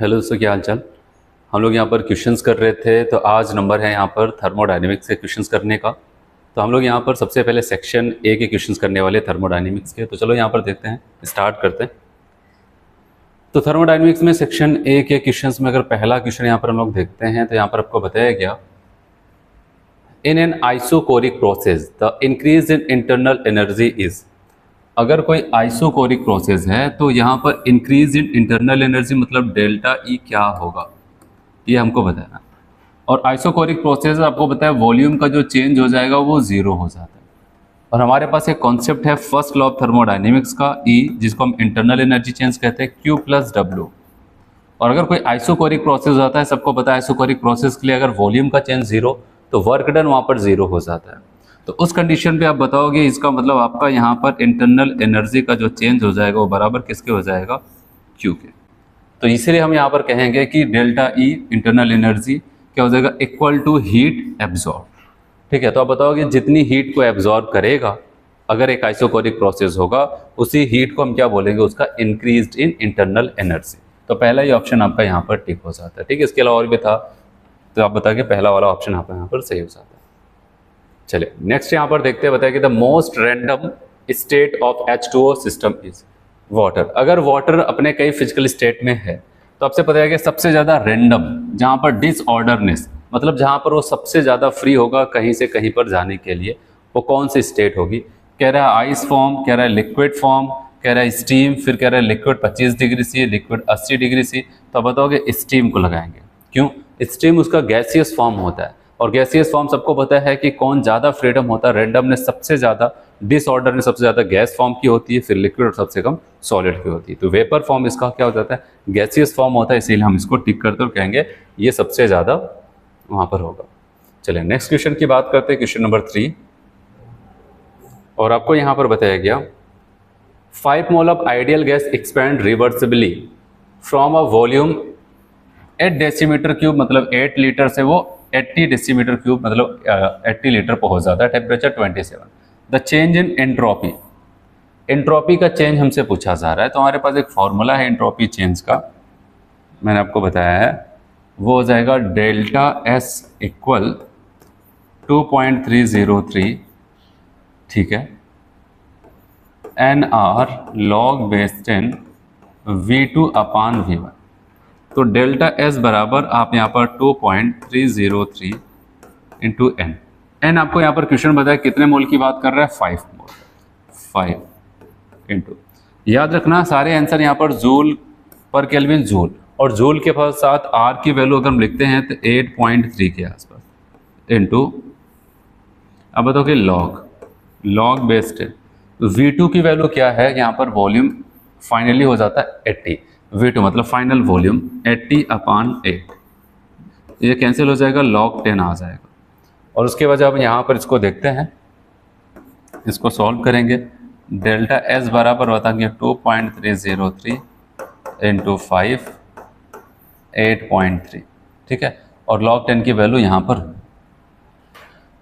Hello दोस्तों, क्या हाल चाल। हम लोग यहाँ पर क्वेश्चंस कर रहे थे, तो आज नंबर है यहाँ पर थर्मोडायनेमिक्स के क्वेश्चंस करने का। तो हम लोग यहाँ पर सबसे पहले सेक्शन ए के क्वेश्चंस करने वाले थर्मोडायनेमिक्स के। तो चलो यहाँ पर देखते हैं, स्टार्ट करते हैं। तो थर्मोडायनेमिक्स में सेक्शन ए के क्वेश्चंस में अगर पहला क्वेश्चन यहाँ पर हम लोग देखते हैं, तो यहाँ पर आपको बताया गया, in an isochoric process the increase in internal energy is. अगर कोई आइसोकोरिक प्रोसेस है तो यहाँ पर इंक्रीज इन इंटरनल एनर्जी मतलब डेल्टा ई क्या होगा, ये हमको बताना। और आइसोकोरिक प्रोसेस आपको बताया वॉल्यूम का जो चेंज हो जाएगा वो जीरो हो जाता है। और हमारे पास एक कॉन्सेप्ट है फर्स्ट लॉ ऑफ थर्मोडायनेमिक्स का ई, जिसको हम इंटरनल एनर्जी चेंज कहते हैं, क्यू प्लस डब्ल्यू। और अगर कोई आइसोकोरिक प्रोसेस होता है, सबको पता है आइसोकोरिक प्रोसेस के लिए अगर वॉल्यूम का चेंज जीरो तो वर्क डन वहाँ पर जीरो हो जाता है। तो उस कंडीशन पे आप बताओगे, इसका मतलब आपका यहाँ पर इंटरनल एनर्जी का जो चेंज हो जाएगा वो बराबर किसके हो जाएगा, क्यू के। तो इसलिए हम यहाँ पर कहेंगे कि डेल्टा ई इंटरनल एनर्जी क्या हो जाएगा, इक्वल टू हीट एब्जॉर्ब। ठीक है, तो आप बताओगे जितनी हीट को एब्जॉर्ब करेगा अगर एक आइसोकोरिक प्रोसेस होगा, उसी हीट को हम क्या बोलेंगे, उसका इंक्रीज्ड इन इंटरनल एनर्जी। तो पहला ही ऑप्शन आपका यहाँ पर टिक हो जाता है। ठीक है, इसके अलावा और भी था, तो आप बताइए पहला वाला ऑप्शन आपका यहाँ पर सही हो जाता है। चलिए नेक्स्ट यहाँ पर देखते हैं, बताइए कि the most random state of H2O system is water. अगर वाटर अपने कई फिजिकल स्टेट में है तो आपसे पता है कि सबसे ज़्यादा रैंडम, जहाँ पर डिसऑर्डरनेस मतलब जहाँ पर वो सबसे ज़्यादा फ्री होगा कहीं से कहीं पर जाने के लिए, वो कौन सी स्टेट होगी। कह रहा है आइस फॉर्म, कह रहा है लिक्विड फॉर्म, कह रहा है स्टीम, फिर कह रहा है liquid 25 degree C, liquid 80 degree C. तो आप बताओगे स्टीम को लगाएंगे। क्यों? स्टीम उसका गैसियस फॉर्म होता है, और गैसियस फॉर्म सबको पता है कि कौन ज़्यादा फ्रीडम होता है, रैंडमनेस सबसे ज़्यादा, डिसऑर्डर में सबसे ज़्यादा गैस फॉर्म की होती है, फिर लिक्विड और सबसे कम सॉलिड की होती है। तो वेपर फॉर्म इसका क्या हो जाता है, गैसियस फॉर्म होता है, इसीलिए हम इसको टिक करते और कहेंगे ये सबसे ज़्यादा वहाँ पर होगा। चलिए नेक्स्ट क्वेश्चन की बात करते हैं, क्वेश्चन नंबर 3। और आपको यहाँ पर बताया गया 5 mole of ideal gas expand reversibly from a volume 8 decimetre cube, मतलब 8 लीटर से वो 80 डेसीमीटर क्यूब मतलब 80 लीटर पर हो जाता है, temperature 27। The change in entropy, entropy का चेंज हमसे पूछा जा रहा है। तो हमारे पास एक फॉर्मूला है एंट्रोपी चेंज का, मैंने आपको बताया है, वो हो जाएगा डेल्टा एस इक्वल 2.303, ठीक है, N R log base 10 V2 upon V1। तो डेल्टा एस बराबर आप यहाँ पर 2.303 इंटू एन। एन आपको यहाँ पर क्वेश्चन बताया कितने मोल की बात कर रहा है, 5 मोल, 5 इंटू, याद रखना सारे आंसर यहाँ पर जूल पर केल्विन जूल, और जूल के साथ आर की वैल्यू अगर हम लिखते हैं तो 8.3 के आसपास, इंटू अब बताओ कि लॉग बेस 10। V2 की वैल्यू क्या है, यहाँ पर वॉल्यूम फाइनली हो जाता है 80, V2 मतलब फाइनल वॉल्यूम 80 अपान 8, ये कैंसिल हो जाएगा, log 10 आ जाएगा। और उसके बाद अब यहाँ पर इसको देखते हैं, इसको सॉल्व करेंगे, डेल्टा एस बराबर बताएंगे 2.303 इंटू 5 8.3, ठीक है, और log 10 की वैल्यू यहाँ पर,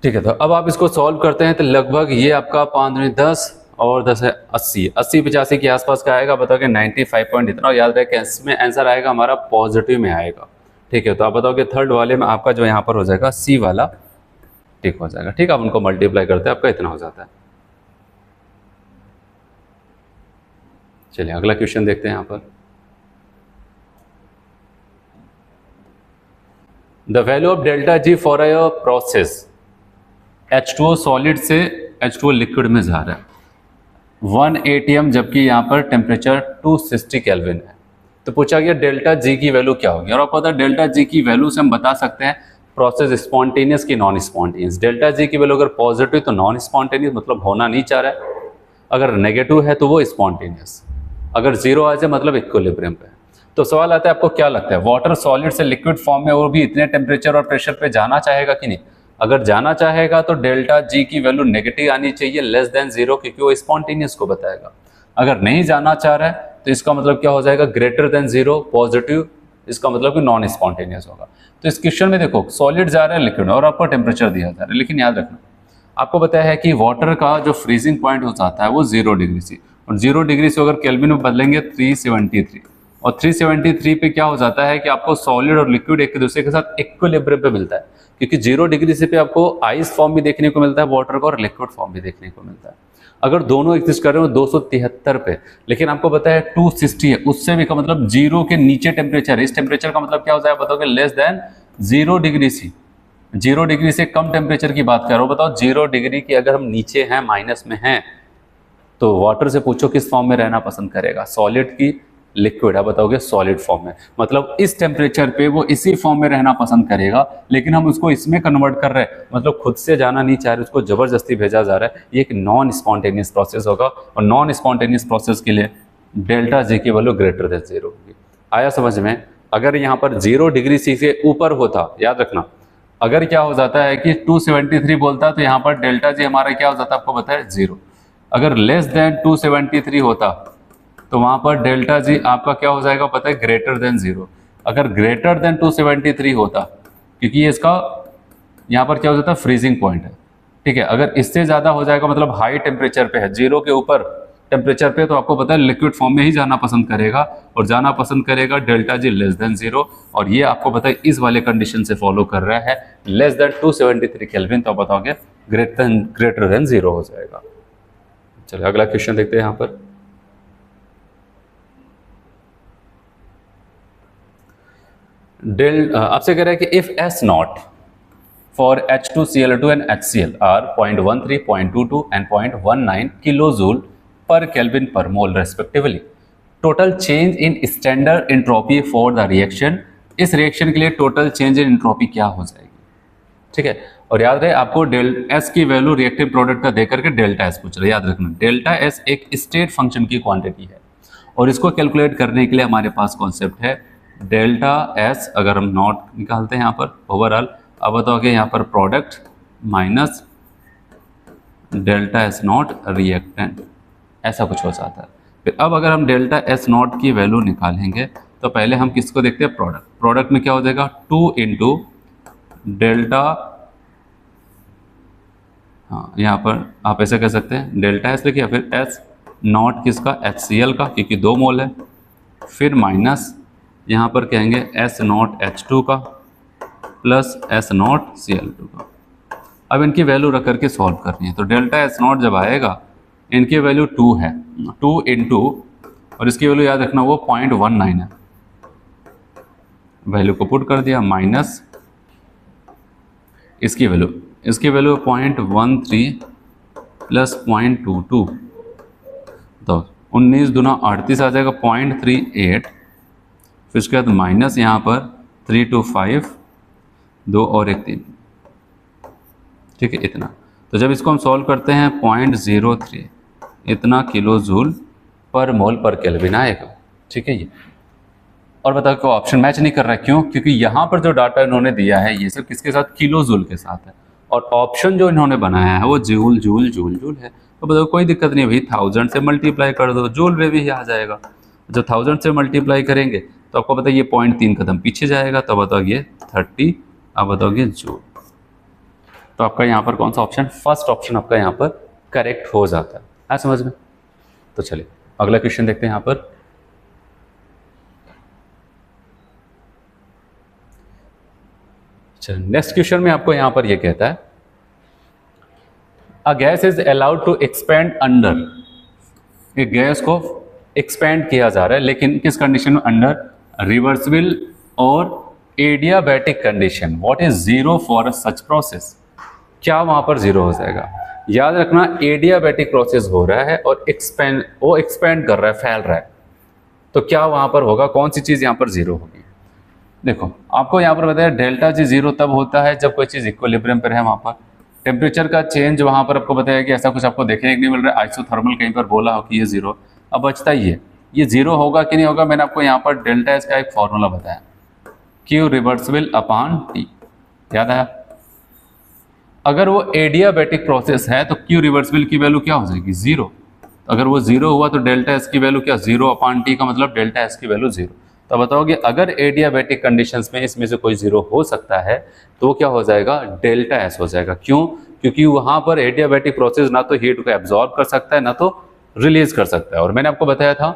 ठीक है। तो अब आप इसको सॉल्व करते हैं तो लगभग ये आपका 5 10 और 10 है 80 85 के आसपास का आएगा, बताओ कि 95 पॉइंट इतना। और याद रहे कि इसमें आंसर आएगा हमारा पॉजिटिव में आएगा, ठीक है। तो आप बताओ कि थर्ड वाले में आपका जो यहाँ पर हो जाएगा सी वाला टिक हो जाएगा, ठीक है। आप उनको मल्टीप्लाई करते हैं, आपका इतना हो जाता है। चलिए अगला क्वेश्चन देखते हैं यहाँ पर, the value of delta G for a process H2O solid से H2O लिक्विड में जा रहा है 1 atm, जबकि यहाँ पर टेम्परेचर 260 केल्विन है। तो पूछा गया डेल्टा जी की वैल्यू क्या होगी, और आपको पता है डेल्टा जी की वैल्यू से हम बता सकते हैं प्रोसेस स्पॉन्टेनियस की नॉन स्पॉन्टेनियस। डेल्टा जी की वैल्यू अगर पॉजिटिव तो नॉन स्पॉन्टेनियस मतलब होना नहीं चाह रहा है, अगर नेगेटिव है तो वो स्पॉन्टेनियस, अगर जीरो आ जाए मतलब इक्विलिब्रियम पे। तो सवाल आता है आपको क्या लगता है, वाटर सॉलिड से लिक्विड फॉर्म में वो भी इतने टेम्परेचर और प्रेशर पे जाना चाहेगा कि नहीं। अगर जाना चाहेगा तो डेल्टा जी की वैल्यू नेगेटिव आनी चाहिए, लेस देन 0, क्योंकि वो स्पॉन्टेनियस को बताएगा। अगर नहीं जाना चाह रहा है तो इसका मतलब क्या हो जाएगा, ग्रेटर देन 0 पॉजिटिव, इसका मतलब कि नॉन स्पॉन्टेनियस होगा। तो इस क्वेश्चन में देखो सॉलिड जा रहा है लिक्विड और आपको टेम्परेचर दिया जा रहा है, लेकिन याद रखना आपको बताया है कि वाटर का जो फ्रीजिंग पॉइंट हो जाता है वो 0 डिग्री से, और 0 डिग्री से अगर केल्विन में बदलेंगे 373, और 373 पे क्या हो जाता है कि आपको सॉलिड और लिक्विड एक दूसरे के साथ इक्विलिब्रियम पे मिलता है, क्योंकि 0 डिग्री से पे आपको आइस फॉर्म भी देखने को मिलता है वाटर का, और लिक्विड फॉर्म भी देखने को मिलता है। अगर दोनों एग्जिस्ट कर रहे हो 273 पे, लेकिन आपको पता है 260 है, उससे भी का मतलब 0 के नीचे टेम्परेचर है। इस टेम्परेचर का मतलब क्या हो जाएगा बताओगे? Less than 0 degree C. 0 degree से कम टेम्परेचर की बात कर रहा हूँ। बताओ 0 डिग्री की अगर हम नीचे हैं, माइनस में हैं, तो वाटर से पूछो किस फॉर्म में रहना पसंद करेगा, सॉलिड की लिक्विड? आप बताओगे सॉलिड फॉर्म में। मतलब इस टेम्परेचर पे वो इसी फॉर्म में रहना पसंद करेगा, लेकिन हम उसको इसमें कन्वर्ट कर रहे हैं, मतलब खुद से जाना नहीं चाह रहे, उसको जबरदस्ती भेजा जा रहा है। ये एक नॉन स्पॉन्टेनियस प्रोसेस होगा, और नॉन स्पॉन्टेनियस प्रोसेस के लिए डेल्टा जी की वैल्यू ग्रेटर देन 0 होगी। आया समझ में? अगर यहाँ पर 0 डिग्री सी से ऊपर होता, याद रखना, अगर क्या हो जाता है कि 273 बोलता, तो यहाँ पर डेल्टा जी हमारा क्या हो जाता है, आपको पता है 0। अगर लेस देन 273 होता, तो वहां पर डेल्टा जी आपका क्या हो जाएगा पता है? Greater than 0। अगर ग्रेटर देन 273 होता, क्योंकि ये इसका यहाँ पर क्या हो जाता है? फ्रीजिंग पॉइंट है, ठीक है। अगर इससे ज़्यादा हो जाएगा, मतलब हाई टेम्परेचर पे है, 0 के ऊपर टेम्परेचर पे, तो आपको पता है लिक्विड फॉर्म में ही जाना पसंद करेगा, और जाना पसंद करेगा डेल्टा जी लेस देन 0। और ये आपको पता है इस वाले कंडीशन से फॉलो कर रहा है, लेस देन 273 केल्विन, तो आप बताओगे ग्रेटर देन 0 हो जाएगा। चलिए अगला क्वेश्चन देखते हैं यहाँ पर। आपसे कह रहा है कि if S not for H2Cl2 and HCl are 0.13, 0.22 and 0.19 kilojoule per kelvin per mole respectively, total change in standard entropy for the reaction, इस रिएक्शन के लिए टोटल चेंज इन एंट्रोपी क्या हो जाएगी? ठीक है। और याद रहे आपको डेल एस की वैल्यू रिएक्टिव प्रोडक्ट का देकर के डेल्टा एस पूछ रहा है। याद रखना डेल्टा एस एक स्टेट फंक्शन की क्वांटिटी है, और इसको कैलकुलेट करने के लिए हमारे पास कॉन्सेप्ट है डेल्टा एस। अगर हम नॉट निकालते हैं यहाँ पर ओवरऑल, अब बताओगे यहाँ पर product minus delta S not reactant, ऐसा कुछ हो जाता है। फिर अब अगर हम डेल्टा एस नॉट की वैल्यू निकालेंगे, तो पहले हम किसको देखते हैं? प्रोडक्ट। प्रोडक्ट में क्या हो जाएगा? 2 इंटू डेल्टा, हाँ यहाँ पर आप ऐसा कह सकते हैं डेल्टा एस लिखिए, फिर एस नॉट किसका? HCl का, क्योंकि 2 मोल है, फिर माइनस यहाँ पर कहेंगे एस नॉट H2 का प्लस एस नॉट Cl2 का। अब इनकी वैल्यू रख करके सॉल्व करनी है, तो डेल्टा एस नॉट जब आएगा, इनकी वैल्यू 2 है, 2 इंटू, और इसकी वैल्यू याद रखना वो 0.19 है, वैल्यू को पुट कर दिया, माइनस इसकी वैल्यू 0.13 प्लस 0.22, तो 19 दूना 38 आ जाएगा, 0.38, फिर उसके बाद माइनस यहाँ पर 3 to 5, 2 और 1 3, ठीक है इतना। तो जब इसको हम सॉल्व करते हैं 0.03 इतना किलो जूल पर मोल पर केल्विन आएगा, ठीक है ये। और बताओ कि ऑप्शन मैच नहीं कर रहा है, क्यों? क्योंकि यहाँ पर जो डाटा इन्होंने दिया है ये सब किसके साथ? किलो जूल के साथ है, और ऑप्शन जो इन्होंने बनाया है वो जूल जूल जूल जूल है। तो बताओ कोई दिक्कत नहीं भाई, 1000 से मल्टीप्लाई कर दो, जूल में भी आ जाएगा। जब 1000 से मल्टीप्लाई करेंगे तो आपको पता है ये 0.3 कदम पीछे जाएगा, तो बताओ ये 30, अब बताओगे जूल। तो आपका यहाँ पर कौन सा ऑप्शन? फर्स्ट ऑप्शन आपका यहाँ पर करेक्ट हो जाता है समझ में। तो चलिए अगला क्वेश्चन देखते हैं यहाँ पर। नेक्स्ट क्वेश्चन में आपको यहां पर यह कहता है a gas is allowed to expand under, एक गैस को एक्सपेंड किया जा रहा है, लेकिन किस कंडीशन में? अंडर रिवर्सिबल और adiabatic condition. What is 0 for such process? क्या वहां पर 0 हो जाएगा? याद रखना एडियाबैटिक प्रोसेस हो रहा है और एक्सपेंड कर रहा है, फैल रहा है, तो क्या वहां पर होगा? कौन सी चीज यहां पर 0 होगी? देखो आपको यहाँ पर बताया डेल्टा जी 0 तब होता है जब कोई चीज़ इक्विलिब्रियम पर है, वहाँ पर टेम्परेचर का चेंज वहाँ पर आपको बताया कि ऐसा कुछ आपको देखने को नहीं मिल रहा है। आइसोथर्मल कहीं पर बोला हो कि ये 0, अब बचता ये 0 होगा कि नहीं होगा? मैंने आपको यहाँ पर डेल्टा एस का एक फॉर्मूला बताया, क्यू रिवर्सिबल अपॉन टी, याद आया? अगर वो एडियाबैटिक प्रोसेस है तो क्यू रिवर्सिबल की वैल्यू क्या हो जाएगी? 0। अगर वो 0 हुआ तो डेल्टा एस की वैल्यू क्या? 0 अपॉन टी का मतलब डेल्टा एस की वैल्यू 0। तो बताओगे अगर एडियाबैटिक कंडीशंस में इसमें से कोई 0 हो सकता है तो क्या हो जाएगा? डेल्टा एस हो जाएगा। क्यों? क्योंकि वहां पर एडियाबैटिक प्रोसेस ना तो हीट को एब्जॉर्ब कर सकता है ना तो रिलीज कर सकता है। और मैंने आपको बताया था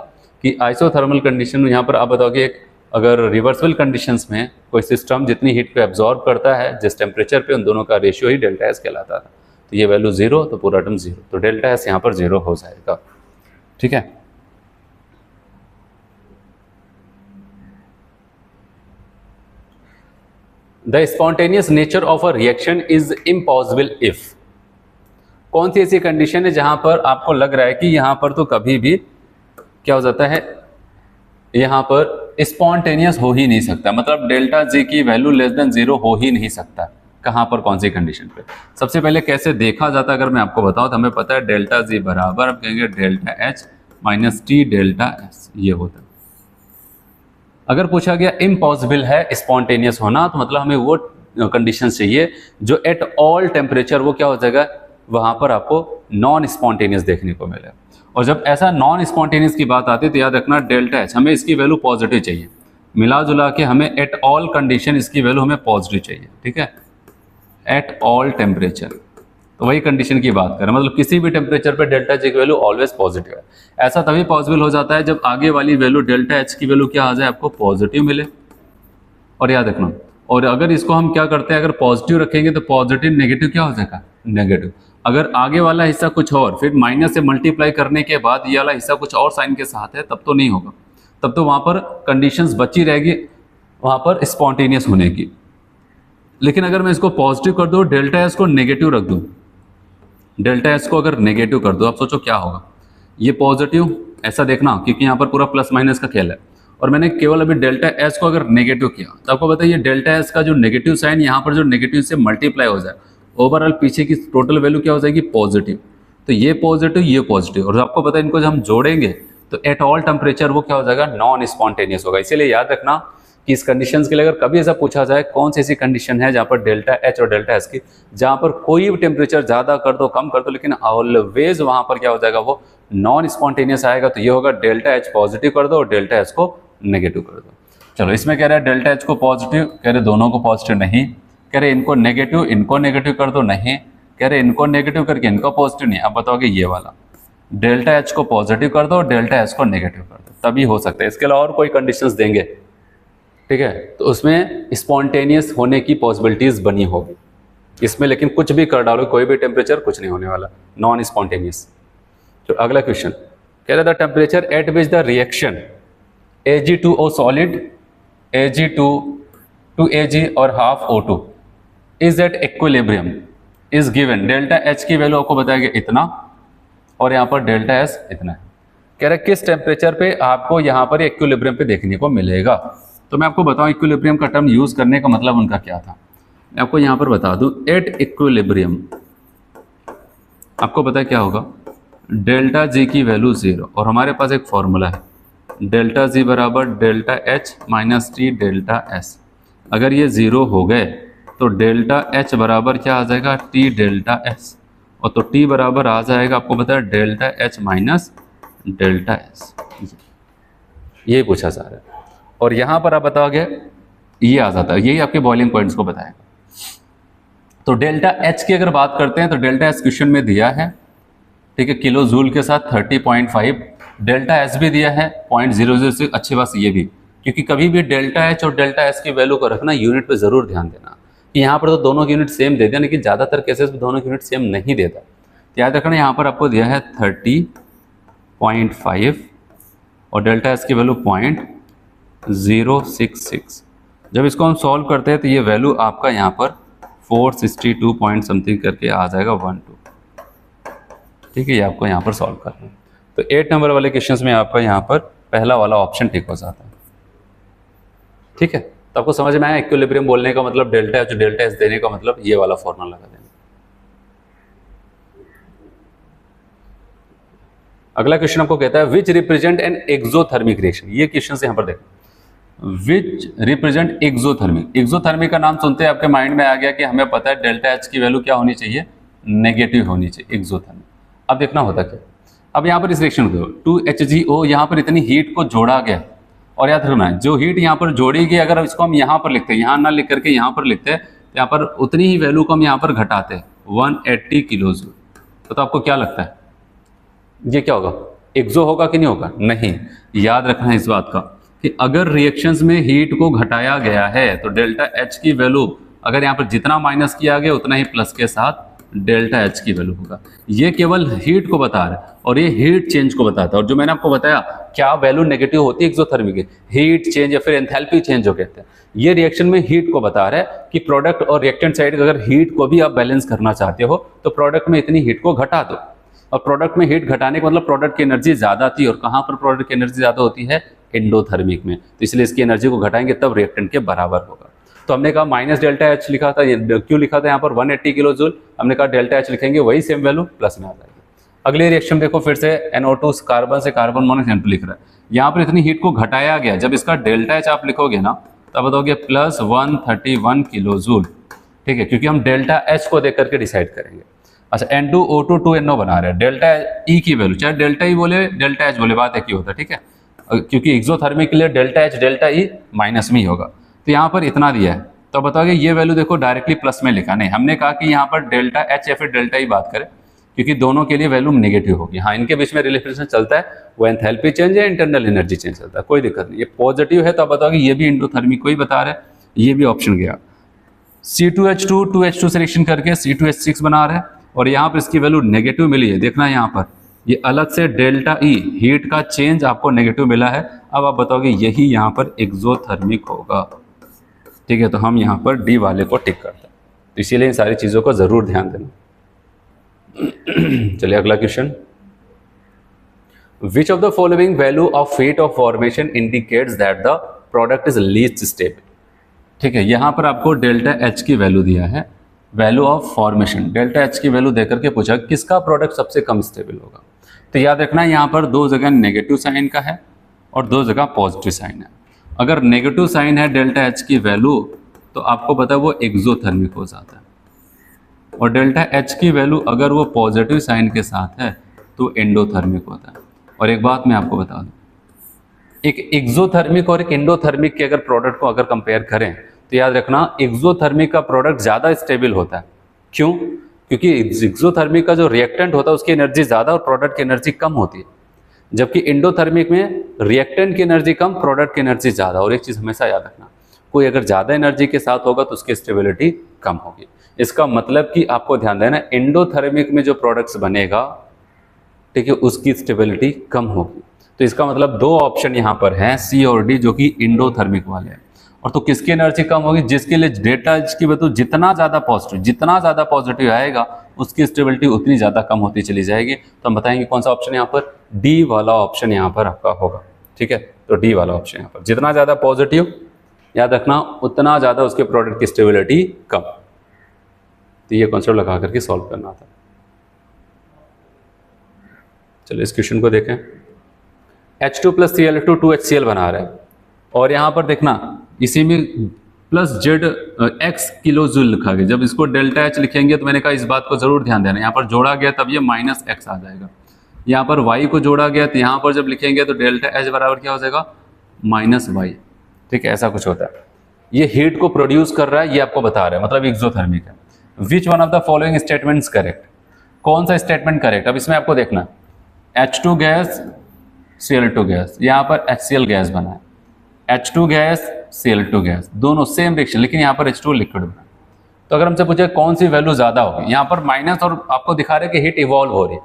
कि आइसोथर्मल कंडीशन में यहाँ पर आप बताओगे अगर रिवर्सिबल कंडीशंस में कोई सिस्टम जितनी हीट को एब्जॉर्ब करता है जिस टेम्परेचर पे, उन दोनों का रेशियो ही डेल्टा एस कहलाता था। तो ये वैल्यू 0, तो पूरा टर्म 0, तो डेल्टा एस यहाँ पर 0 हो जाएगा। ठीक है, the spontaneous nature of a reaction is impossible if. कौन सी ऐसी कंडीशन है जहां पर आपको लग रहा है कि यहां पर तो कभी भी क्या हो जाता है, यहां पर स्पॉन्टेनियस हो ही नहीं सकता, मतलब डेल्टा जी की वैल्यू लेस देन 0 हो ही नहीं सकता। कहां पर, कौन सी कंडीशन पे? सबसे पहले कैसे देखा जाता है अगर मैं आपको बताऊं तो हमें पता है डेल्टा जी बराबर हम कहेंगे delta H minus T delta S, ये होता है। अगर पूछा गया इम्पॉसिबल है स्पॉन्टेनियस होना, तो मतलब हमें वो कंडीशन चाहिए जो एट ऑल टेम्परेचर वो क्या हो जाएगा, वहां पर आपको नॉन स्पॉन्टेनियस देखने को मिले। और जब ऐसा नॉन स्पॉन्टेनियस की बात आती है तो याद रखना डेल्टा एच हमें इसकी वैल्यू पॉजिटिव चाहिए, मिला जुला के हमें एट ऑल कंडीशन इसकी वैल्यू हमें पॉजिटिव चाहिए। ठीक है, एट ऑल टेम्परेचर, तो वही कंडीशन की बात करें, मतलब किसी भी टेम्परेचर पे डेल्टा जी की वैल्यू ऑलवेज पॉजिटिव है। ऐसा तभी पॉसिबल हो जाता है जब आगे वाली वैल्यू डेल्टा एच की वैल्यू क्या आ जाए, आपको पॉजिटिव मिले। और याद रखना, और अगर इसको हम क्या करते हैं, अगर पॉजिटिव रखेंगे तो पॉजिटिव नेगेटिव क्या हो जाएगा, नेगेटिव। अगर आगे वाला हिस्सा कुछ और फिर माइनस से मल्टीप्लाई करने के बाद ये वाला हिस्सा कुछ और साइन के साथ है, तब तो नहीं होगा, तब तो वहां पर कंडीशंस बची रहेगी वहां पर स्पॉन्टेनियस होने की। लेकिन अगर मैं इसको पॉजिटिव कर दूं, डेल्टा एस को नेगेटिव रख दूं, डेल्टा एस को अगर नेगेटिव कर दो, आप सोचो क्या होगा, ये पॉजिटिव, ऐसा देखना क्योंकि यहाँ पर पूरा प्लस माइनस का खेल है, और मैंने केवल अभी डेल्टा एस को अगर नेगेटिव किया तो आपको बताइए डेल्टा एस का जो नेगेटिव साइन यहाँ पर जो नेगेटिव से मल्टीप्लाई हो जाए, ओवरऑल पीछे की टोटल वैल्यू क्या हो जाएगी, पॉजिटिव। तो ये पॉजिटिव, ये पॉजिटिव, और आपको पता है इनको जब हम जोड़ेंगे तो एट ऑल टेम्परेचर वो क्या हो जाएगा, नॉन स्पॉन्टेनियस होगा। इसीलिए याद रखना कि इस कंडीशंस के लिए अगर कभी ऐसा पूछा जाए कौन सी ऐसी कंडीशन है जहाँ पर डेल्टा एच और डेल्टा एस की, जहाँ पर कोई भी टेम्परेचर ज़्यादा कर दो कम कर दो लेकिन ऑलवेज वहाँ पर क्या हो जाएगा, वो नॉन स्पॉन्टेनियस आएगा, तो ये होगा डेल्टा एच पॉजिटिव कर दो और डेल्टा एस को नेगेटिव कर दो। चलो, इसमें कह रहा है डेल्टा एच को पॉजिटिव, कह रहे दोनों को पॉजिटिव नहीं, कह रहे इनको नेगेटिव कर दो नहीं, कह रहे इनको नेगेटिव करके इनको पॉजिटिव नहीं। अब बताओगे ये वाला डेल्टा एच को पॉजिटिव कर दो, डेल्टा एस को नेगेटिव कर दो, तभी हो सकता है। इसके अलावा और कोई कंडीशंस देंगे, ठीक है, तो उसमें स्पॉन्टेनियस होने की पॉसिबिलिटीज बनी होगी इसमें, लेकिन कुछ भी कर डालो कोई भी टेम्परेचर कुछ नहीं होने वाला, नॉन स्पॉन्टेनियस। तो अगला क्वेश्चन कह रहा था temperature at which the reaction Ag2O solid Ag2 to Ag और half O2 is at equilibrium is given. Delta H की वैल्यू आपको बताया गया इतना और यहाँ पर डेल्टा एस इतना है। कह रहा है किस टेम्परेचर पे आपको यहाँ पर इक्विलिब्रियम पे देखने को मिलेगा। तो मैं आपको बताऊँ इक्विलिब्रियम का टर्म यूज करने का मतलब उनका क्या था, मैं आपको यहाँ पर बता दूँ। एट इक्विलिब्रियम आपको पता क्या होगा, डेल्टा जी की वैल्यू 0 और हमारे पास एक फॉर्मूला है डेल्टा जी बराबर delta H minus T delta S. अगर ये 0 हो गए तो डेल्टा एच बराबर क्या आ जाएगा, टी डेल्टा एस, और तो टी बराबर आ जाएगा आपको पता है delta H minus delta S. ये पूछा जा रहा है और यहाँ पर आप बताओगे ये आ जाता है, यही आपके बॉइलिंग पॉइंट्स को बताएगा। तो डेल्टा एच की अगर बात करते हैं तो डेल्टा एच क्वेश्चन में दिया है, ठीक है, किलो जूल के साथ 30.5। डेल्टा एस भी दिया है 0.006। अच्छी बात ये भी, क्योंकि कभी भी डेल्टा एच और डेल्टा एस की वैल्यू को रखना यूनिट पे ज़रूर ध्यान देना कि यहाँ पर तो दोनों की यूनिट सेम दे दिया, लेकिन ज़्यादातर केसेस में दोनों की यूनिट सेम नहीं देता। याद रखना यहाँ पर आपको दिया है 30.5 और डेल्टा एस की वैल्यू 0.066। जब इसको हम सॉल्व करते हैं तो ये वैल्यू आपका यहाँ पर 462 पॉइंट समथिंग करके आ जाएगा 12। ठीक है, ये आपको यहाँ पर सॉल्व करना है। तो 8 नंबर वाले क्वेश्चंस में आपका यहाँ पर पहला वाला ऑप्शन ठीक हो जाता है। ठीक है, तो आपको समझ में आया इक्विलिब्रियम बोलने का मतलब डेल्टा एच डेल्टा एस देने का मतलब ये वाला फॉर्मूला लगा देना। अगला क्वेश्चन आपको कहता है which represent an exothermic reaction. ये क्वेश्चन यहाँ पर देखो, विच रिप्रेजेंट एक्सोथर्मिक। एक्सोथर्मिक का नाम सुनते हैं आपके माइंड में आ गया कि हमें पता है डेल्टा एच की वैल्यू क्या होनी चाहिए, नेगेटिव होनी चाहिए, एक्सोथर्मिक। अब देखना होता क्या, अब यहाँ पर इस रिएक्शन को 2HgO यहाँ पर इतनी हीट को जोड़ा गया, और याद रखना है जो हीट यहाँ पर जोड़ी गई अगर इसको हम यहाँ पर लिखते हैं, यहाँ ना लिख करके यहाँ पर लिखते हैं, तो यहाँ पर उतनी ही वैल्यू को हम यहाँ पर घटाते हैं 180 किलो जूल। तो आपको क्या लगता है ये क्या होगा, एक्सो होगा कि नहीं होगा? नहीं। याद रखना है इस बात का कि अगर रिएक्शंस में हीट को घटाया गया है तो डेल्टा एच की वैल्यू अगर यहाँ पर जितना माइनस किया गया उतना ही प्लस के साथ डेल्टा एच की वैल्यू होगा। ये केवल हीट को बता रहा है और ये हीट चेंज को बताता है। और जो मैंने आपको बताया क्या वैल्यू नेगेटिव होती है एक्सोथर्मिक की, हीट चेंज या फिर एंथैल्पी चेंज जो कहते हैं, ये रिएक्शन में हीट को बता रहा है कि प्रोडक्ट और रिएक्टेंट साइड अगर हीट को भी आप बैलेंस करना चाहते हो तो प्रोडक्ट में इतनी हीट को घटा दो। और प्रोडक्ट में हीट घटाने का मतलब प्रोडक्ट की एनर्जी ज्यादा थी, और कहाँ पर प्रोडक्ट की एनर्जी ज्यादा होती है? एंडोथर्मिक में। तो इसलिए इसकी एनर्जी को घटाएंगे तब रिएक्टेंट के बराबर होगा। तो हमने कहा माइनस डेल्टा एच लिखा था, क्यों लिखा था यहाँ पर 180 किलो जूल, हमने कहा डेल्टा एच लिखेंगे वही सेम वैल्यू प्लस में आ जाएगी। अगली रिएक्शन देखो, फिर से NO2 कार्बन से कार्बन मोनोक्साइड लिख रहा है, यहाँ पर इतनी हीट को घटाया गया। जब इसका डेल्टा एच आप लिखोगे ना तब बताओगे प्लस 131 किलो जूल, ठीक है, क्योंकि हम डेल्टा एच को देख करके डिसाइड करेंगे। अच्छा, N2O2 2NO बना रहे हैं, डेल्टा ई की वैल्यू चाहे डेल्टा ई बोले डेल्टा एच बोले बात एक ही होता है, ठीक है, क्योंकि एक्सोथर्मिक के लिए delta H delta E minus में ही होगा। तो यहाँ पर इतना दिया है तो बताओगे ये वैल्यू देखो डायरेक्टली प्लस में लिखा नहीं, हमने कहा कि यहाँ पर डेल्टा एच या फिर डेल्टा ई बात करें क्योंकि दोनों के लिए वैल्यू नेगेटिव होगी। हाँ, इनके बीच में रिलेशन चलता है, वो एंथैल्पी चेंज है, इंटरनल एनर्जी चेंज चलता है, कोई दिक्कत नहीं। ये पॉजिटिव है तो आप बताओगे ये भी एंडोथर्मिक को ही बता रहा है, ये भी ऑप्शन गया। C2H2 2H2 सिलेक्शन करके C2H6 बना रहा है और यहाँ पर इसकी वैल्यू नेगेटिव मिली है। देखना यहाँ पर ये अलग से डेल्टा ई हीट का चेंज आपको नेगेटिव मिला है। अब आप बताओगे यही यहाँ पर एक्सोथर्मिक होगा, ठीक है, तो हम यहाँ पर डी वाले को टिक करते हैं। तो इसीलिए इन सारी चीज़ों को ज़रूर ध्यान देना। चलिए अगला question, which of the following value of heat of formation indicates that the product is least stable. ठीक है, यहाँ पर आपको डेल्टा एच की वैल्यू दिया है, value of formation, delta H की वैल्यू देकर के पूछा किसका प्रोडक्ट सबसे कम स्टेबल होगा। तो याद रखना यहाँ पर दो जगह नेगेटिव साइन का है और दो जगह पॉजिटिव साइन है। अगर नेगेटिव साइन है डेल्टा एच की वैल्यू तो आपको पता है वो एक्सोथर्मिक हो जाता है, और डेल्टा एच की वैल्यू अगर वो पॉजिटिव साइन के साथ है तो एंडोथर्मिक होता है। और एक बात मैं आपको बता दूं, एक एक्सोथर्मिक और एक एंडोथर्मिक के अगर प्रोडक्ट को अगर कंपेयर करें तो याद रखना एक्सोथर्मिक का प्रोडक्ट ज़्यादा स्टेबल होता है। क्यों? क्योंकि एक्सोथर्मिक का जो रिएक्टेंट होता है उसकी एनर्जी ज़्यादा और प्रोडक्ट की एनर्जी कम होती है, जबकि एंडोथर्मिक में रिएक्टेंट की एनर्जी कम, प्रोडक्ट की एनर्जी ज़्यादा। और एक चीज़ हमेशा याद रखना, कोई अगर ज़्यादा एनर्जी के साथ होगा तो उसकी स्टेबिलिटी कम होगी। इसका मतलब कि आपको ध्यान देना, एंडोथर्मिक में जो प्रोडक्ट्स बनेगा, ठीक है, उसकी स्टेबिलिटी कम होगी। तो इसका मतलब दो ऑप्शन यहाँ पर हैं, सी और डी, जो कि एंडोथर्मिक वाले हैं। और तो किसकी एनर्जी कम होगी? जिसके लिए डेल्टा एच की वैल्यू जितना ज़्यादा पॉजिटिव आएगा उसकी स्टेबिलिटी उतनी ज़्यादा कम होती चली जाएगी। तो हम बताएंगे कौन सा ऑप्शन यहाँ पर, डी वाला ऑप्शन यहाँ पर आपका होगा। ठीक है, तो डी वाला ऑप्शन यहाँ पर, जितना ज़्यादा पॉजिटिव याद रखना उतना ज़्यादा उसके प्रोडक्ट की स्टेबिलिटी कम। तो ये कॉन्सेप्ट लगा करके सॉल्व करना था। चलिए इस क्वेश्चन को देखें। H2 + Cl2 2HCl बना रहा है और यहाँ पर देखना इसी में plus Z x kilo joule लिखा गया। जब इसको डेल्टा एच लिखेंगे तो मैंने कहा इस बात को जरूर ध्यान देना, यहाँ पर जोड़ा गया तब ये माइनस एक्स आ जाएगा। यहाँ पर वाई को जोड़ा गया तो यहाँ पर जब लिखेंगे तो डेल्टा एच बराबर क्या हो जाएगा? Minus Y. ठीक है, ऐसा कुछ होता है। ये हीट को प्रोड्यूस कर रहा है, ये आपको बता रहा है, मतलब एक्सोथर्मिक है। Which one of the following statements correct? कौन सा स्टेटमेंट करेक्ट? अब इसमें आपको देखना H2 गैस Cl2 गैस, यहाँ पर HCl गैस बना है, H2 गैस Cl2 गैस, दोनों सेम रिएक्शन, लेकिन यहाँ पर H2 लिक्विड बना। तो अगर हमसे पूछे कौन सी वैल्यू ज़्यादा होगी, यहाँ पर माइनस और आपको दिखा रहे हैं कि हीट इवॉल्व हो रही है,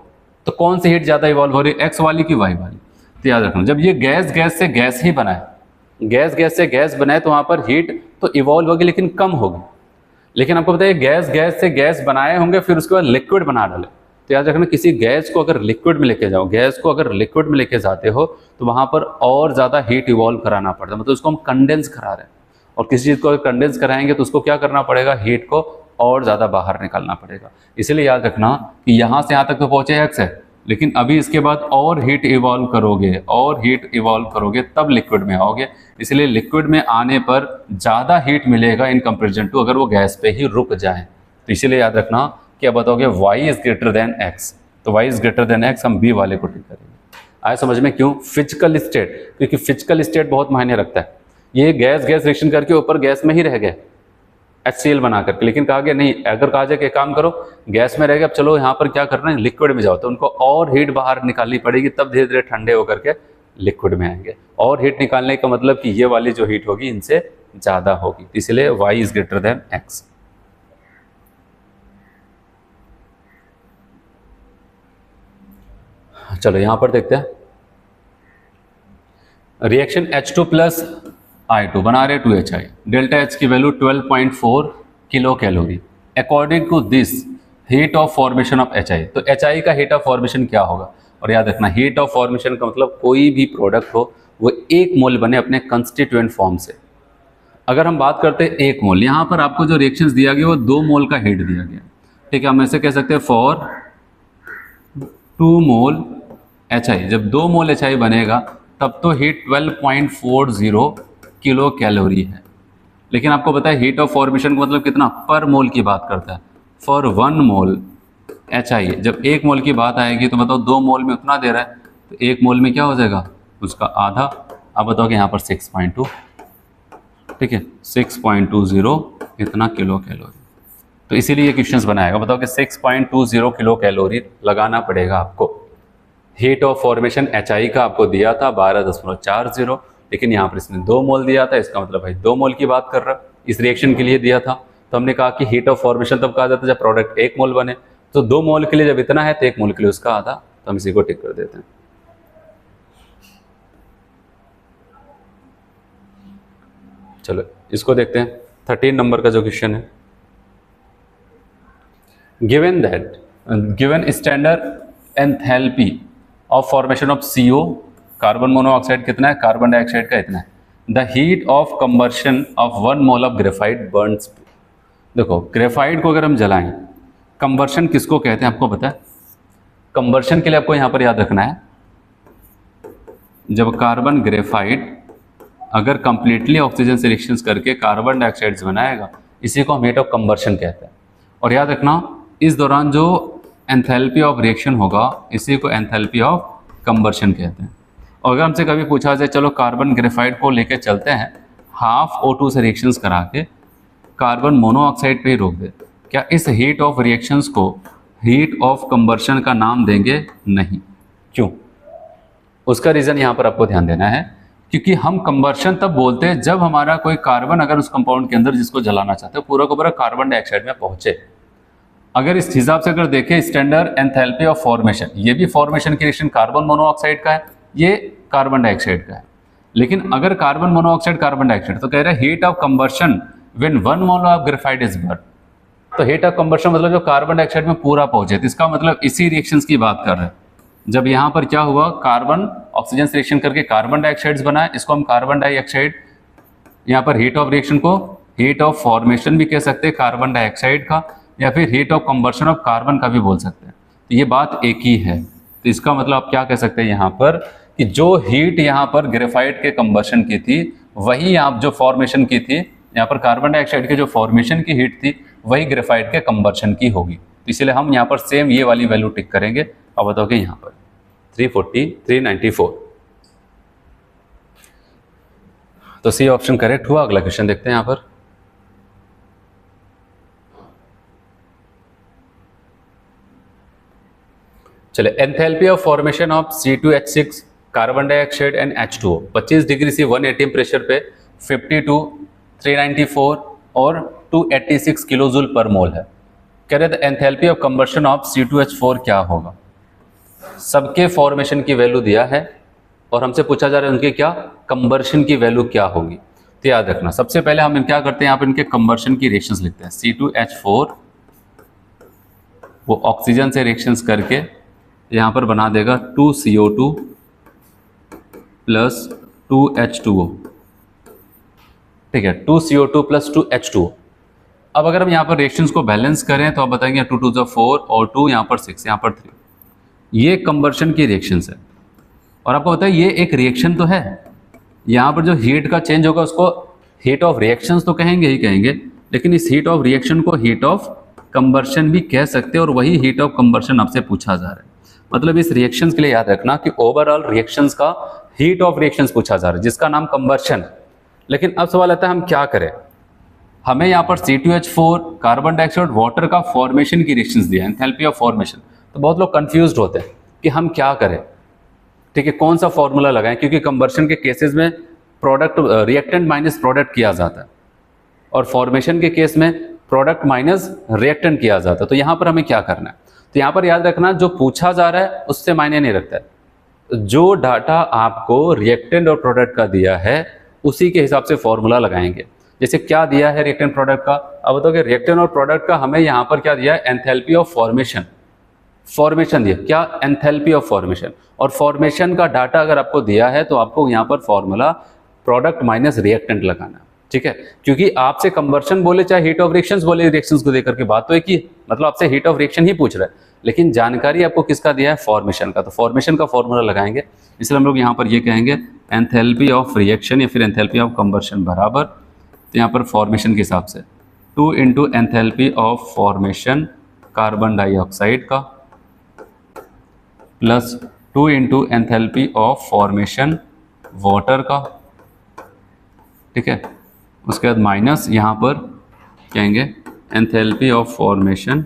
तो कौन सी हीट ज़्यादा इवॉल्व हो रही है, एक्स वाली की वाई वाली? तो याद रखना जब ये गैस गैस से गैस ही बनाए, गैस गैस से गैस बनाए तो वहाँ पर हीट तो इवॉल्व होगी लेकिन कम होगी। लेकिन आपको पता है गैस गैस से गैस बनाए होंगे फिर उसके बाद लिक्विड बना डाले। तो याद रखना किसी गैस को अगर लिक्विड में लेके जाओ, गैस को अगर लिक्विड में लेके जाते हो तो वहाँ पर और ज़्यादा हीट इवॉल्व कराना पड़ता है, मतलब उसको हम कंडेंस करा रहे हैं। और किसी चीज़ को अगर कंडेंस कराएंगे तो उसको क्या करना पड़ेगा? हीट को और ज़्यादा बाहर निकालना पड़ेगा। इसीलिए याद रखना कि यहाँ से यहाँ तक तो पहुँचे एक्स है, लेकिन अभी इसके बाद और हीट इवॉल्व करोगे तब लिक्विड में आओगे। इसलिए लिक्विड में आने पर ज़्यादा हीट मिलेगा इन कंपेरिजन टू अगर वो गैस पे ही रुक जाए। तो इसीलिए याद रखना क्या बताओगे? y is greater then x, तो y is greater then x, हम b वाले को टिक करेंगे। आए समझ में? क्यों? फिजिकल स्टेट, क्योंकि फिजिकल स्टेट बहुत मायने रखता है। ये गैस गैस रिएक्शन करके ऊपर गैस में ही रह गए, HCl बना करके। लेकिन कहा गया नहीं, अगर कहा जाए कि काम करो गैस में रहेगा, अब चलो यहाँ पर क्या करना है, लिक्विड में जाओ, तो उनको और हीट बाहर निकालनी पड़ेगी, तब धीरे धीरे ठंडे होकर के लिक्विड में आएंगे। और हीट निकालने का मतलब कि ये वाली जो हीट होगी इनसे ज़्यादा होगी, इसलिए y is greater then x। चलो यहाँ पर देखते हैं, रिएक्शन H2 प्लस I2 बना रहे 2HI, डेल्टा H की value 12.4 kilocalorie. According to this heat of formation of HI, तो HI का हीट ऑफ फॉर्मेशन क्या होगा? और याद रखना, हीट ऑफ फॉर्मेशन का मतलब कोई भी प्रोडक्ट हो वो 1 मोल बने अपने कंस्टिट्यूएंट फॉर्म से। अगर हम बात करते हैं 1 मोल, यहाँ पर आपको जो रिएक्शंस दिया गया वो 2 मोल का हीट दिया गया, ठीक है। हम ऐसे कह सकते हैं फॉर 2 मोल HI, जब 2 मोल HI बनेगा तब तो हीट 12.40 किलो कैलोरी है। लेकिन आपको पता है हीट ऑफ फॉर्मेशन का मतलब कितना, पर मोल की बात करता है। फॉर 1 मोल HI, जब 1 मोल की बात आएगी तो बताओ 2 मोल में उतना दे रहा है, तो 1 मोल में क्या हो जाएगा, उसका आधा। अब बताओ कि यहाँ पर 6.2, ठीक है, 6.20 इतना किलो कैलोरी। तो इसीलिए ये क्वेश्चंस बनाएगा। बताओ कि 6.20 किलो कैलोरी लगाना पड़ेगा आपको। हीट ऑफ फॉर्मेशन HI का आपको दिया था 12.40, लेकिन यहाँ पर इसने 2 मोल दिया था, इसका मतलब भाई 2 मोल की बात कर रहा है, इस रिएक्शन के लिए दिया था। तो हमने कहा कि हीट ऑफ फॉर्मेशन तब कहा जाता है जब प्रोडक्ट 1 मोल बने, तो 2 मोल के लिए जब इतना है तो 1 मोल के लिए उसका आधा, तो हम इसी को टिक कर देते हैं। चलो इसको देखते हैं, 13 नंबर का जो क्वेश्चन है, given standard enthalpy of formation of CO, carbon monoxide कितना है, कार्बन डाइऑक्साइड का इतना है, the heat of combustion of 1 mole of graphite Burns. देखो ग्रेफाइट को अगर हम जलाएं, कंबर्शन किसको कहते हैं आपको पता है? कंबर्शन के लिए आपको यहाँ पर याद रखना है, जब कार्बन ग्रेफाइट अगर कंप्लीटली ऑक्सीजन से रिएक्शंस करके कार्बन डाइऑक्साइड बनाएगा, इसी को हम हीट ऑफ कंबर्शन कहते हैं। और याद रखना इस दौरान जो एंथैल्पी ऑफ रिएक्शन होगा इसी को एंथैल्पी ऑफ कंबर्शन कहते हैं। और अगर हमसे कभी पूछा जाए चलो कार्बन ग्रेफाइट को लेकर चलते हैं, हाफ O2 से रिएक्शंस करा के कार्बन मोनोऑक्साइड पे ही रोक दे, क्या इस हीट ऑफ रिएक्शंस को हीट ऑफ कंबर्शन का नाम देंगे? नहीं। क्यों? उसका रीज़न यहाँ पर आपको ध्यान देना है, क्योंकि हम कंबर्शन तब बोलते हैं जब हमारा कोई कार्बन अगर उस कंपाउंड के अंदर जिसको जलाना चाहते हो पूरा का पूरा कार्बन डाइऑक्साइड में पहुंचे। अगर इस हिसाब से अगर देखें स्टैंडर्ड एंथैल्पी ऑफ फॉर्मेशन, ये भी फॉर्मेशन की रिएक्शन कार्बन मोनोऑक्साइड का है, ये कार्बन डाइऑक्साइड का है। लेकिन अगर कार्बन मोनोऑक्साइड कार्बन डाइऑक्साइड, तो कह रहे हैं heat of combustion when 1 mole of graphite is burn. तो हीट ऑफ कंबर्शन मतलब जो कार्बन डाइऑक्साइड में पूरा पहुंचे, तो इसका मतलब इसी रिएक्शंस की बात कर रहे हैं। जब यहाँ पर क्या हुआ, कार्बन ऑक्सीजन से रिएक्शन करके कार्बन डाइऑक्साइड बनाए, इसको हम कार्बन डाइऑक्साइड, यहाँ पर हीट ऑफ रिएक्शन को हीट ऑफ फॉर्मेशन भी कह सकते हैं कार्बन डाइऑक्साइड का, या फिर heat of combustion of carbon का भी बोल सकते हैं। तो ये बात एक ही है। तो इसका मतलब आप क्या कह सकते हैं यहाँ पर कि जो हीट यहाँ पर ग्रेफाइट के कंबर्शन की थी वही आप जो फॉर्मेशन की थी, यहाँ पर कार्बन डाइऑक्साइड के जो फॉर्मेशन की हीट थी वही ग्रेफाइट के कंबर्शन की होगी। तो इसलिए हम यहाँ पर सेम ये वाली वैल्यू टिक करेंगे। अब बताओगे यहाँ पर 340, 394, तो सी ऑप्शन करेक्ट हुआ। अगला क्वेश्चन देखते हैं यहाँ पर, चले enthalpy of formation of C2H6 carbon dioxide and H2O 25 degree से 180 प्रेशर पे 52, 394 और 286 किलो जूल पर मोल है। कह रहे थे enthalpy of combustion of C2H4 क्या होगा। सबके फॉर्मेशन की वैल्यू दिया है और हमसे पूछा जा रहा है उनके क्या कंबर्शन की वैल्यू क्या होगी। तो याद रखना सबसे पहले हम क्या करते हैं, यहाँ पर इनके कंबर्शन की रिएक्शंस लिखते हैं। C2H4 वो ऑक्सीजन से रिएक्शंस करके यहाँ पर बना देगा 2CO2 प्लस 2H2O, ठीक है, 2CO2 प्लस 2H2O। अब अगर हम यहाँ पर रिएक्शंस को बैलेंस करें तो आप बताएंगे 2 2 4 और 2 यहाँ पर 6, यहाँ पर 3, ये कंबर्शन की रिएक्शंस है। और आपको पता है ये एक रिएक्शन तो है, यहाँ पर जो हीट का चेंज होगा उसको हीट ऑफ रिएक्शंस तो कहेंगे ही कहेंगे, लेकिन इस हीट ऑफ रिएक्शन को हीट ऑफ कंबर्शन भी कह सकते हैं, और वही हीट ऑफ कंबर्शन आपसे पूछा जा रहा है। मतलब इस रिएक्शंस के लिए याद रखना कि ओवरऑल रिएक्शंस का हीट ऑफ रिएक्शंस पूछा जा रहा है जिसका नाम कंबर्शन। लेकिन अब सवाल आता है हम क्या करें, हमें यहाँ पर C2H4 कार्बन डाइऑक्साइड वाटर का फॉर्मेशन की रिएक्शंस दिया है, एंथैल्पी ऑफ फॉर्मेशन। तो बहुत लोग कंफ्यूज्ड होते हैं कि हम क्या करें, ठीक है, कौन सा फॉर्मूला लगाएं, क्योंकि कंबर्शन के केसेस में प्रोडक्ट रिएक्टेंट माइनस प्रोडक्ट किया जाता है और फॉर्मेशन के केस में प्रोडक्ट माइनस रिएक्टेंट किया जाता है। तो यहाँ पर हमें क्या करना है, तो यहाँ पर याद रखना जो पूछा जा रहा है उससे मायने नहीं रखता है। जो डाटा आपको रिएक्टेंट और प्रोडक्ट का दिया है उसी के हिसाब से फॉर्मूला लगाएंगे। जैसे क्या दिया है रिएक्टेंट प्रोडक्ट का, अब बताओ रिएक्टेंट और प्रोडक्ट का हमें यहाँ पर क्या दिया है, एंथैल्पी ऑफ फॉर्मेशन, फॉर्मेशन दिया, क्या एंथैल्पी ऑफ फॉर्मेशन। और फॉर्मेशन का डाटा अगर आपको दिया है तो आपको यहाँ पर फॉर्मूला प्रोडक्ट माइनस रिएक्टेंट लगाना, ठीक है, क्योंकि आपसे कंबर्शन बोले चाहे हीट ऑफ रिएक्शंस बोले, रिएक्शंस को देकर के बात तो एक ही, मतलब आपसे हीट ऑफ रिएक्शन ही पूछ रहा है, लेकिन जानकारी आपको किसका दिया है, फॉर्मेशन का। तो फॉर्मेशन का फॉर्मूला लगाएंगे, इसलिए हम लोग यहाँ पर ये कहेंगे एंथैल्पी ऑफ रिएक्शन या फिर एंथैल्पी ऑफ कंबर्शन बराबर, तो यहाँ पर फॉर्मेशन के हिसाब से 2 into enthalpy of formation carbon dioxide का plus 2 into enthalpy of formation water का, ठीक है, उसके बाद माइनस यहाँ पर कहेंगे एंथैल्पी ऑफ फॉर्मेशन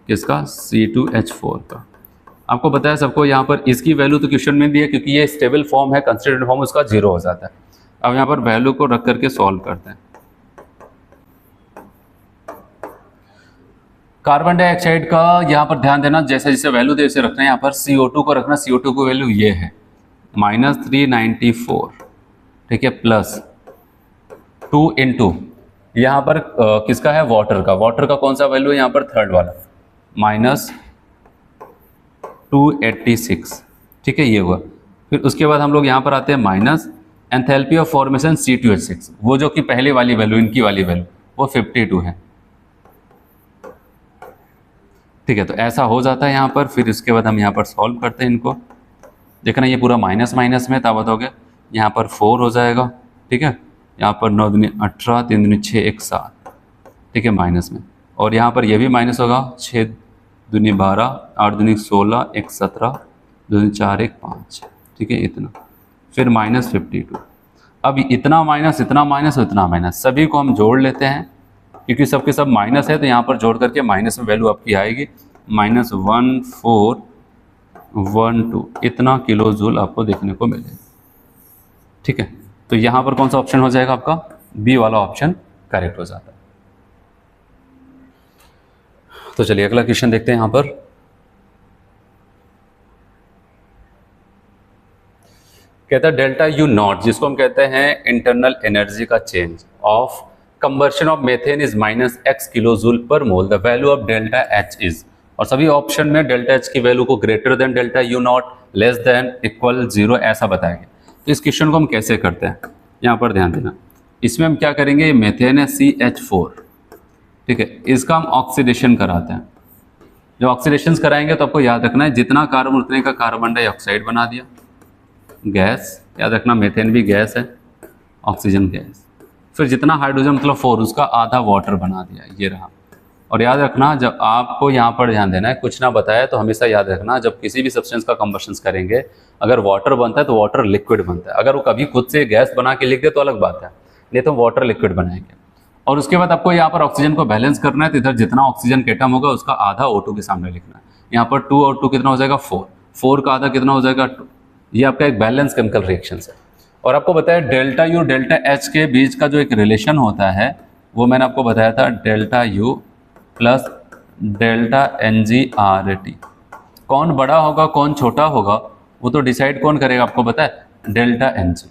किसका, C2H4 का। आपको बताया सबको यहाँ पर इसकी वैल्यू तो क्वेश्चन में दी है, क्योंकि ये स्टेबल फॉर्म है, कंस्टिट्यूएंट फॉर्म उसका 0 हो जाता है। अब यहाँ पर वैल्यू को रख करके सॉल्व करते हैं। कार्बन डाइऑक्साइड का यहाँ पर ध्यान देना, जैसे जैसे वैल्यू दे उसे रखना है। यहाँ पर CO2 को रखना, CO2 की वैल्यू ये है -394, ठीक है, प्लस 2 इंटू यहाँ पर किसका है, वाटर का। वाटर का कौन सा वैल्यू है यहाँ पर, थर्ड वाला, -286, ठीक है, ये हुआ। फिर उसके बाद हम लोग यहाँ पर आते हैं minus enthalpy of formation C2H6, वो जो कि पहले वाली वैल्यू, इनकी वाली वैल्यू वो 52 है, ठीक है। तो ऐसा हो जाता है यहाँ पर। फिर इसके बाद हम यहाँ पर सॉल्व करते हैं इनको, देखना ये पूरा माइनस माइनस में, तब बताओगे यहाँ पर 4 हो जाएगा, ठीक है, यहाँ पर 9 दूनी 18, 3 दूनी 6, 1 7, ठीक है, माइनस में। और यहाँ पर ये भी माइनस होगा, 6 दूनी 12, 8 दूनी 16, 1 17, 2 दूनी 4, 1 5, ठीक है, इतना। फिर -52। अब इतना माइनस, इतना माइनस, इतना माइनस, सभी को हम जोड़ लेते हैं, क्योंकि सबके सब माइनस है, तो यहाँ पर जोड़ करके माइनस में वैल्यू आपकी आएगी -1412, इतना किलो जूल आपको देखने को मिलेगा, ठीक है। तो यहाँ पर कौन सा ऑप्शन हो जाएगा आपका, बी वाला ऑप्शन करेक्ट हो जाता है। तो चलिए अगला क्वेश्चन देखते हैं। यहाँ पर कहता है डेल्टा यू नॉट, जिसको हम कहते हैं इंटरनल एनर्जी का change of combustion of methane is -x kilojoule per mole, the value of delta H is. और सभी ऑप्शन में डेल्टा एच की वैल्यू को greater than delta U not, less than, equal, 0 ऐसा बताएंगे। तो इस क्वेश्चन को हम कैसे करते हैं, यहाँ पर ध्यान देना। इसमें हम क्या करेंगे, ये मेथेन है CH4, ठीक है, इसका हम ऑक्सीडेशन कराते हैं। जब ऑक्सीडेशन कराएंगे तो आपको याद रखना है जितना कार्बन उतने का कार्बन डाइऑक्साइड बना दिया, गैस, याद रखना मेथेन भी गैस है, ऑक्सीजन गैस। फिर जितना हाइड्रोजन मतलब 4, उसका आधा वाटर बना दिया, ये रहा। और याद रखना जब आपको यहाँ पर ध्यान देना है, कुछ ना बताया तो हमेशा याद रखना, जब किसी भी सब्सटेंस का कंबशन करेंगे, अगर वाटर बनता है तो वाटर लिक्विड बनता है। अगर वो कभी खुद से गैस बना के लिख दे तो अलग बात है, नहीं तो वाटर लिक्विड बनाएंगे। और उसके बाद आपको यहाँ पर ऑक्सीजन को बैलेंस करना है, तो इधर जितना ऑक्सीजन के एटम होगा उसका आधा O2 के सामने लिखना है। यहाँ पर 2 और 2 कितना हो जाएगा, 4, 4 का आधा कितना हो जाएगा, 2। ये आपका एक बैलेंस केमिकल रिएक्शन है। और आपको बताया डेल्टा यू डेल्टा एच के बीच का जो एक रिलेशन होता है वो मैंने आपको बताया था, delta U plus delta NgRT। कौन बड़ा होगा कौन छोटा होगा वो तो डिसाइड कौन करेगा, आपको पता है, डेल्टा Ng।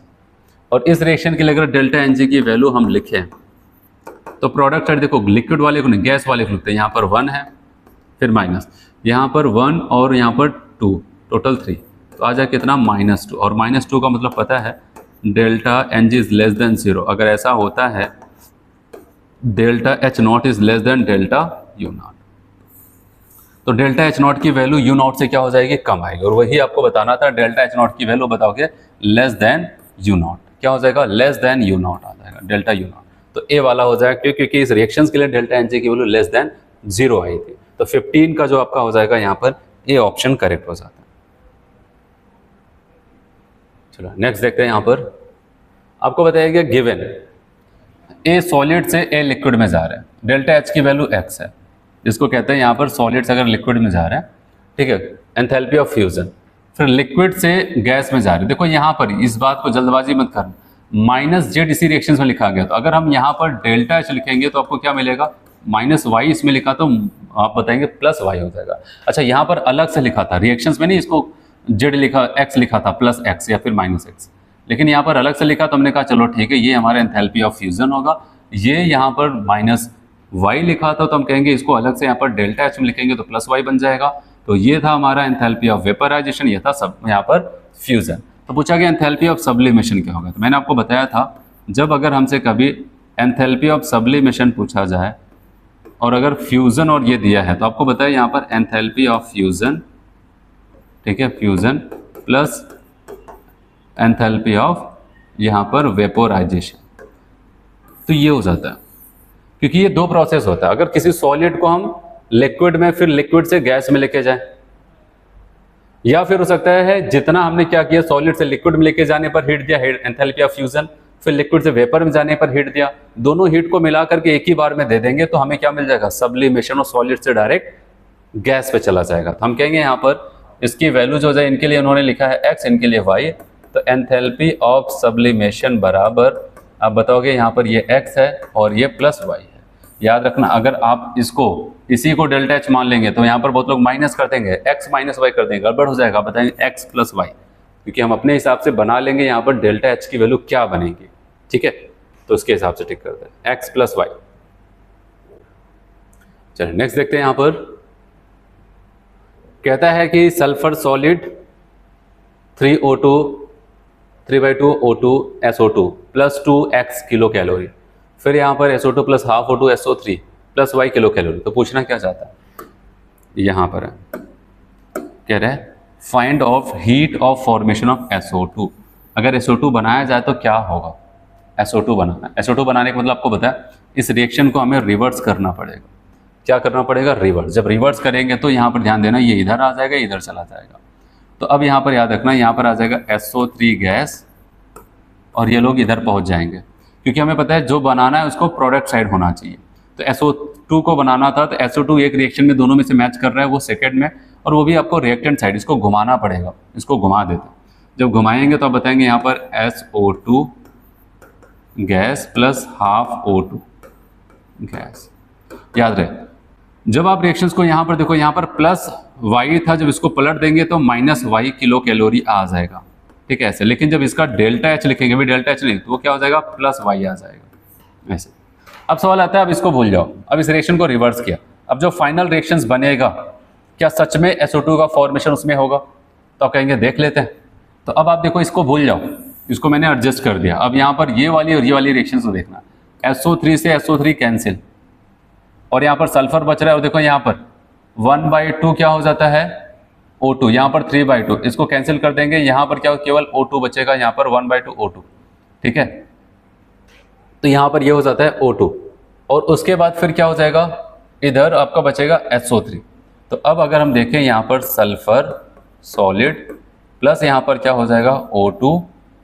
और इस रिएक्शन के लिए अगर डेल्टा Ng की वैल्यू हम लिखें तो प्रोडक्ट साइड देखो, लिक्विड वाले को नहीं, गैस वाले को लिखते हैं। यहाँ पर 1 है, फिर माइनस, यहाँ पर 1 और यहाँ पर 2, टोटल 3, तो आ जाए कितना, -2। और -2 का मतलब पता है delta Ng is less than 0। अगर ऐसा होता है delta H0 is less than delta U0, तो डेल्टा H0 की वैल्यू U0 से क्या हो जाएगी, कम आएगी। और वही आपको बताना था, डेल्टा H0 की वैल्यू बताओगे लेस देन U0, क्या हो जाएगा, लेस देन U0 आ जाएगा, डेल्टा U0। तो ए वाला हो जाएगा, क्योंकि इस रिएक्शंस के लिए डेल्टा Ng की वैल्यू लेस देन 0 आई थी। तो 15 का जो आपका हो जाएगा यहाँ पर ए ऑप्शन करेक्ट हो जाता है। चलो नेक्स्ट देखते हैं। यहाँ पर आपको बताया गया गिवन ए सॉलिड से ए लिक्विड में जा रहा है, डेल्टा एच की वैल्यू एक्स है, जिसको कहते हैं यहाँ पर सॉलिड से अगर लिक्विड में जा रहा है, ठीक है, एंथैल्पी ऑफ फ्यूजन। फिर लिक्विड से गैस में जा रहे हैं, देखो यहाँ पर इस बात को जल्दबाजी मत करना, -z इसी रिएक्शन में लिखा गया, तो अगर हम यहाँ पर डेल्टा एच लिखेंगे तो आपको क्या मिलेगा, -y इसमें लिखा तो आप बताएंगे +y हो जाएगा। अच्छा यहाँ पर अलग से लिखा था रिएक्शंस में, नहीं इसको z लिखा, x लिखा था +x या फिर -x, लेकिन यहाँ पर अलग से लिखा तो हमने कहा चलो ठीक है ये हमारा एंथैल्पी ऑफ फ्यूजन होगा। ये यहाँ पर -y लिखा था तो हम कहेंगे इसको अलग से यहाँ पर डेल्टा एच में लिखेंगे तो +y बन जाएगा। तो ये था हमारा एंथैल्पी ऑफ वेपराइजेशन, ये था सब यहाँ पर फ्यूजन। तो पूछा गया एंथैल्पी ऑफ सब्लिमेशन क्या होगा, तो मैंने आपको बताया था जब अगर हमसे कभी एंथैल्पी ऑफ सब्लिमेशन पूछा जाए और अगर फ्यूजन और ये दिया है तो आपको बताया यहाँ पर एंथैल्पी ऑफ फ्यूजन, ठीक है, फ्यूजन प्लस एंथैल्पी ऑफ यहाँ पर वेपोराइजेशन, तो ये हो जाता है, क्योंकि ये दो प्रोसेस होता है। अगर किसी सॉलिड को हम लिक्विड में फिर लिक्विड से गैस में लेके जाएं, या फिर हो सकता है जितना हमने क्या किया सॉलिड से लिक्विड में लेके जाने पर हीट दिया, एंथैल्पी ऑफ फ्यूजन, फिर लिक्विड से वेपर में जाने पर हीट दिया, दोनों हीट को मिला करके एक ही बार में दे देंगे तो हमें क्या मिल जाएगा, सब्लिमेशन, और सॉलिड से डायरेक्ट गैस पे चला जाएगा। तो हम कहेंगे यहाँ पर इसकी वैल्यू जो है, इनके लिए उन्होंने लिखा है x, इनके लिए y, तो एंथैल्पी ऑफ सब्लिमेशन बराबर, आप बताओगे यहाँ पर ये x है और ये +y है। याद रखना अगर आप इसको इसी को डेल्टा एच मान लेंगे तो यहाँ पर बहुत लोग माइनस कर देंगे, x - y कर देंगे, गड़बड़ हो जाएगा, बताएंगे x + y, क्योंकि हम अपने हिसाब से बना लेंगे यहाँ पर डेल्टा एच की वैल्यू क्या बनेगी, ठीक है, तो उसके हिसाब से टिक करते हैं x + y। चलिए नेक्स्ट देखते हैं। यहाँ पर कहता है कि sulphur solid 3O2 3/2 O2 SO2 + 2x kilo calorie, फिर यहाँ पर SO2 + ½ O2 SO3 + y kilo calorie. तो पूछना क्या चाहता है, यहाँ पर है, कह रहे हैं find of heat of formation of SO2। अगर SO2 बनाया जाए तो क्या होगा, SO2 बनाना, SO2 बनाने का मतलब आपको पता है इस रिएक्शन को हमें रिवर्स करना पड़ेगा। क्या करना पड़ेगा, रिवर्स। जब रिवर्स करेंगे तो यहाँ पर ध्यान देना ये इधर आ जाएगा, इधर चला जाएगा। तो अब यहाँ पर याद रखना यहाँ पर आ जाएगा SO3 गैस और ये लोग इधर पहुँच जाएंगे, क्योंकि हमें पता है जो बनाना है उसको प्रोडक्ट साइड होना चाहिए। तो SO2 को बनाना था तो SO2 एक रिएक्शन में दोनों में से मैच कर रहा है, वो सेकेंड में, और वो भी आपको रिएक्टेंट साइड, इसको घुमाना पड़ेगा, इसको घुमा देते हैं। जब घुमाएंगे तो आप बताएंगे यहाँ पर SO2 गैस + ½ O2 गैस। याद रहे जब आप रिएक्शंस को यहाँ पर देखो, यहाँ पर +y था, जब इसको पलट देंगे तो -y किलो कैलोरी आ जाएगा, ठीक है ऐसे। लेकिन जब इसका डेल्टा एच लिखेंगे, भी डेल्टा एच नहीं तो वो क्या हो जाएगा, +y आ जाएगा ऐसे। अब सवाल आता है, अब इसको भूल जाओ, अब इस रिएक्शन को रिवर्स किया, अब जो फाइनल रिएक्शंस बनेगा क्या सच में SO2 का फॉर्मेशन उसमें होगा, तो आप कहेंगे देख लेते हैं। तो अब आप देखो इसको भूल जाओ, इसको मैंने एडजस्ट कर दिया। अब यहाँ पर ये वाली और ये वाली रिएक्शंस को देखना, SO3 से SO3 कैंसिल, और यहाँ पर सल्फर बच रहा है, और देखो यहाँ पर 1/2 क्या हो जाता है, O2, यहाँ पर 3/2, इसको कैंसिल कर देंगे, यहाँ पर क्या केवल O2 बचेगा, यहाँ पर 1/2 O2, ठीक है। तो यहाँ पर ये हो जाता है O2, और उसके बाद फिर क्या हो जाएगा, इधर आपका बचेगा SO3। तो अब अगर हम देखें यहाँ पर सल्फर सॉलिड प्लस यहाँ पर क्या हो जाएगा O2,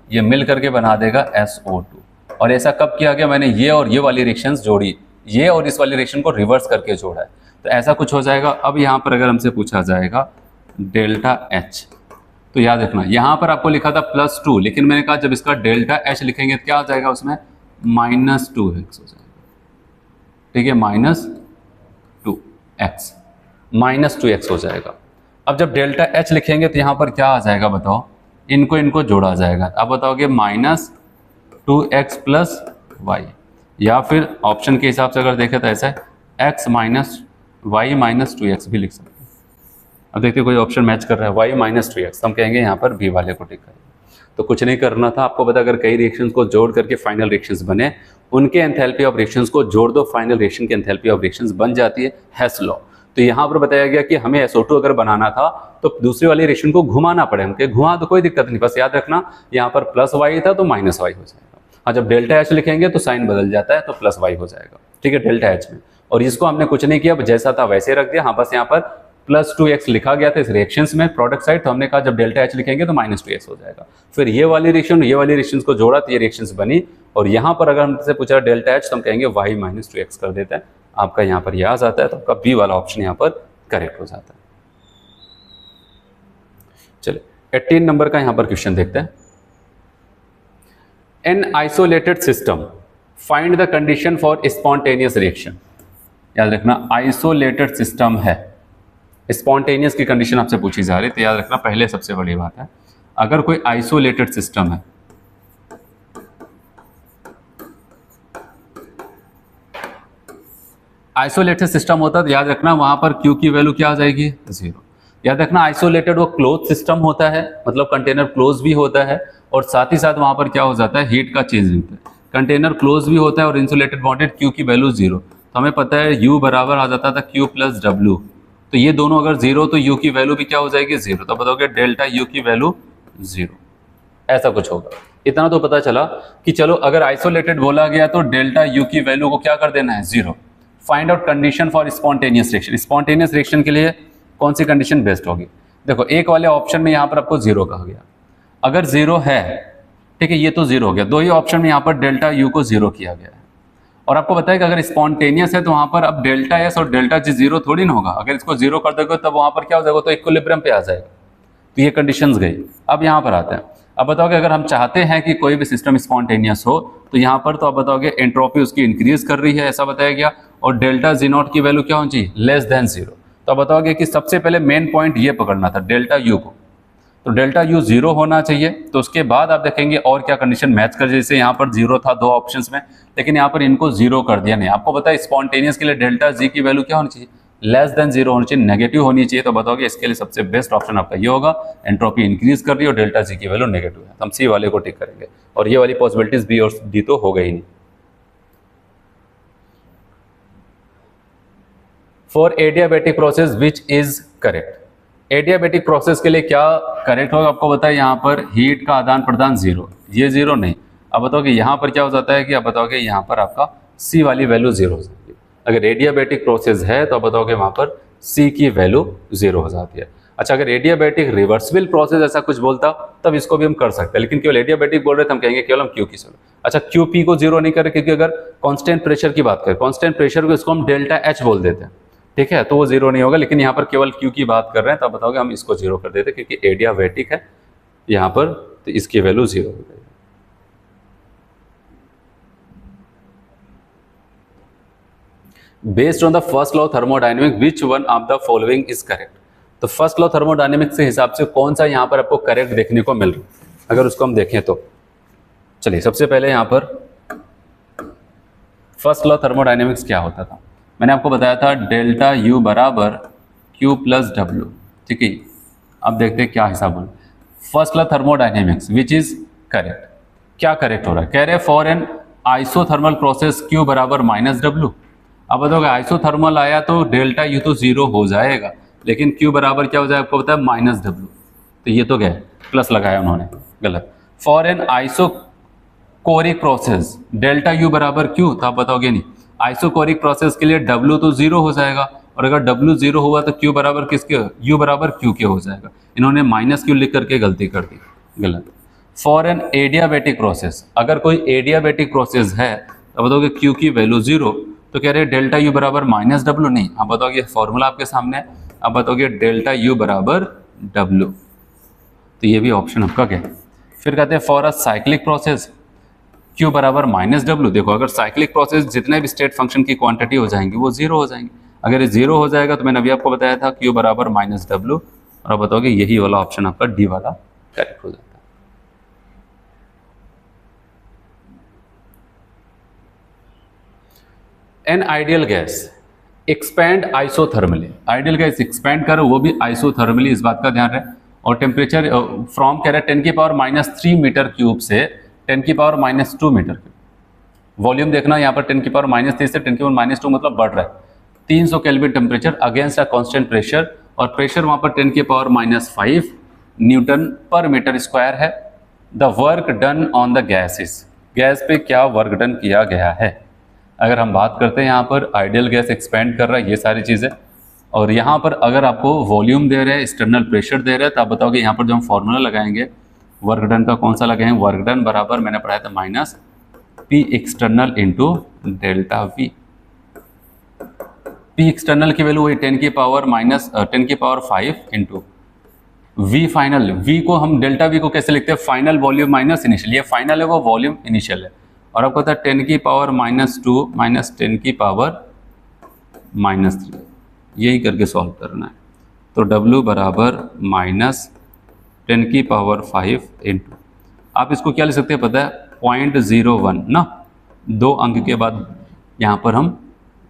ये मिल करके बना देगा SO2। और ऐसा कब किया गया, मैंने ये और ये वाली रिएक्शंस जोड़ी, ये और इस वाली रिएक्शन को रिवर्स करके जोड़ा है, तो ऐसा कुछ हो जाएगा। अब यहाँ पर अगर हमसे पूछा जाएगा डेल्टा एच, तो याद रखना यहाँ पर आपको लिखा था +2, लेकिन मैंने कहा जब इसका डेल्टा एच लिखेंगे तो क्या आ जाएगा उसमें, -2x हो जाएगा, ठीक है, -2x हो जाएगा। अब जब डेल्टा एच लिखेंगे तो यहाँ पर क्या आ जाएगा बताओ, इनको जोड़ा जाएगा। अब बताओगे -2x + y, या फिर ऑप्शन के हिसाब से अगर देखें तो ऐसा है x - y - 2x भी लिख सकते हैं। अब देखते कोई ऑप्शन मैच कर रहा है, y - 2x, हम कहेंगे यहाँ पर b वाले को टिक करें। तो कुछ नहीं करना था आपको पता, अगर कई रिएक्शंस को जोड़ करके फाइनल रिएक्शंस बने, उनके एंथैल्पी ऑफ रिएक्शंस को जोड़ दो, फाइनल रिएक्शन की एंथैल्पी ऑफ रिएक्शंस बन जाती है, हेस लॉ। तो यहाँ पर बताया गया कि हमें SO2 अगर बनाना था तो दूसरी वाली रिएक्शन को घुमाना पड़े, हमके घुमा तो कोई दिक्कत नहीं, बस याद रखना यहाँ पर +y था तो -y हो जाएगा। हाँ, जब डेल्टा एच लिखेंगे तो साइन बदल जाता है, तो +y हो जाएगा, ठीक है, डेल्टा एच में। और इसको हमने कुछ नहीं किया, जैसा था वैसे रख दिया। हाँ, बस यहाँ पर +2x लिखा गया था इस रिएक्शंस में प्रोडक्ट साइड, तो हमने कहा जब डेल्टा H लिखेंगे तो -2x हो जाएगा। फिर ये वाली रिएक्शंस को जोड़ा तो ये रिएक्शंस बनी, और यहाँ पर अगर हमसे पूछा डेल्टा H तो हम कहेंगे y-2x कर देते हैं। आपका यहाँ पर यह आ जाता है, तो आपका बी वाला ऑप्शन यहाँ पर करेक्ट हो जाता है। चलिए 18 नंबर का यहाँ पर क्वेश्चन देखते हैं। An isolated system find the condition for spontaneous reaction. याद रखना आइसोलेटेड सिस्टम है, स्पॉन्टेनियस की कंडीशन आपसे पूछी जा रही है, तो याद रखना पहले सबसे बड़ी बात है, अगर कोई आइसोलेटेड सिस्टम है, आइसोलेटेड सिस्टम होता है तो याद रखना वहां पर Q की वैल्यू क्या आ जाएगी, 0। याद रखना आइसोलेटेड वो क्लोज सिस्टम होता है, मतलब कंटेनर क्लोज भी होता है, और साथ ही साथ वहां पर क्या हो जाता है, हीट का चेंज होता है। कंटेनर क्लोज भी होता है और इंसुलेटेड बॉन्डेड, Q की वैल्यू 0, तो हमें पता है U बराबर आ जाता था Q + W, तो ये दोनों अगर 0 तो U की वैल्यू भी क्या हो जाएगी, 0। तो बताओगे डेल्टा U की वैल्यू 0, ऐसा कुछ होगा। इतना तो पता चला कि चलो अगर आइसोलेटेड बोला गया तो डेल्टा U की वैल्यू को क्या कर देना है, 0। Find out condition for spontaneous reaction. Spontaneous reaction के लिए कौन सी कंडीशन बेस्ट होगी? देखो एक वाले ऑप्शन में यहाँ पर आपको 0 कहा गया, अगर 0 है, ठीक है, ये तो 0 हो गया। दो ही ऑप्शन में यहाँ पर डेल्टा U को 0 किया गया है, और आपको पता है कि अगर स्पॉन्टेनियस है तो वहाँ पर अब डेल्टा S और डेल्टा G 0 थोड़ी ना होगा। अगर इसको 0 कर दोगे तब वहाँ पर क्या हो जाएगा, तो इक्विलिब्रियम पे आ जाएगा। तो ये कंडीशंस गई। अब यहाँ पर आते हैं, अब बताओगे अगर हम चाहते हैं कि कोई भी सिस्टम स्पॉन्टेनियस हो तो यहाँ पर तो आप बताओगे एंट्रोपी उसकी इंक्रीज कर रही है, ऐसा बताया गया, और डेल्टा G0 की वैल्यू क्या होनी चाहिए, <0। तो आप बताओगे कि सबसे पहले मेन पॉइंट ये पकड़ना था डेल्टा U को, तो डेल्टा U 0 होना चाहिए। तो उसके बाद आप देखेंगे और क्या कंडीशन मैच कर, जैसे यहाँ पर 0 था दो ऑप्शंस में, लेकिन यहाँ पर इनको 0 कर दिया नहीं। आपको पता है स्पॉन्टेनियस के लिए डेल्टा G की वैल्यू क्या होनी चाहिए, <0 होनी चाहिए, नेगेटिव होनी चाहिए। तो बताओगे इसके लिए सबसे बेस्ट ऑप्शन आपका ये होगा, एंट्रोपी इंक्रीज कर रही है और डेल्टा G की वैल्यू नेगेटिव है, तो हम सी वाले को टिक करेंगे, और ये वाली पॉसिबिलिटीज बी और डी तो हो गई नहीं। For adiabatic process which is correct. Adiabatic process के लिए क्या करेक्ट होगा, आपको बताया यहाँ पर हीट का आदान प्रदान 0, ये 0 नहीं। अब बताओगे यहाँ पर क्या हो जाता है कि अब बताओगे यहाँ पर आपका सी वाली वैल्यू 0 हो जाती है। अगर एडियाबैटिक प्रोसेस है तो अब बताओगे वहाँ पर सी की वैल्यू 0 हो जाती है। अच्छा अगर एडियाबैटिक रिवर्सिबल प्रोसेस ऐसा कुछ बोलता तब इसको भी हम कर सकते हैं, लेकिन केवल एडियाबैटिक बोल रहे थे हम कहेंगे केवल हम क्यू की सर। अच्छा QP को 0 नहीं करें, क्योंकि अगर कांस्टेंट प्रेशर की बात करें, कांस्टेंट प्रेशर को इसको हम डेल्टा H बोल देते हैं, ठीक है, तो वो 0 नहीं होगा। लेकिन यहाँ पर केवल Q की बात कर रहे हैं, तो बताओगे हम इसको 0 कर देते क्योंकि एडियाबैटिक है यहाँ पर, तो इसकी वैल्यू 0 हो जाएगी। Based on the first law thermodynamic which one of the following is correct. तो फर्स्ट लॉ थर्मोडायनेमिक्स के हिसाब से कौन सा यहाँ पर आपको करेक्ट देखने को मिल रहा है, अगर उसको हम देखें तो चलिए सबसे पहले यहाँ पर फर्स्ट लॉ थर्मोडायनेमिक्स क्या होता था, मैंने आपको बताया था डेल्टा U बराबर Q + W, ठीक है। अब देखते हैं क्या हिसाब बना। First law thermodynamics which is correct, क्या करेक्ट हो रहा है, कह रहे for an isothermal process Q बराबर -W। अब बताओगे आइसोथर्मल आया तो डेल्टा U तो 0 हो जाएगा, लेकिन Q बराबर क्या हो जाएगा आपको पता है -W, तो ये तो क्या है प्लस लगाया उन्होंने, गलत। For an isochoric process delta U बराबर Q, तो आप बताओगे नहीं, आइसोकोरिक प्रोसेस के लिए W तो 0 हो जाएगा, और अगर W 0 हुआ तो Q बराबर किसके, U बराबर Q के हो जाएगा। इन्होंने -Q लिख करके गलती कर दी, गलत। फॉर एन एडियाबैटिक प्रोसेस, अगर कोई एडियाबैटिक प्रोसेस है तो बताओगे Q की वैल्यू 0, तो कह रहे डेल्टा U बराबर -W नहीं, आप बताओगे फॉर्मूला आपके सामने है, आप बताओगे डेल्टा U बराबर W, तो ये भी ऑप्शन आपका क्या है। फिर कहते हैं for a cyclic process Q बराबर -W। देखो अगर साइक्लिक प्रोसेस जितने भी स्टेट फंक्शन की क्वांटिटी हो जाएंगी वो 0 हो जाएंगे, अगर ये 0 हो जाएगा तो मैंने अभी आपको बताया था Q बराबर -W, और आप बताओगे यही वाला ऑप्शन आपका डी वाला करेक्ट हो जाता है। An ideal gas expand isothermally, ideal gas expand करो वो भी आइसोथर्मली, इस बात का ध्यान रहे। और टेम्परेचर फ्रॉम कह रहे 10⁻³ मीटर क्यूब से 10⁻² मीटर क्यूब। वॉल्यूम देखना यहाँ पर 10⁻³ से 10⁻² मतलब बढ़ रहा है, 300 kelvin temperature against a constant pressure, और प्रेशर वहाँ पर 10⁻⁵ न्यूटन पर मीटर स्क्वायर है। The work done on the gases, gas पे क्या वर्क डन किया गया है। अगर हम बात करते हैं यहाँ पर आइडियल गैस एक्सपेंड कर रहा है, ये सारी चीज़ें और यहाँ पर अगर आपको वॉल्यूम दे रहे हैं, एक्सटर्नल प्रेशर दे रहे हैं, तो आप बताओगे यहाँ पर जो हम फॉर्मूला लगाएंगे वर्क डन का कौन सा लगाएंगे, वर्क डन बराबर मैंने पढ़ाया था minus P external into delta V. P external की वैल्यू वही 10 की पावर माइनस 10 की power 5 into V final. V को हम डेल्टा वी को कैसे लिखते हैं, फाइनल वॉल्यूम माइनस इनिशियल, ये फाइनल है वो वॉल्यूम इनिशियल है। और आपको पता है 10 की पावर माइनस 2 माइनस 10 की पावर माइनस 3, यही करके सॉल्व करना है। तो W बराबर माइनस 10 की पावर 5 इंटू, आप इसको क्या लिख सकते हैं पता है, 0.01 ना, 2 अंक के बाद यहाँ पर हम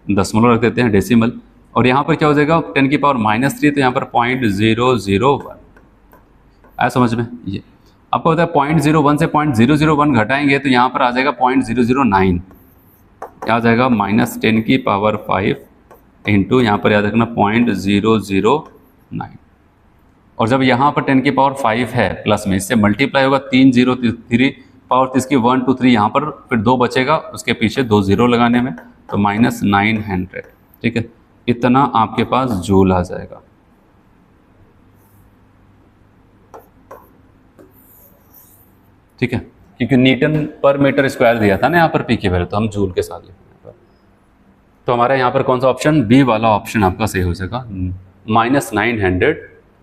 दशमलव रख देते हैं डेसिमल, और यहाँ पर क्या हो जाएगा 10 की पावर माइनस 3, तो यहाँ पर 0.001 आया समझ में। ये आपको पता है 0.01 से 0.001 घटाएंगे तो यहाँ पर आ जाएगा 0.009, क्या आ जाएगा माइनस 10 की पावर 5 इंटू यहाँ पर याद रखना 0.009। और जब यहाँ पर 10 की पावर 5 है प्लस में, इससे मल्टीप्लाई होगा 3 0 3 पावर इसकी 1 2 3, यहाँ पर फिर 2 बचेगा उसके पीछे 2 0 लगाने में, तो माइनस 900। ठीक है, इतना आपके पास जूल आ जाएगा। ठीक है, क्योंकि न्यूटन पर मीटर स्क्वायर दिया था ना यहाँ पर पी की वैल्यू, तो हम जूल के साथ लिखेंगे। तो हमारा यहाँ पर कौन सा ऑप्शन, बी वाला ऑप्शन आपका सही हो जाएगा, माइनस 900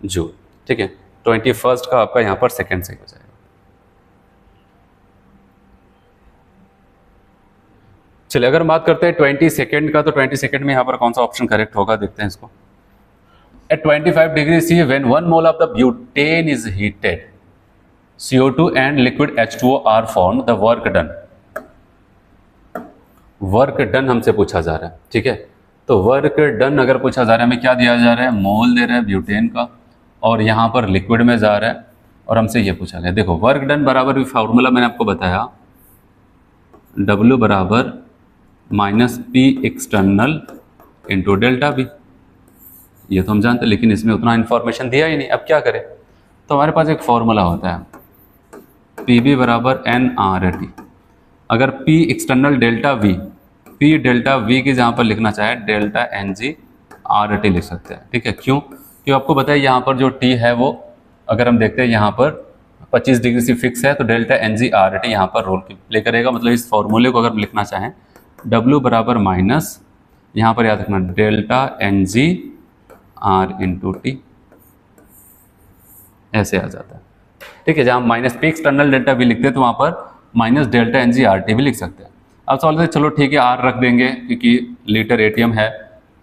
जूल। ठीक है, 21st का आपका यहाँ पर सेकंड सही हो जाएगा। चलिए अगर बात करते हैं 22nd का, तो 22nd में यहाँ पर कौन सा ऑप्शन करेक्ट होगा, देखते हैं इसको। At 25 degree C when 1 mole of the butane is heated, CO2 and liquid H2O are formed, the work done। Work done हमसे पूछा जा रहा है। ठीक है, तो वर्क डन अगर पूछा जा रहा है, हमें क्या दिया जा रहा है, मोल दे रहा है ब्यूटेन का, और यहाँ पर लिक्विड में जा रहा है, और हमसे ये पूछा गया। देखो वर्क डन बराबर फार्मूला मैंने आपको बताया, W बराबर minus P external into delta B, ये तो हम जानते हैं, लेकिन इसमें उतना इन्फॉर्मेशन दिया ही नहीं। अब क्या करें, तो हमारे पास एक फॉर्मूला होता है PV बराबर NRT। अगर P external delta V, P delta V की जहाँ पर लिखना चाहे डेल्टा NG RT लिख सकते हैं। ठीक है, क्यों, आपको बताइए यहाँ पर जो T है वो अगर हम देखते हैं यहाँ पर 25 डिग्री से फिक्स है, तो डेल्टा NG RT यहाँ पर रोल प्ले करेगा। मतलब इस फॉर्मूले को अगर हम लिखना चाहें, W बराबर माइनस यहाँ पर याद रखना delta NG R into T, ऐसे आ जाता है। ठीक है, जहाँ माइनस पी एक्सटर्नल डेल्टा भी लिखते हैं तो वहाँ पर माइनस डेल्टा NG RT भी लिख सकते हैं। अब सवाल से चलो ठीक है R रख देंगे, क्योंकि लीटर एटीएम है,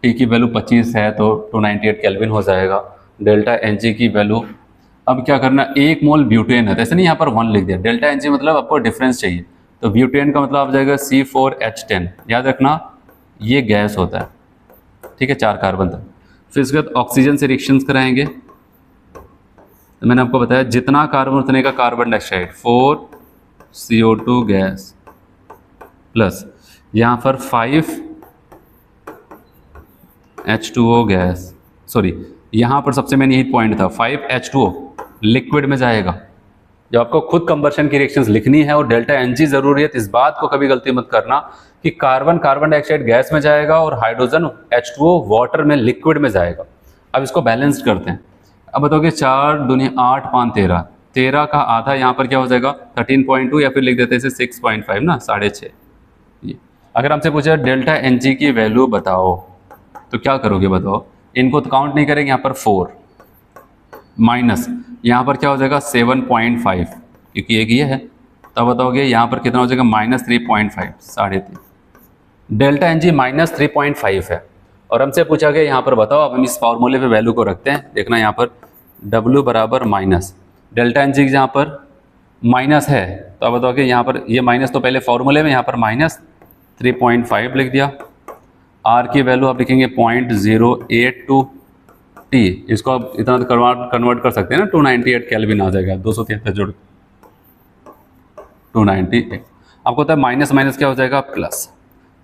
T की वैल्यू 25 है तो 298 केल्विन हो जाएगा, डेल्टा NG की वैल्यू। अब क्या करना, 1 मोल ब्यूटेन है, तो ऐसे नहीं यहाँ पर 1 लिख दिया, डेल्टा NG मतलब आपको डिफरेंस चाहिए, तो ब्यूटेन का मतलब आ जाएगा C4H10। याद रखना ये गैस होता है। ठीक है, 4 कार्बन था। फिर इसके बाद ऑक्सीजन से रिएक्शंस कराएंगे, तो मैंने आपको बताया जितना कार्बन उतने का carbon dioxide, 4 CO2 gas plus यहाँ पर 5 H2O गैस, सॉरी यहाँ पर सबसे मेन यही पॉइंट था, 5 H2O लिक्विड में जाएगा। जब आपको खुद कंबर्शन की रिएक्शंस लिखनी है और डेल्टा NG जरूरी है, तो इस बात को कभी गलती मत करना कि कार्बन डाइऑक्साइड गैस में जाएगा और हाइड्रोजन H2O वाटर में लिक्विड में जाएगा। अब इसको बैलेंस्ड करते हैं। अब बताओगे 4 दूनी 8 5 13, 13 का आधा यहाँ पर क्या हो जाएगा 13.2, या फिर लिख देते हैं इसे 6.5 ना, 6.5। ये अगर हमसे पूछा डेल्टा NG की वैल्यू बताओ, तो क्या करोगे बताओ, इनको तो काउंट नहीं करेंगे, यहाँ पर 4 माइनस यहाँ पर क्या हो जाएगा 7.5, क्योंकि एक ये है, तब बताओगे यहाँ पर कितना हो जाएगा माइनस 3.5, 3.5। डेल्टा NG माइनस 3.5 है, और हमसे पूछा गया यहाँ पर बताओ। अब हम इस फॉर्मूले पे वैल्यू को रखते हैं, देखना यहाँ पर W बराबर माइनस डेल्टा NG यहाँ पर माइनस है, तो अब बताओगे यहाँ पर ये माइनस तो पहले फॉर्मूले में यहाँ पर माइनस 3.5 लिख दिया। R की वैल्यू आप लिखेंगे 0.082 T, इसको आप इतना कन्वर्ट कर सकते हैं ना, 298 केल्विन आ जाएगा, 273 जोड़ 298। आपको पता है माइनस माइनस क्या हो जाएगा प्लस,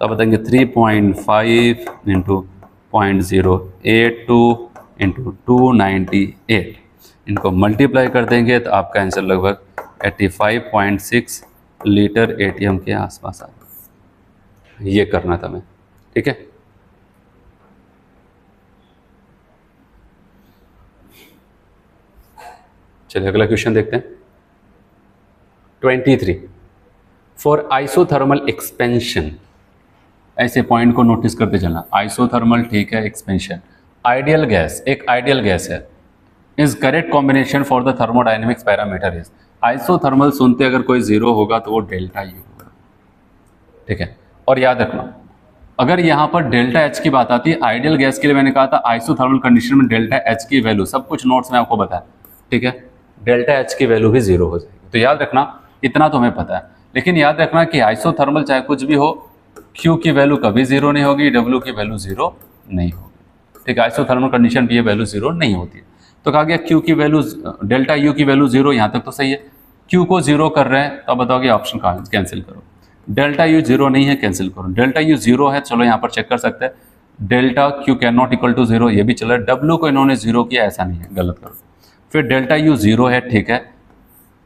तो आप बताएंगे 3.5 इंटू 0.082 इंटू 298, इनको मल्टीप्लाई कर देंगे तो आपका आंसर लगभग 85.6 लीटर एटीएम के आसपास आ जाएगा। ये करना था मैं। ठीक है, चलिए अगला क्वेश्चन देखते हैं। 23 फॉर आइसोथर्मल एक्सपेंशन, ऐसे पॉइंट को नोटिस करते चलना। आइसोथर्मल ठीक है, एक्सपेंशन आइडियल गैस, एक आइडियल गैस है। Is correct combination for the thermodynamics parameter is, isothermal सुनते अगर कोई जीरो होगा तो वो डेल्टा यू होगा, ठीक है। और याद रखना अगर यहाँ पर डेल्टा एच की बात आती है, आइडियल गैस के लिए मैंने कहा था आइसोथर्मल कंडीशन में डेल्टा एच की वैल्यू, सब कुछ नोट्स में आपको बताया, ठीक है, डेल्टा एच की वैल्यू भी जीरो हो जाएगी। तो याद रखना इतना तो हमें पता है, लेकिन याद रखना कि आइसोथर्मल चाहे कुछ भी हो, Q की वैल्यू कभी जीरो नहीं होगी, W की वैल्यू जीरो नहीं होगी, ठीक है। आइसोथर्मल कंडीशन भी ये वैल्यू जीरो नहीं होती है। तो कहा गया Q की वैल्यू, डेल्टा U की वैल्यू जीरो, यहाँ तक तो सही है। Q को जीरो कर रहे हैं तो अब बताओगे ऑप्शन कहाँ कैंसिल करो। डेल्टा U जीरो नहीं है, कैंसिल करो। डेल्टा U जीरो है, चलो यहाँ पर चेक कर सकते हैं। Delta Q can not equal to zero, ये भी चल रहा है। W को इन्होंने जीरो किया, ऐसा नहीं है, गलत करो। फिर डेल्टा U जीरो है, ठीक है।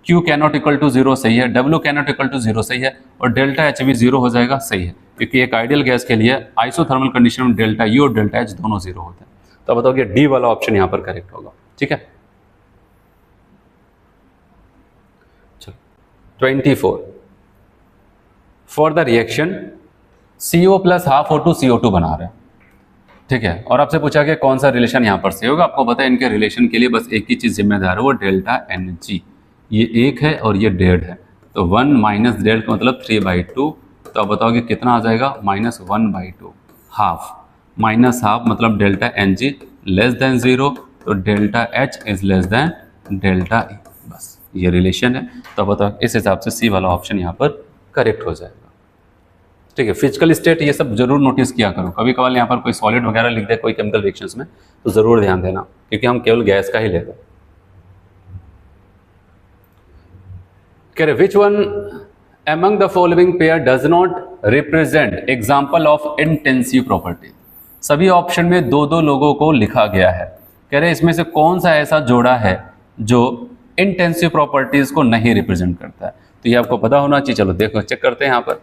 Q can not equal to zero, सही है। W can not equal to zero, सही है। और डेल्टा H भी जीरो हो जाएगा, सही है, क्योंकि एक आइडियल गैस के लिए आइसोथर्मल कंडीशन में डेल्टा U और डेल्टा H दोनों जीरो होते हैं। तो बताओ कि डी वाला ऑप्शन यहाँ पर करेक्ट होगा, ठीक है। चलो 24 for the reaction CO plus half O2 CO2 बना रहे हैं, ठीक है। और आपसे पूछा कि कौन सा रिलेशन यहाँ पर सही होगा। आपको पता है इनके रिलेशन के लिए बस एक ही चीज़ जिम्मेदार है, वो डेल्टा NG। ये एक है और ये डेढ़ है, तो 1 माइनस डेढ़ का मतलब 3/2। तो आप बताओगे कितना आ जाएगा, -1/2, हाफ माइनस हाफ मतलब डेल्टा NG लेस देन 0, तो delta H is less than delta E, बस ये रिलेशन है। तो बताओ इस हिसाब से सी वाला ऑप्शन यहाँ पर करेक्ट हो जाएगा, ठीक है। फिजिकल स्टेट ये सब जरूर नोटिस किया करो, कभी कभार यहाँ पर कोई सॉलिड वगैरह लिख दे कोई केमिकल रिएक्शंस में, तो जरूर ध्यान देना, क्योंकि हम केवल गैस का ही लेते हैं। कह रहे which one among the following pair does not represent example of intensive property। सभी ऑप्शन में दो दो लोगों को लिखा गया है। कह रहे इसमें से कौन सा ऐसा जोड़ा है जो इंटेंसिव प्रॉपर्टीज को नहीं रिप्रेजेंट करता है। तो ये आपको पता होना चाहिए। चलो देखो चेक करते हैं यहाँ पर।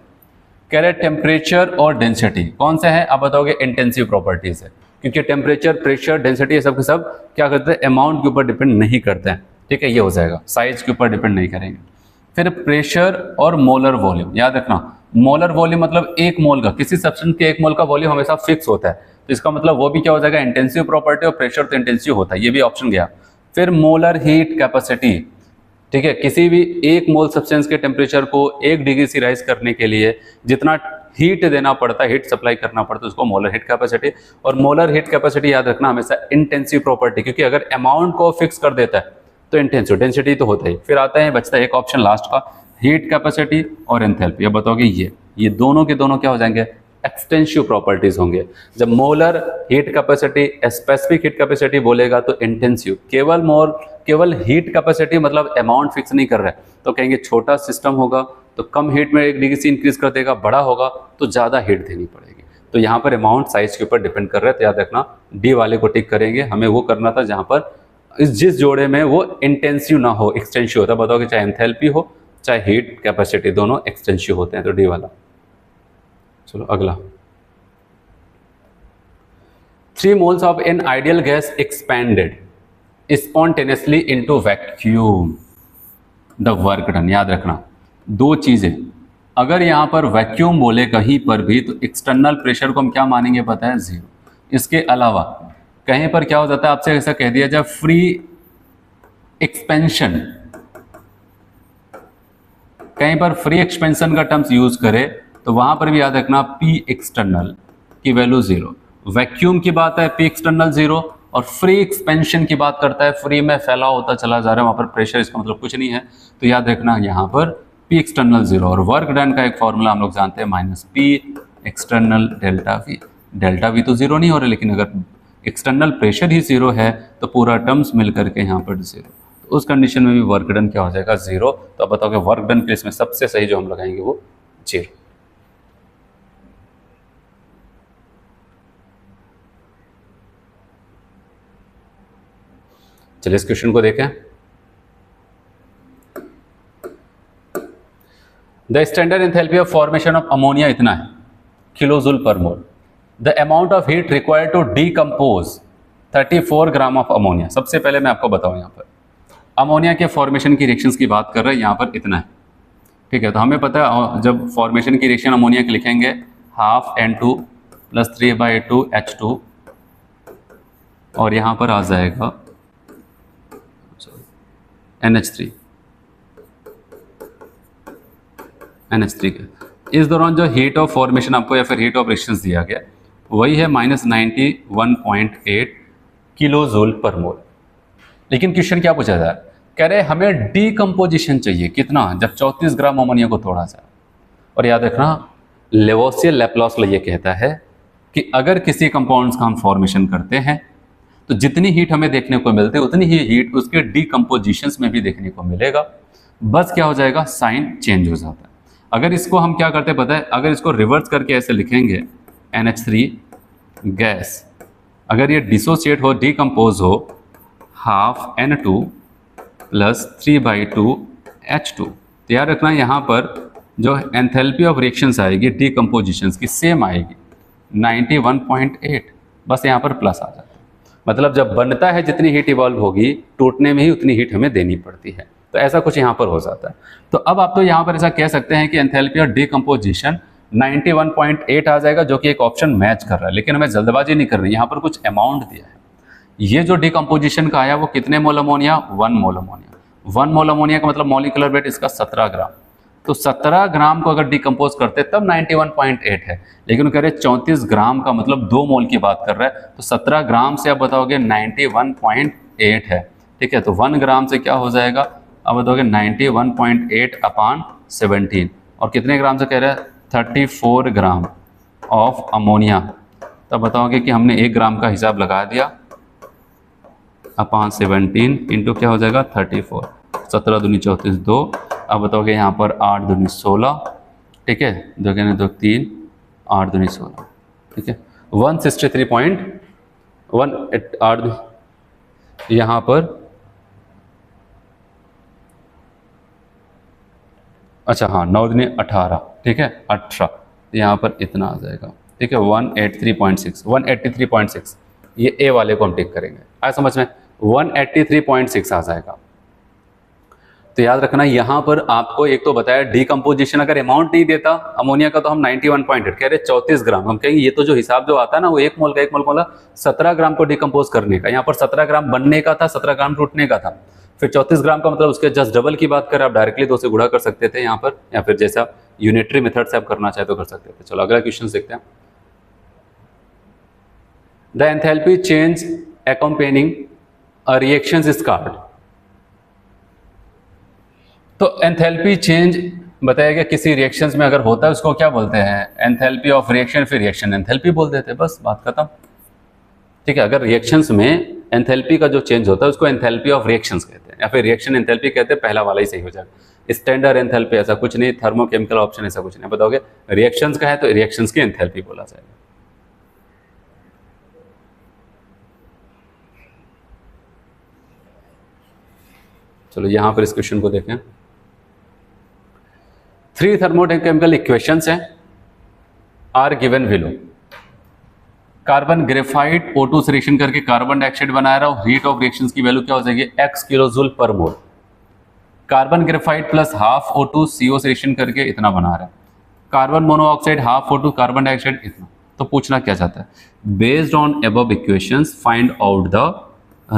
कह रहे टेम्परेचर और डेंसिटी कौन सा है, आप बताओगे इंटेंसिव प्रॉपर्टीज है, क्योंकि टेम्परेचर, प्रेशर, डेंसिटी ये सब के सब क्या करते हैं, अमाउंट के ऊपर डिपेंड नहीं करते हैं, ठीक है। ये हो जाएगा, साइज के ऊपर डिपेंड नहीं करेंगे। फिर प्रेशर और मोलर वॉल्यूम, याद रखना मोलर वॉल्यूम मतलब एक मोल का, किसी सब्सटेंस के एक मोल का वॉल्यूम हमेशा फिक्स होता है, तो इसका मतलब वो भी क्या हो जाएगा, इंटेंसिव प्रॉपर्टी। और प्रेशर तो इंटेंसिव होता है, ये भी ऑप्शन गया। फिर मोलर हीट कैपेसिटी, ठीक है, किसी भी एक मोल सब्सटेंस के टेम्परेचर को 1 डिग्री से राइज करने के लिए जितना हीट देना पड़ता है, हीट सप्लाई करना पड़ता है, उसको मोलर हीट कैपेसिटी। और मोलर हीट कैपेसिटी याद रखना हमेशा इंटेंसिव प्रॉपर्टी, क्योंकि अगर अमाउंट को फिक्स कर देता है तो इंटेंसिव, डेंसिटी तो होता ही। फिर आता है बचता है एक ऑप्शन लास्ट का, हीट कैपेसिटी और एंथैल्पी। अब बताओगे ये दोनों के दोनों क्या हो जाएंगे, एक्सटेंसिव प्रॉपर्टीज होंगे। जब molar heat capacity specific heat capacity बोलेगा तो इंटेंसिव, केवल हीट कैपेसिटी मतलब अमाउंट फिक्स नहीं कर रहा है, तो कहेंगे छोटा सिस्टम होगा तो कम हीट में 1 डिग्री से इंक्रीज कर देगा, बड़ा होगा तो ज़्यादा हीट देनी पड़ेगी। तो यहाँ पर अमाउंट साइज के ऊपर डिपेंड कर रहा है। तो याद रखना डी वाले को टिक करेंगे, हमें वो करना था जहाँ पर जिस जोड़े में वो इंटेंसिव ना हो, एक्सटेंसिव होता है। बताओगे चाहे एंथैल्पी हो चाहे हीट कैपेसिटी, दोनों एक्सटेंसिव होते हैं, तो डी वाला। चलो अगला, 3 moles of an ideal gas expanded spontaneously into vacuum, the work done। याद रखना दो चीजें, अगर यहाँ पर वैक्यूम बोले कहीं पर भी तो एक्सटर्नल प्रेशर को हम क्या मानेंगे पता है, 0। इसके अलावा कहीं पर क्या हो जाता है, आपसे ऐसा कह दिया जाए फ्री एक्सपेंशन, कहीं पर फ्री एक्सपेंशन का टर्म्स यूज करे तो वहां पर भी याद रखना P एक्सटर्नल की वैल्यू 0। वैक्यूम की बात है P एक्सटर्नल 0, और फ्री एक्सपेंशन की बात करता है फ्री में फैला होता चला जा रहा है, वहां पर प्रेशर इसका मतलब कुछ नहीं है। तो याद रखना यहाँ पर P एक्सटर्नल 0। और वर्क डन का एक फॉर्मूला हम लोग जानते हैं -P external delta V। Delta V तो 0 नहीं हो रहा, लेकिन अगर एक्सटर्नल प्रेशर ही 0 है तो पूरा टर्म्स मिल करके यहाँ पर 0, तो उस कंडीशन में भी वर्क डन क्या हो जाएगा, 0। तो अब बताओगे वर्क डन के इसमें सबसे सही जो हम लगाएंगे वो 0। चलिए इस क्वेश्चन को देखें। The standard enthalpy of formation of ammonia इतना है kilojoule per mole. The amount of heat required to decompose 34 gram of ammonia. सबसे पहले मैं आपको बताऊं यहाँ पर अमोनिया के फॉर्मेशन की रिएक्शंस की बात कर रहे हैं, यहाँ पर इतना है, ठीक है। तो हमें पता है जब फॉर्मेशन की रिएक्शन अमोनिया की लिखेंगे हाफ N2 प्लस 3/2 H2 और यहाँ पर आ जाएगा NH3 के। इस दौरान जो हीट ऑफ फॉर्मेशन आपको या फिर हीट ऑफ रिएक्शंस दिया गया वही है -91.8 किलो जूल पर मोल। लेकिन क्वेश्चन क्या पूछा जाए, कह रहे हमें डीकम्पोजिशन चाहिए कितना, जब 34 ग्राम अमोनिया को तोड़ा जाए। और याद रखना लेवोसियर लैप्लास ये कहता है कि अगर किसी कंपाउंड्स का हम फॉर्मेशन करते हैं तो जितनी हीट हमें देखने को मिलती है उतनी ही हीट उसके डीकम्पोजिशंस में भी देखने को मिलेगा, बस क्या हो जाएगा, साइन चेंज हो जाता है। अगर इसको हम क्या करते हैं पता है, अगर इसको रिवर्स करके ऐसे लिखेंगे NH3 गैस, अगर ये डिसोसिएट हो डीकम्पोज हो हाफ N2 प्लस 3/2 H2, तो याद रखना यहाँ पर जो एंथैल्पी ऑफ रिएक्शंस आएगी डीकम्पोजिशंस की सेम आएगी 91.8, बस यहाँ पर प्लस आ जाता है। मतलब जब बनता है जितनी हीट इवॉल्व होगी टूटने में ही उतनी हीट हमें देनी पड़ती है, तो ऐसा कुछ यहाँ पर हो जाता है। तो अब आप तो यहाँ पर ऐसा कह सकते हैं कि एंथैल्पी ऑफ डीकम्पोजिशन 91.8 आ जाएगा, जो कि एक ऑप्शन मैच कर रहा है। लेकिन हमें जल्दबाजी नहीं करनी, यहाँ पर कुछ अमाउंट दिया है। ये जो डीकम्पोजिशन का आया वो कितने मोल अमोनिया, 1 मोल अमोनिया। 1 मोल अमोनिया का मतलब मॉलिक्यूलर वेट इसका 17 ग्राम। तो 17 ग्राम को अगर डिकम्पोज करते तब 91.8 है, लेकिन वो कह रहे 34 ग्राम का मतलब 2 मोल की बात कर रहा है। तो 17 ग्राम से आप बताओगे 91.8 है, ठीक है। तो 1 ग्राम से क्या हो जाएगा, अब बताओगे 91.8/17, और कितने ग्राम से कह रहे हैं 34 ग्राम ऑफ अमोनिया। तब बताओगे कि हमने 1 ग्राम का हिसाब लगा दिया अपॉन 17 इंटू क्या हो जाएगा 34, 17 दूनी 34 2, अब बताओगे यहाँ पर 8 दूनी 16, ठीक है, 2 के 2 3, 8 दूनी 16, ठीक है। 163.18 यहाँ पर, अच्छा हाँ 9 दूनी 18, ठीक है 18, यहाँ पर इतना आ जाएगा, ठीक है 183.6 ये ए वाले को हम टिक करेंगे। आया समझ में, 183.6 आ जाएगा। तो याद रखना यहाँ पर आपको एक तो बताया डीकम्पोजिशन, अगर अमाउंट नहीं देता अमोनिया का तो हम 91.8 कह रहे 34 ग्राम, हम कहेंगे ये तो जो हिसाब जो आता है ना वो 1 मोल का 17 ग्राम को डिकम्पोज करने का, यहाँ पर 17 ग्राम बनने का था, 17 ग्राम टूटने का था। फिर 34 ग्राम का मतलब उसके जस्ट डबल की बात करें, आप डायरेक्टली 2 से गुणा कर सकते थे यहाँ पर, या फिर जैसा यूनिटरी मेथड से आप करना चाहे तो कर सकते थे। चलो अगला क्वेश्चन देखते हैं। The enthalpy change accompanying a reaction is called। तो एंथैल्पी चेंज बताया गया किसी रिएक्शंस में अगर होता है उसको क्या बोलते हैं, एंथैल्पी ऑफ रिएक्शन, फिर रिएक्शन एंथैल्पी बोल देते हैं, बस बात खत्म, ठीक है। अगर रिएक्शंस में एंथैल्पी का जो चेंज होता है उसको एंथैल्पी ऑफ रिएक्शंस कहते हैं, या फिर रिएक्शन एंथैल्पी कहते हैं, पहला वाला ही सही हो जाएगा। स्टैंडर्ड एंथैल्पी ऐसा कुछ नहीं, थर्मोकेमिकल ऑप्शन ऐसा कुछ नहीं, बताओगे रिएक्शंस का है तो रिएक्शंस की एंथैल्पी बोला जाएगा। चलो यहां पर इस क्वेश्चन को देखें। 3 थर्मोकेमिकल इक्वेशंस हैं, are given below. Carbon graphite O2 से रिएक्शन करके कार्बन डाइऑक्साइड बना रहा हूं, हीट ऑफ रिएक्शंस की वैल्यू क्या हो जाएगी x kilojoule per mole. Carbon graphite plus half O2 CO से रिएक्शन करके इतना बना रहा है, carbon monoxide half O2 carbon dioxide इतना। तो पूछना क्या चाहता है, based on above equations find out the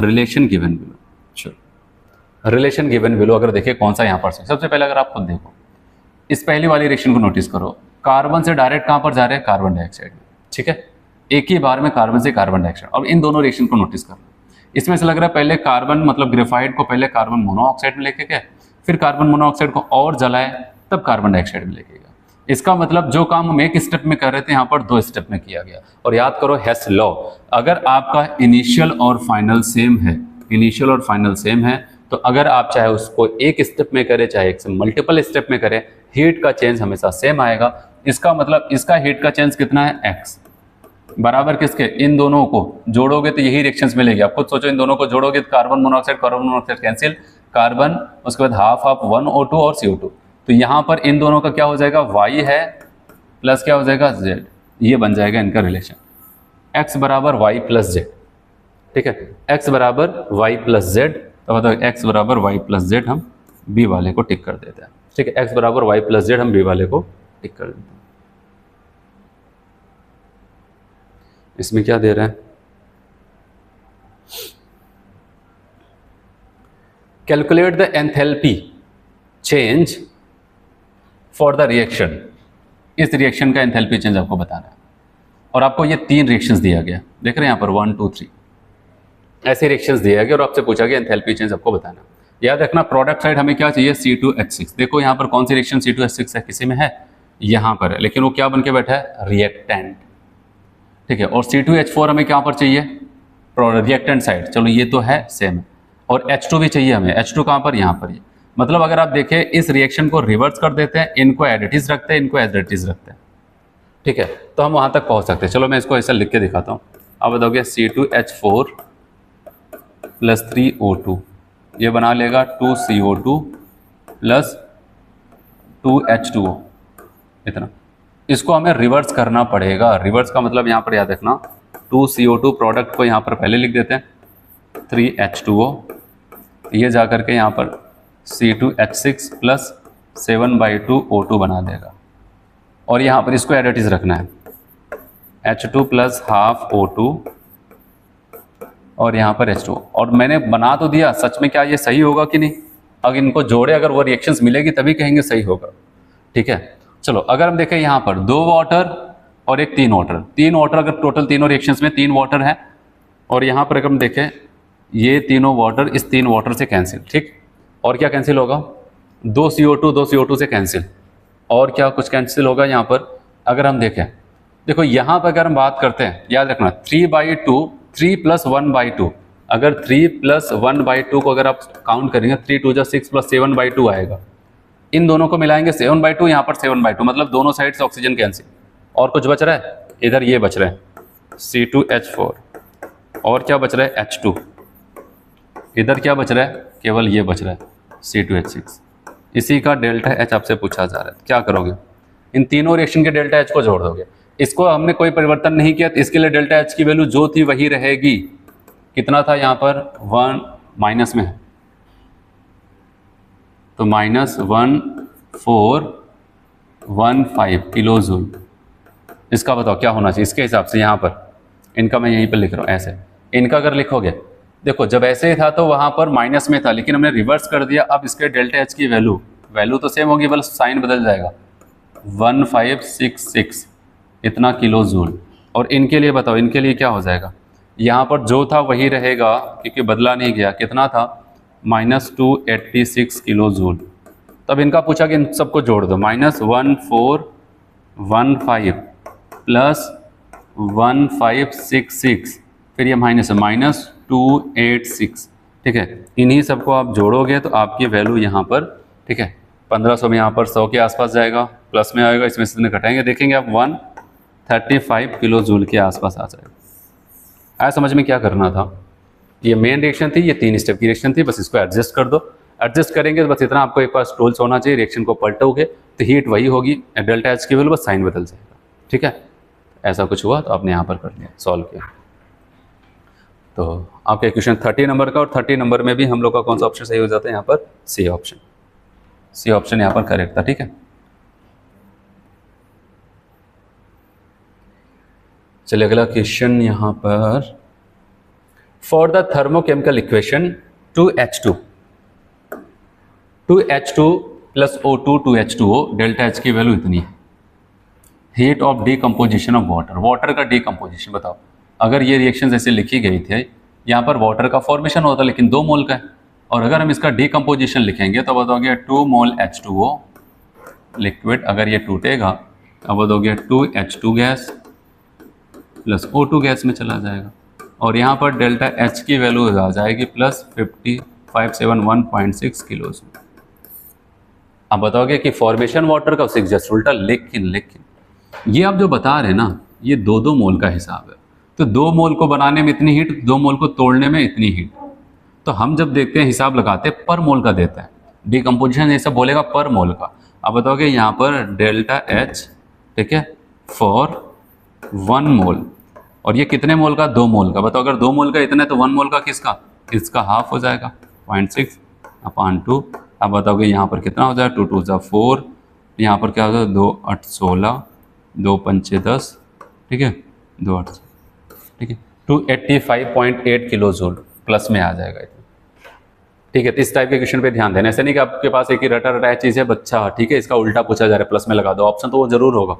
relation given below. चलो रिलेशन गिवन बिलो अगर देखें कौन सा यहाँ पर से, सबसे पहले अगर आप खुद देखो इस पहली वाली रिएक्शन को नोटिस करो, कार्बन से डायरेक्ट कहां पर जा रहे हैं, कार्बन डाइऑक्साइड में, ठीक है, एक ही बार में कार्बन से कार्बन डाइऑक्साइड। अब इन दोनों रिएक्शन को नोटिस करना, इसमें से लग रहा है पहले कार्बन मतलब ग्रेफाइट को पहले कार्बन मोनोऑक्साइड में लेके गए, फिर कार्बन मोनोऑक्साइड को और जलाए, तब कार्बन डाइऑक्साइड में लेके गए। इसका मतलब जो काम हम एक स्टेप में कर रहे थे यहाँ पर 2 स्टेप में किया गया। और याद करो हेस लॉ, अगर आपका इनिशियल और फाइनल सेम है, इनिशियल और फाइनल सेम है, तो अगर आप चाहे उसको एक स्टेप में करें चाहे एक से मल्टीपल स्टेप में करें, हीट का चेंज हमेशा सेम आएगा। इसका मतलब इसका हीट का चेंज कितना है x बराबर किसके, इन दोनों को जोड़ोगे तो यही रिएक्शंस मिलेगी। आप खुद सोचो, इन दोनों को जोड़ोगे तो कार्बन मोनोऑक्साइड कैंसिल, कार्बन उसके बाद हाफ ऑफ 1O2 और CO2, तो यहाँ पर इन दोनों का क्या हो जाएगा y है प्लस क्या हो जाएगा z, ये बन जाएगा इनका रिलेशन x बराबर y प्लस z, ठीक है, x बराबर y प्लस z तो बताओ x बराबर वाई प्लस जेड हम b वाले को टिक कर देते हैं। ठीक है, x बराबर वाई प्लस जेड हम b वाले को टिक कर देते हैं। इसमें क्या दे रहे हैं, calculate the enthalpy change for the reaction. इस रिएक्शन का एंथैल्पी चेंज आपको बताना है और आपको ये 3 रिएक्शंस दिया गया, देख रहे हैं यहाँ पर 1 2 3 ऐसे रिएक्शंस दिया गया और आपसे पूछा गया एंथैल्पी चेंज आपको बताना। याद रखना प्रोडक्ट साइड हमें क्या चाहिए, C2H6। देखो यहाँ पर कौन सी रिएक्शन C2H6 है, किसी में है, यहाँ पर है, लेकिन वो क्या बन के बैठा है, रिएक्टेंट। ठीक है, और C2H4 हमें क्या पर चाहिए, रिएक्टेंट साइड, चलो ये तो है सेम, और H2 भी चाहिए हमें, H2 कहाँ पर, यहाँ पर ये। मतलब अगर आप देखें इस रिएक्शन को रिवर्स कर देते हैं, इनको एज इट इज रखते हैं, इनको एज इट इज रखते हैं। ठीक है, तो हम वहाँ तक पहुँच सकते हैं। चलो मैं इसको ऐसा लिख के दिखाता हूँ। आप बताओगे C2H4 प्लस 3O2 ये बना लेगा 2CO2 प्लस 2H2O, इतना। इसको हमें रिवर्स करना पड़ेगा। रिवर्स का मतलब यहाँ पर याद रखना 2CO2 प्रोडक्ट को यहाँ पर पहले लिख देते हैं, 3H2O, ये जा करके यहाँ पर C2H6 प्लस 7/2O2 बना देगा। और यहाँ पर इसको एज इट इज रखना है, H2 प्लस हाफ O2 और यहाँ पर H2। और मैंने बना तो दिया, सच में क्या ये सही होगा कि नहीं, अगर इनको जोड़े अगर वो रिएक्शंस मिलेगी तभी कहेंगे सही होगा। ठीक है, चलो अगर हम देखें यहाँ पर 2 वाटर और एक 3 वाटर, 3 वाटर, अगर टोटल तीनों रिएक्शंस में 3 वाटर है, और यहाँ पर अगर हम देखें ये तीनों वाटर इस 3 वाटर से कैंसिल। ठीक, और क्या कैंसिल होगा, 2 CO2 से कैंसिल, और क्या कुछ कैंसिल होगा यहाँ पर। अगर हम देखें, देखो यहाँ पर अगर हम बात करते हैं, याद रखना 3/2, 3 + 1/2, अगर 3 + 1/2 को अगर आप काउंट करेंगे 3 2 जा 6 + 7/2 आएगा। इन दोनों को मिलाएंगे 7/2, यहाँ पर 7/2, मतलब दोनों साइड से ऑक्सीजन कैंसिल। और कुछ बच रहा है, इधर ये बच रहा है C2H4, और क्या बच रहा है H2, इधर क्या बच रहा है, केवल ये बच रहा है C2H6। इसी का डेल्टा H आपसे पूछा जा रहा है, क्या करोगे, इन तीनों रिएक्शन के डेल्टा H को जोड़ दोगे। इसको हमने कोई परिवर्तन नहीं किया, तो इसके लिए डेल्टा H की वैल्यू जो थी वही रहेगी। कितना था यहाँ पर, 1 माइनस में है, तो -1415 किलो जूल। इसका बताओ क्या होना चाहिए इसके हिसाब से, यहाँ पर इनका मैं यहीं पर लिख रहा हूँ ऐसे। इनका अगर लिखोगे, देखो जब ऐसे ही था तो वहाँ पर माइनस में था, लेकिन हमने रिवर्स कर दिया। अब इसके डेल्टा H की वैल्यू तो सेम होगी, बस साइन बदल जाएगा, 1566 इतना किलो जूल। और इनके लिए बताओ, इनके लिए क्या हो जाएगा, यहाँ पर जो था वही रहेगा क्योंकि बदला नहीं गया। कितना था, -286 किलो जूल। तब इनका पूछा कि इन सबको जोड़ दो, -1415 प्लस 1566, फिर ये माइनस है -286। ठीक है, इन्हीं सबको आप जोड़ोगे तो आपकी वैल्यू यहाँ पर, ठीक है, 1500 में यहाँ पर 100 के आसपास जाएगा, प्लस में आएगा, इसमें से घटाएंगे, देखेंगे आप 135 किलो जूल के आसपास आ जाएगा। आया समझ में क्या करना था, ये मेन रिएक्शन थी, ये 3 स्टेप की रिएक्शन थी, बस इसको एडजस्ट कर दो। एडजस्ट करेंगे तो बस इतना आपको एक पास टूल्स होना चाहिए, रिएक्शन को पलटोगे तो हीट वही होगी, डेल्टा H की वैल्यू बस साइन बदल जाएगा। ठीक है, ऐसा कुछ हुआ तो आपने यहाँ पर कर लिया, सॉल्व किया। तो आपका क्वेश्चन 30 नंबर का, और 30 नंबर में भी हम लोग का कौन सा ऑप्शन सही हो जाता है, यहाँ पर सी ऑप्शन। सी ऑप्शन यहाँ पर करेक्ट था। ठीक है, चलिए अगला क्वेश्चन यहाँ पर, for the thermochemical equation 2H2 plus O2 2H2O, delta H की वैल्यू इतनी है। Heat of decomposition of water, water का डीकम्पोजिशन बताओ। अगर ये रिएक्शन ऐसे लिखी गई थी, यहाँ पर वाटर का फॉर्मेशन होता लेकिन 2 मोल का है, और अगर हम इसका डीकम्पोजिशन लिखेंगे तो बताओगे 2 मोल H2O लिक्विड, अगर ये टूटेगा अब बताओगे 2H2 gas plus O2 gas में चला जाएगा, और यहाँ पर डेल्टा H की वैल्यू आ जाएगी प्लस 571.6 किलो। आप बताओगे कि फॉर्मेशन वाटर का उससे जस्ट उल्टा, लेकिन ये आप जो बता रहे हैं ना, ये 2 मोल का हिसाब है। तो 2 मोल को बनाने में इतनी हीट, 2 मोल को तोड़ने में इतनी हीट। तो हम जब देखते हैं हिसाब लगाते हैं पर मोल का देता है, डीकम्पोजिशन ये सब बोलेगा पर मोल का। आप बताओगे यहाँ पर डेल्टा H, ठीक है, फॉर 1 मोल, और ये कितने मोल का, 2 मोल का। बताओ अगर 2 मोल का इतना है तो 1 मोल का किसका, इसका हाफ हो जाएगा। 0.6/2। आप बताओगे यहाँ पर कितना हो जाएगा, 2 2 जा 4, यहाँ पर क्या हो जाएगा 2 8 16, 2 5 10, ठीक है, 2 8, ठीक है, 285.8 किलो जूल प्लस में आ जाएगा। ठीक है, तो इस टाइप के क्वेश्चन पे ध्यान देना। ऐसे नहीं कि आपके पास एक ही रटा रटाया चीज़ है, बच्चा ठीक है इसका उल्टा पूछा जा रहा है प्लस में लगा दो, ऑप्शन तो वो जरूर होगा,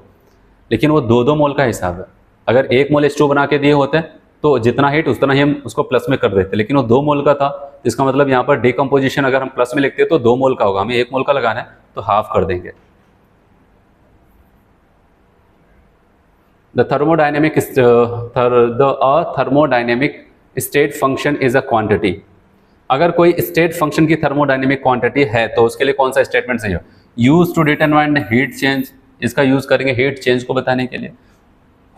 लेकिन वो 2 मोल का हिसाब है। अगर 1 मोल H2 बना के दिए होते तो जितना हीट उतना ही हम उसको प्लस में कर देते, लेकिन वो 2 मोल का था, इसका मतलब यहाँ पर डिकम्पोजिशन अगर हम प्लस में लिखते तो 2 मोल का होगा, हमें 1 मोल का लगाना है तो हाफ कर देंगे। The thermodynamic state function is a quantity. अगर कोई स्टेट फंक्शन की थर्मोडायनेमिक क्वांटिटी है तो उसके लिए कौन सा स्टेटमेंट सही हो, use to determine heat change, इसका यूज करेंगे हीट चेंज को बताने के लिए।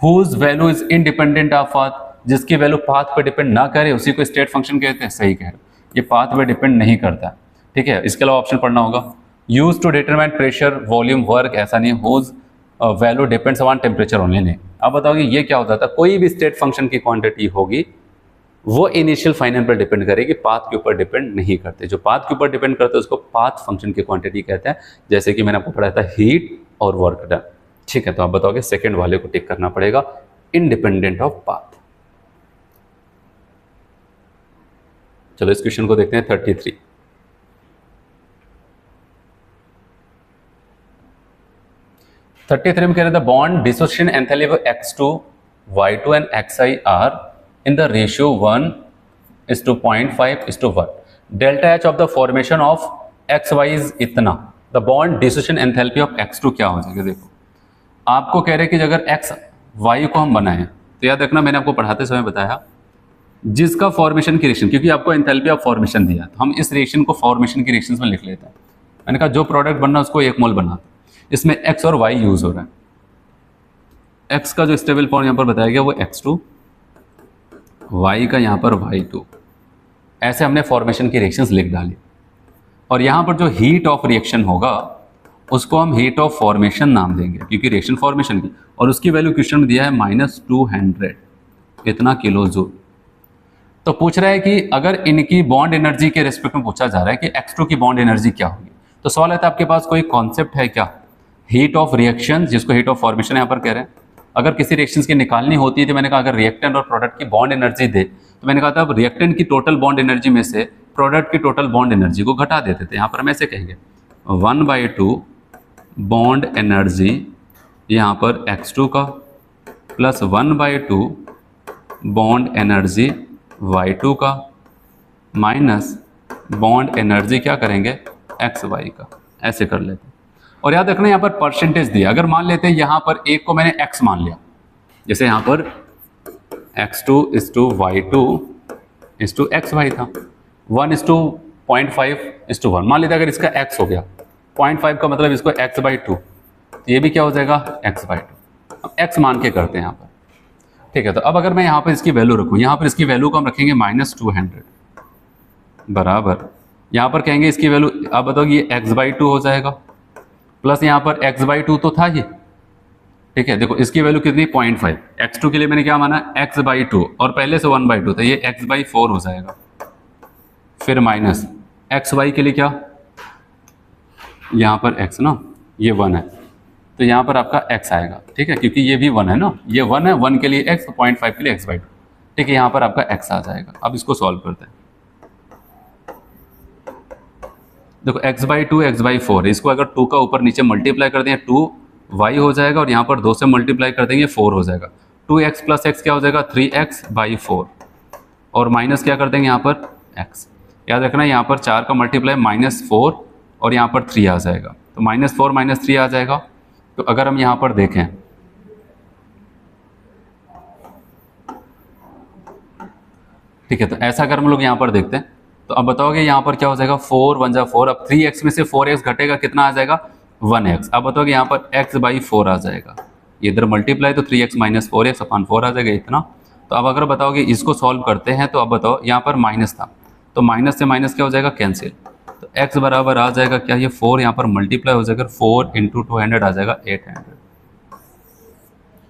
Whose value is independent of path, जिसकी वैल्यू पाथ पे डिपेंड ना करे उसी को स्टेट फंक्शन कहते हैं। सही कह रहे हो, ये पाथ पे डिपेंड नहीं करता, ठीक है। इसके अलावा ऑप्शन पढ़ना होगा, use to determine pressure volume work, ऐसा नहीं, whose value depends on temperature only, नहीं। अब बताओगे ये क्या होता था, कोई भी स्टेट फंक्शन की क्वांटिटी होगी वो इनिशियल फाइनल पर डिपेंड करेगी, पाथ के ऊपर डिपेंड नहीं करते। जो पाथ के ऊपर डिपेंड करते हैं उसको पाथ फंक्शन की क्वांटिटी कहते हैं, जैसे कि मैंने आपको पढ़ाया था हीट और वर्क डन, ठीक है। तो आप बताओगे सेकंड वाले को टिक करना पड़ेगा, इंडिपेंडेंट ऑफ पाथ। चलो इस क्वेश्चन को देखते हैं 33। में कह रहे थे bond dissociation enthalpy of X2, Y2 and Xi are in the ratio 1:0.5:1. Delta H of the formation of XY is इतना। The bond dissociation enthalpy of X2 क्या हो जाएगा, देखो आपको कह रहे कि अगर X Y को हम बनाएं तो याद रखना मैंने आपको पढ़ाते समय बताया जिसका फॉर्मेशन की रिएक्शन, क्योंकि आपको एंथैल्पी ऑफ फॉर्मेशन दिया तो हम इस रिएक्शन को फॉर्मेशन की रिएक्शंस में लिख लेते हैं। मैंने कहा जो प्रोडक्ट बनना है उसको 1 मोल बनाते, इसमें X और Y यूज हो रहा है। X का जो स्टेबल फॉर्म यहाँ पर बताया गया वो X2, Y का यहाँ पर Y2, ऐसे हमने फॉर्मेशन की रिएक्शंस लिख डाली। और यहाँ पर जो हीट ऑफ रिएक्शन होगा उसको हम हीट ऑफ फॉर्मेशन नाम देंगे, क्योंकि रिएक्शन फॉर्मेशन की, और उसकी वैल्यू क्वेश्चन में दिया है -200 इतना किलो जूल। तो पूछ रहा है कि अगर इनकी बॉन्ड एनर्जी के रिस्पेक्ट में पूछा जा रहा है कि X2 की बॉन्ड एनर्जी क्या होगी, तो सवाल है आपके पास कोई कॉन्सेप्ट है क्या, हीट ऑफ रिएक्शन, जिसको हीट ऑफ फॉर्मेशन यहाँ पर कह रहे हैं। अगर किसी रिएक्शंस की निकालनी होती है तो मैंने कहा अगर रिएक्टेंट और प्रोडक्ट की बॉन्ड एनर्जी दे तो मैंने कहा था अब रिएक्टेंट की टोटल बॉन्ड एनर्जी में से प्रोडक्ट की टोटल बॉन्ड एनर्जी को घटा देते थे। यहाँ पर हम ऐसे कहेंगे 1/2 बॉन्ड एनर्जी यहाँ पर X2 का प्लस 1/2 बॉन्ड एनर्जी Y2 का माइनस बॉन्ड एनर्जी क्या करेंगे XY का, ऐसे कर लेते हैं। और याद रखना यहाँ पर परसेंटेज दिया, अगर मान लेते हैं यहाँ पर एक को मैंने x मान लिया, जैसे यहाँ पर X2:Y2:XY था, 1:0.5:1 मान लेते, अगर इसका x हो गया 0.5 का मतलब इसको x/2, तो ये भी क्या हो जाएगा x/2। हम x मान के करते हैं यहाँ पर, ठीक है। तो अब अगर मैं यहाँ पर इसकी वैल्यू रखूँ, यहाँ पर इसकी वैल्यू को हम रखेंगे -200 बराबर, यहाँ पर कहेंगे इसकी वैल्यू, अब बताओ ये x/2 हो जाएगा, प्लस यहाँ पर x/2 तो था ही, ठीक है। देखो इसकी वैल्यू कितनी 0.5, X2 के लिए मैंने क्या माना x/2 और पहले से 1/2 था, ये x/4 हो जाएगा, फिर माइनस XY के लिए क्या, यहाँ पर x ना, ये 1 है तो यहाँ पर आपका x आएगा, ठीक है, क्योंकि ये भी 1 है ना, ये 1 है, 1 के लिए x, 0.5 के लिए x/2, ठीक है। यहाँ पर आपका x आ जाएगा। अब इसको सॉल्व करते हैं, देखो x/2 x/4, इसको अगर 2 का ऊपर नीचे मल्टीप्लाई कर दें 2y हो जाएगा, और यहाँ पर 2 से मल्टीप्लाई कर देंगे 4 हो जाएगा, 2x + x क्या हो जाएगा 3x/4, और माइनस क्या कर देंगे यहाँ पर x। याद रखना यहाँ पर 4 का मल्टीप्लाई -4 और यहाँ पर 3 आ जाएगा, तो -4 -3 आ जाएगा। तो अगर हम यहाँ पर देखें, ठीक है, तो ऐसा अगर हम लोग यहाँ पर देखते हैं तो अब बताओगे यहाँ पर क्या हो जाएगा 4 1 जा 4, अब 3x में से 4x घटेगा, कितना आ जाएगा 1x। अब बताओगे यहाँ पर x/4 आ जाएगा, इधर मल्टीप्लाई तो 3x - 4x/4 आ जाएगा इतना। तो अब अगर बताओगे इसको सॉल्व करते हैं तो अब बताओ यहाँ पर माइनस था, तो माइनस से माइनस क्या हो जाएगा कैंसिल, तो x बराबर आ जाएगा क्या, ये 4 यहाँ पर मल्टीप्लाई हो जाएगा, 4 × 200 आ जाएगा 800।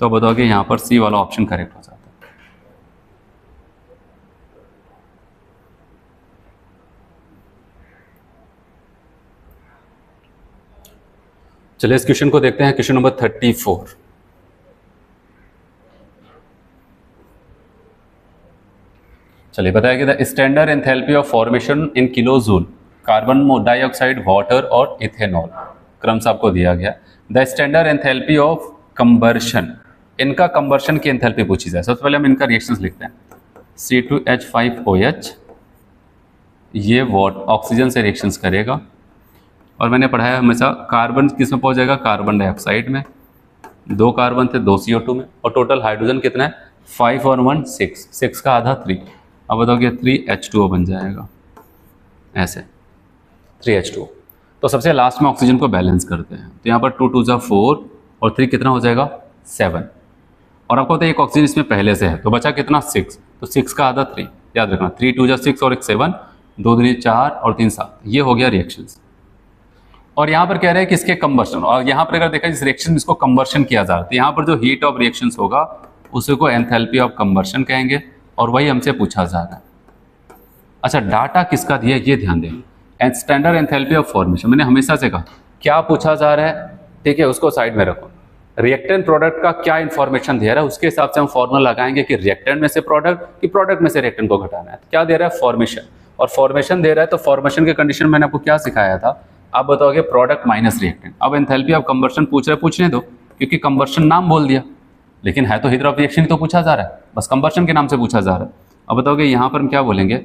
तो बताओगे यहाँ पर सी वाला ऑप्शन करेक्ट हो जाता है। चलिए इस क्वेश्चन को देखते हैं, क्वेश्चन नंबर 34। चलिए बताया कि the standard enthalpy of formation in kilo joule carbon dioxide, water और इथेनॉल क्रम से आपको दिया गया। The standard enthalpy of combustion, इनका कंबर्शन की एंथैल्पी पूछी जाए। सबसे पहले हम इनका रिएक्शंस लिखते हैं। C2H5OH ये ऑक्सीजन से रिएक्शंस करेगा, और मैंने पढ़ाया हमेशा कार्बन किस में पहुंच जाएगा, कार्बन डाइऑक्साइड में। 2 कार्बन थे 2 CO2 में, और टोटल हाइड्रोजन कितना है 5 और 1 6, 6 का आधा 3। अब बताओ कि 3H2O बन जाएगा ऐसे 3H2O। तो सबसे लास्ट में ऑक्सीजन को बैलेंस करते हैं, तो यहाँ पर 2 2 जा 4 और 3 कितना हो जाएगा 7। और आपको पता है एक ऑक्सीजन इसमें पहले से है, तो बचा कितना 6, तो 6 का आधा 3, याद रखना 3 2 जा 6 और 1 7, 2 3 4 और 3 7, ये हो गया रिएक्शंस। और यहाँ पर कह रहे हैं कि इसके कंबर्शन, और यहाँ पर अगर देखा जिस रिएक्शन इसको कंबर्शन किया जा रहा है, तो यहाँ पर जो हीट ऑफ रिएक्शंस होगा उसी को एंथैल्पी ऑफ कंबर्शन कहेंगे, और वही हमसे पूछा जा रहा है। अच्छा, डाटा किसका दिया ये ध्यान दें। स्टैंडर्ड एंथैल्पी ऑफ फॉर्मेशन, मैंने हमेशा से कहा क्या पूछा जा रहा है, ठीक है, उसको साइड में रखो। रिएक्टेंट प्रोडक्ट का क्या इंफॉर्मेशन दे रहा है, उसके हिसाब से हम फॉर्मूला लगाएंगे कि रिएक्टेंट में से प्रोडक्ट कि प्रोडक्ट में से रिएक्टेंट को घटाना है। क्या दे रहा है, फॉर्मेशन, और फॉर्मेशन दे रहा है, तो फॉर्मेशन के कंडीशन मैंने आपको क्या सिखाया था, आप बताओगे प्रोडक्ट माइनस रिएक्टेंट। अब एंथैल्पी ऑफ कंबर्शन पूछ रहे, पूछने दो, क्योंकि कंबर्शन नाम बोल दिया, लेकिन है तो हीट ऑफ रिएक्शन तो पूछा जा रहा है, बस कंबर्शन के नाम से पूछा जा रहा है। अब बताओगे यहाँ पर हम क्या बोलेंगे,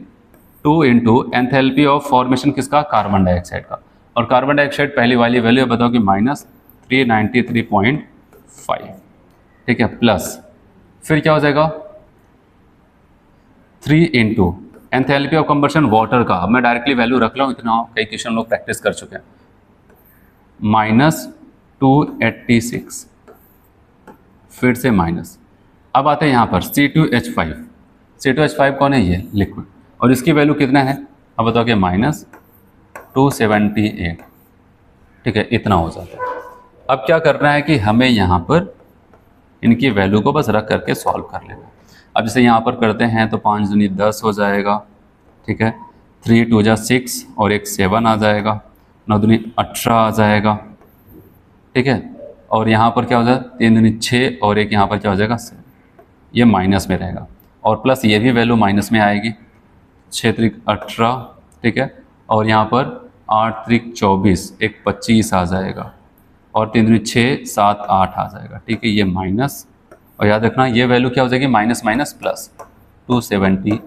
2 इंटू एंथैल्पी ऑफ फॉर्मेशन किसका, कार्बन डाइऑक्साइड का, और कार्बन डाइऑक्साइड पहली वाली वैल्यू बताओगे -393.5, ठीक है, प्लस फिर क्या हो जाएगा 3 into enthalpy of combustion water का, अब मैं डायरेक्टली वैल्यू रख रहा हूँ, इतना कई क्वेश्चन लोग प्रैक्टिस कर चुके हैं, -286, फिर से माइनस। अब आते हैं यहाँ पर C2H5, C2H5 कौन है, ये लिक्विड, और इसकी वैल्यू कितना है, अब बताओगे -278, ठीक है, इतना हो जाता है। अब क्या करना है कि हमें यहाँ पर इनकी वैल्यू को बस रख करके सॉल्व कर लेना। अब जैसे यहाँ पर करते हैं तो 5 दूनी 10 हो जाएगा, ठीक है, 3 2 जा 6 और 1 7 आ जाएगा, 9 दूनी 18 आ जाएगा, ठीक है, और यहाँ पर क्या हो जाएगा 3 दूनी 6 और 1 यहाँ पर क्या हो जाएगा 7, ये माइनस में रहेगा, और प्लस ये भी वैल्यू माइनस में आएगी, 6 3 18, ठीक है, और यहाँ पर 8 3 24, 1 25 आ जाएगा, और 3 दूनी 6 7 8 आ जाएगा, ठीक है, ये माइनस, और याद रखना ये वैल्यू क्या हो जाएगी माइनस माइनस प्लस 278।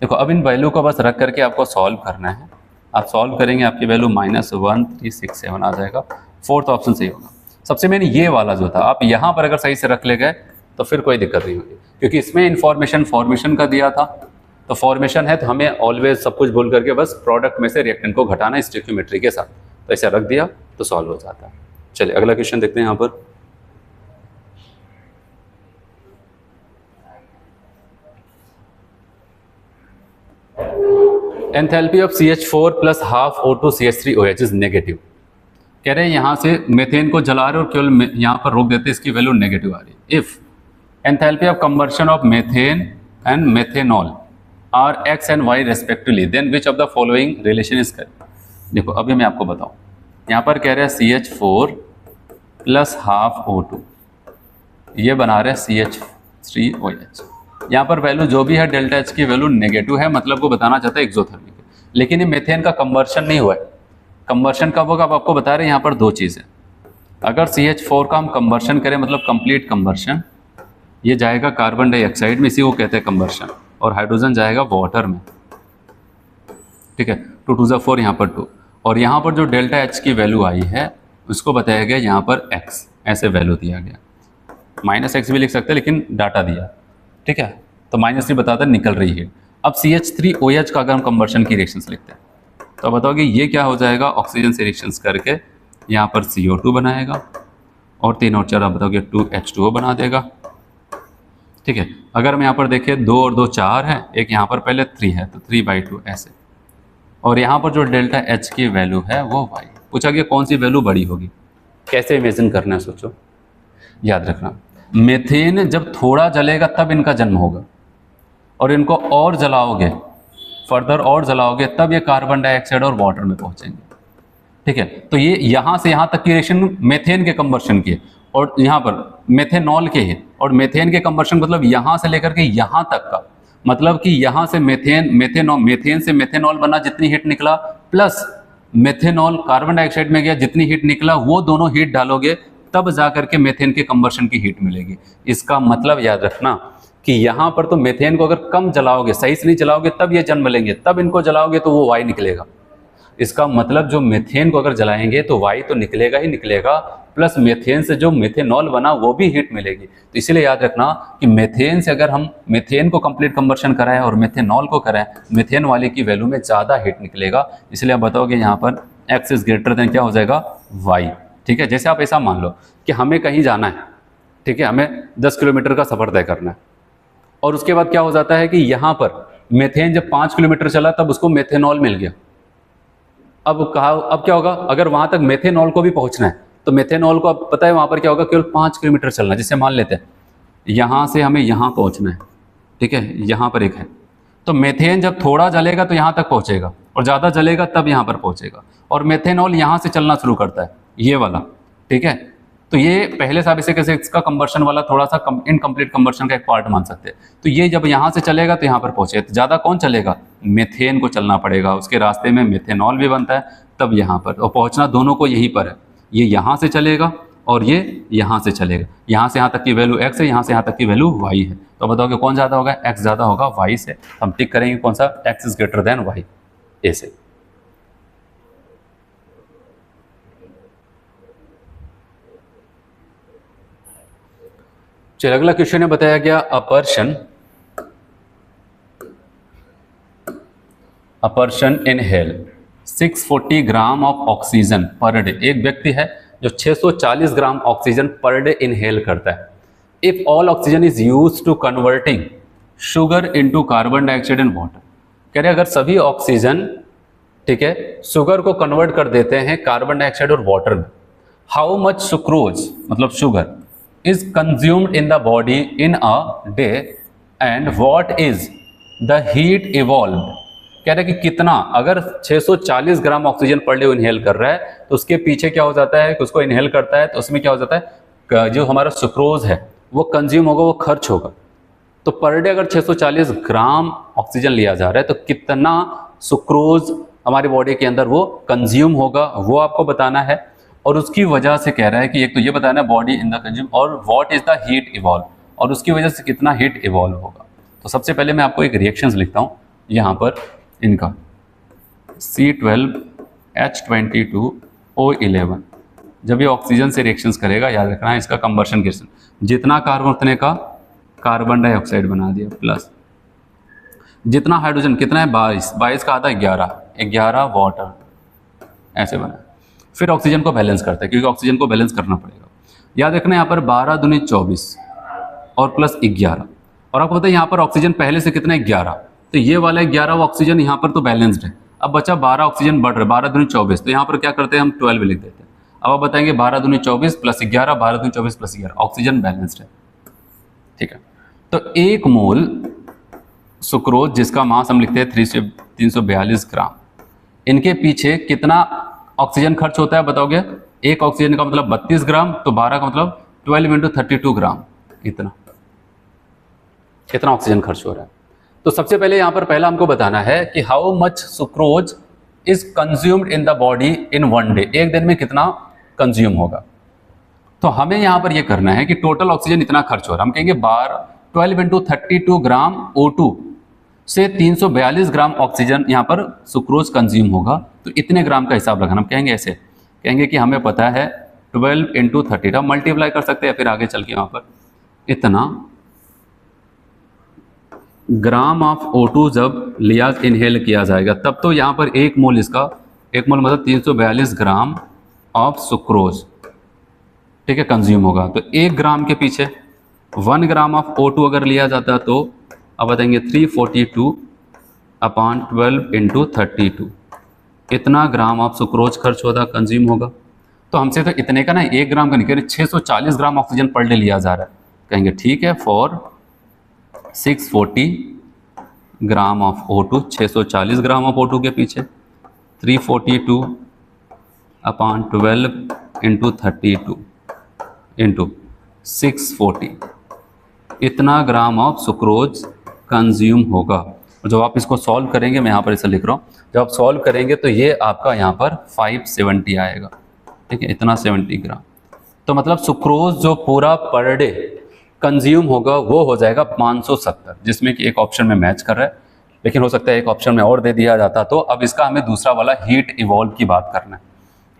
देखो अब इन वैल्यू को बस रख करके आपको सॉल्व करना है, आप सॉल्व करेंगे आपकी वैल्यू -1367 आ जाएगा। फोर्थ ऑप्शन सही होगा। सबसे मेन ये वाला जो था, आप यहाँ पर अगर सही से रख ले गए तो फिर कोई दिक्कत नहीं होगी, क्योंकि इसमें इन्फॉर्मेशन फॉर्मेशन का दिया था, तो फॉर्मेशन है तो हमें ऑलवेज सब कुछ भूल करके बस प्रोडक्ट में से रिएक्टेंट को घटाना स्टोइकियोमेट्री के साथ, तो ऐसे रख दिया तो सॉल्व हो जाता है। चलिए अगला क्वेश्चन देखते हैं यहाँ पर। Enthalpy of CH4 plus half O2 CH3OH is negative. कह रहे हैं यहाँ से मेथेन को जला रहे और केवल यहाँ पर रोक देते, इसकी वैल्यू नेगेटिव आ रही है। If enthalpy of combustion of methane and methanol are X and Y respectively, then which of the following relation is correct. देखो अभी मैं आपको बताऊँ, यहाँ पर कह रहे हैं CH4 प्लस हाफ O2, ये बना रहे हैं CH3OH। यहाँ पर वैल्यू जो भी है डेल्टा H की वैल्यू नेगेटिव है, मतलब वो बताना चाहता है एक्सोथर्मिक, लेकिन ये मेथेन का कंबर्शन नहीं हुआ है। कंबर्शन कब होगा, अब आपको बता रहे हैं यहाँ पर दो चीज़ें। अगर CH4 का हम कंबर्शन करें, मतलब कंप्लीट कंबर्शन, ये जाएगा कार्बन डाइऑक्साइड में, इसी को कहते हैं कंबर्शन, और हाइड्रोजन जाएगा वाटर में, ठीक है, 2 2 4 यहाँ पर 2, और यहाँ पर जो डेल्टा H की वैल्यू आई है उसको बताया गया यहाँ पर X, ऐसे वैल्यू दिया गया, -X भी लिख सकते हैं लेकिन डाटा दिया, ठीक है, तो -3 बताता निकल रही है। अब CH3OH का अगर हम कंबर्शन की रिएक्शंस लिखते हैं तो बताओगे ये क्या हो जाएगा, ऑक्सीजन से रिएक्शंस करके यहाँ पर CO2 बनाएगा, और 3 और 4 आप बताओगे 2H2O बना देगा, ठीक है। अगर हम यहाँ पर देखें 2 और 2 4 है, एक यहाँ पर पहले 3 है तो 3/2 ऐसे, और यहाँ पर जो डेल्टा H की वैल्यू है वो Y। पूछा गया कौन सी वैल्यू बड़ी होगी, कैसे इमेजिन करना है, सोचो। याद रखना मेथेन जब थोड़ा जलेगा तब इनका जन्म होगा, और इनको और जलाओगे, फर्दर और जलाओगे, तब ये कार्बन डाइऑक्साइड और वाटर में पहुंचेंगे। ठीक है। तो ये यहाँ से यहाँ तक की रिएक्शन मेथेन के कंबर्शन की है, और यहाँ पर मेथेनॉल के है, और मेथेन के कंबर्शन मतलब यहाँ से लेकर के यहाँ तक का, मतलब कि यहाँ से मेथेन से मेथेनॉल बना, जितनी हीट निकला, प्लस मेथेनॉल कार्बन डाइऑक्साइड में गया, जितनी हीट निकला वो दोनों हीट डालोगे तब जा करके मेथेन के कंबर्शन की हीट मिलेगी। इसका मतलब याद रखना कि यहाँ पर तो मेथेन को अगर कम जलाओगे, सही से नहीं जलाओगे, तब ये जन्म लेंगे, तब इनको जलाओगे तो वो वाई निकलेगा। इसका मतलब जो मेथेन को अगर जलाएंगे तो वाई तो निकलेगा ही निकलेगा, प्लस मेथेन से जो मेथेनॉल बना वो भी हीट मिलेगी। तो इसलिए याद रखना कि मेथेन से अगर हम मेथेन को कंप्लीट कंबर्शन कराएं और मेथेनॉल को कराएं, मेथेन वाले की वैल्यू में ज़्यादा हीट निकलेगा। इसलिए आप बताओगे यहाँ पर एक्स इज ग्रेटर देन क्या हो जाएगा, वाई। ठीक है। जैसे आप ऐसा मान लो कि हमें कहीं जाना है, ठीक है, हमें 10 किलोमीटर का सफ़र तय करना है, और उसके बाद क्या हो जाता है कि यहाँ पर मेथेन जब 5 किलोमीटर चला तब उसको मेथेनॉल मिल गया। अब क्या होगा, अगर वहां तक मेथेनॉल को भी पहुंचना है तो मेथेनॉल को अब पता है वहां पर क्या होगा, केवल 5 किलोमीटर चलना है। जिससे मान लेते हैं यहाँ से हमें यहाँ पहुंचना है, ठीक है, यहाँ पर एक है, तो मेथेन जब थोड़ा जलेगा तो यहाँ तक पहुंचेगा, और ज़्यादा जलेगा तब यहाँ पर पहुंचेगा, और मेथेनॉल यहाँ से चलना शुरू करता है, ये वाला। ठीक है। तो ये पहले से आप इसे कैसे, इसका कंबर्शन वाला थोड़ा सा इनकम्प्लीट कंबर्शन का एक पार्ट मान सकते हैं। तो ये जब यहाँ से चलेगा तो यहाँ पर पहुंचे, तो ज़्यादा कौन चलेगा, मेथेन को चलना पड़ेगा, उसके रास्ते में मेथेनॉल भी बनता है, तब यहाँ पर, और पहुँचना दोनों को यहीं पर है। ये यहाँ से चलेगा और ये यहाँ से चलेगा, यहाँ से यहाँ तक की वैल्यू x है, यहाँ से यहाँ तक की वैल्यू y है। तो बताओ कि कौन ज़्यादा होगा, x ज़्यादा होगा y से। हम टिक करेंगे कौन सा, x is greater than y, A से। चलिए अगला क्वेश्चन है, बताया गया a person inhale 640 gram of oxygen per day. एक व्यक्ति है जो 640 gram oxygen per day inhale करता है। If all oxygen is use to converting sugar into carbon dioxide and water. कह रहे अगर सभी ऑक्सीजन, ठीक है, शुगर को कन्वर्ट कर देते हैं कार्बन डाइऑक्साइड और वाटर में, हाउ मच सुक्रोज मतलब sugar is consumed in the body in a day and what is the heat evolved। कह रहे कि कितना, अगर 640 gram oxygen per day inhale कर रहा है तो उसके पीछे क्या हो जाता है कि उसको इनहेल करता है तो उसमें क्या हो जाता है, जो हमारा सुक्रोज है वो कंज्यूम होगा, वो खर्च होगा। तो पर डे अगर 640 ग्राम ऑक्सीजन लिया जा रहा है तो कितना सुक्रोज हमारी बॉडी के अंदर वो कंज्यूम होगा, वो आपको बताना है। और उसकी वजह से कह रहा है कि एक तो ये बताना है बॉडी इन द कंज्यूम, और what is the heat evolve, और उसकी वजह से कितना हीट इवॉल्व होगा। तो सबसे पहले मैं आपको एक रिएक्शंस लिखता हूँ यहाँ पर इनका, C12H22O11 जब ये ऑक्सीजन से रिएक्शंस करेगा, याद रखना है इसका कंबर्शन रिएक्शन, जितना कार्बन उतने का कार्बन डाइऑक्साइड बना दिया, प्लस जितना हाइड्रोजन, कितना है 22 का आधा 11 वाटर, ऐसे बना। फिर ऑक्सीजन को बैलेंस करता है क्योंकि ऑक्सीजन को बैलेंस करना पड़ेगा। याद रखना यहाँ पर 12 दूनी 24 और प्लस 11, और आपको पता है यहाँ पर ऑक्सीजन पहले से कितना है 11, तो ये वाला 11 ऑक्सीजन यहाँ पर तो बैलेंस्ड है। अब बचा 12 ऑक्सीजन बढ़ रहा है, 12 दूनी 24, तो यहाँ पर क्या करते हैं हम 12 लिख देते हैं। अब आप बताएंगे 12 दूनी 24 प्लस 11, 12 दूनी 24 प्लस 11, ऑक्सीजन बैलेंस्ड है। ठीक है। तो 1 मोल सुक्रोज जिसका मास हम लिखते हैं 342 ग्राम, इनके पीछे कितना ऑक्सीजन खर्च होता है बताओगे। एक ऑक्सीजन का मतलब 32 ग्राम, तो 12 का मतलब 12 इंटू 32 ग्राम, इतना ऑक्सीजन खर्च हो रहा है। तो सबसे पहले यहाँ पर पहला हमको बताना है कि how much sucrose is consumed in the body in 1 day, एक दिन में कितना कंज्यूम होगा। तो हमें यहाँ पर ये करना है कि टोटल ऑक्सीजन इतना खर्च हो रहा है, हम कहेंगे 12 इंटू 32 ग्राम O2 से 342 ग्राम ऑक्सीजन यहाँ पर सुक्रोज कंज्यूम होगा। तो इतने ग्राम का हिसाब रखना, हम कहेंगे ऐसे, कहेंगे कि हमें पता है 12 इंटू 30, हम मल्टीप्लाई कर सकते हैं फिर आगे चल के यहाँ पर इतना ग्राम ऑफ O2 जब लिया इनहेल किया जाएगा तब तो यहाँ पर 1 मोल इसका, 1 मोल मतलब 342 ग्राम ऑफ सुक्रोज, ठीक है, कंज्यूम होगा। तो 1 ग्राम के पीछे 1 ग्राम ऑफ O2 अगर लिया जाता तो अब बताएंगे 342/12 इंटू 32, इतना ग्राम ऑफ सुक्रोज खर्च होगा, कंज्यूम होगा। तो हमसे तो इतने का ना 1 ग्राम का नहीं, कह रहे 640 ग्राम ऑक्सीजन पर डे लिया जा रहा है। कहेंगे ठीक है, for 640 gram of O2, 640 gram of O2 के पीछे अपॉन 12 इंटू 32 इंटू 640, इतना ग्राम ऑफ सुक्रोज कंज्यूम होगा। और जब आप इसको सॉल्व करेंगे, मैं यहाँ पर इसे लिख रहा हूँ, जब आप सॉल्व करेंगे तो ये आपका यहाँ पर 570 आएगा, ठीक है, इतना 70 ग्राम। तो मतलब सुक्रोज जो पूरा पर डे कंज्यूम होगा वो हो जाएगा 570, जिसमें कि एक ऑप्शन में मैच कर रहा है, लेकिन हो सकता है एक ऑप्शन में और दे दिया जाता। तो अब इसका हमें दूसरा वाला हीट इवॉल्व की बात करना है,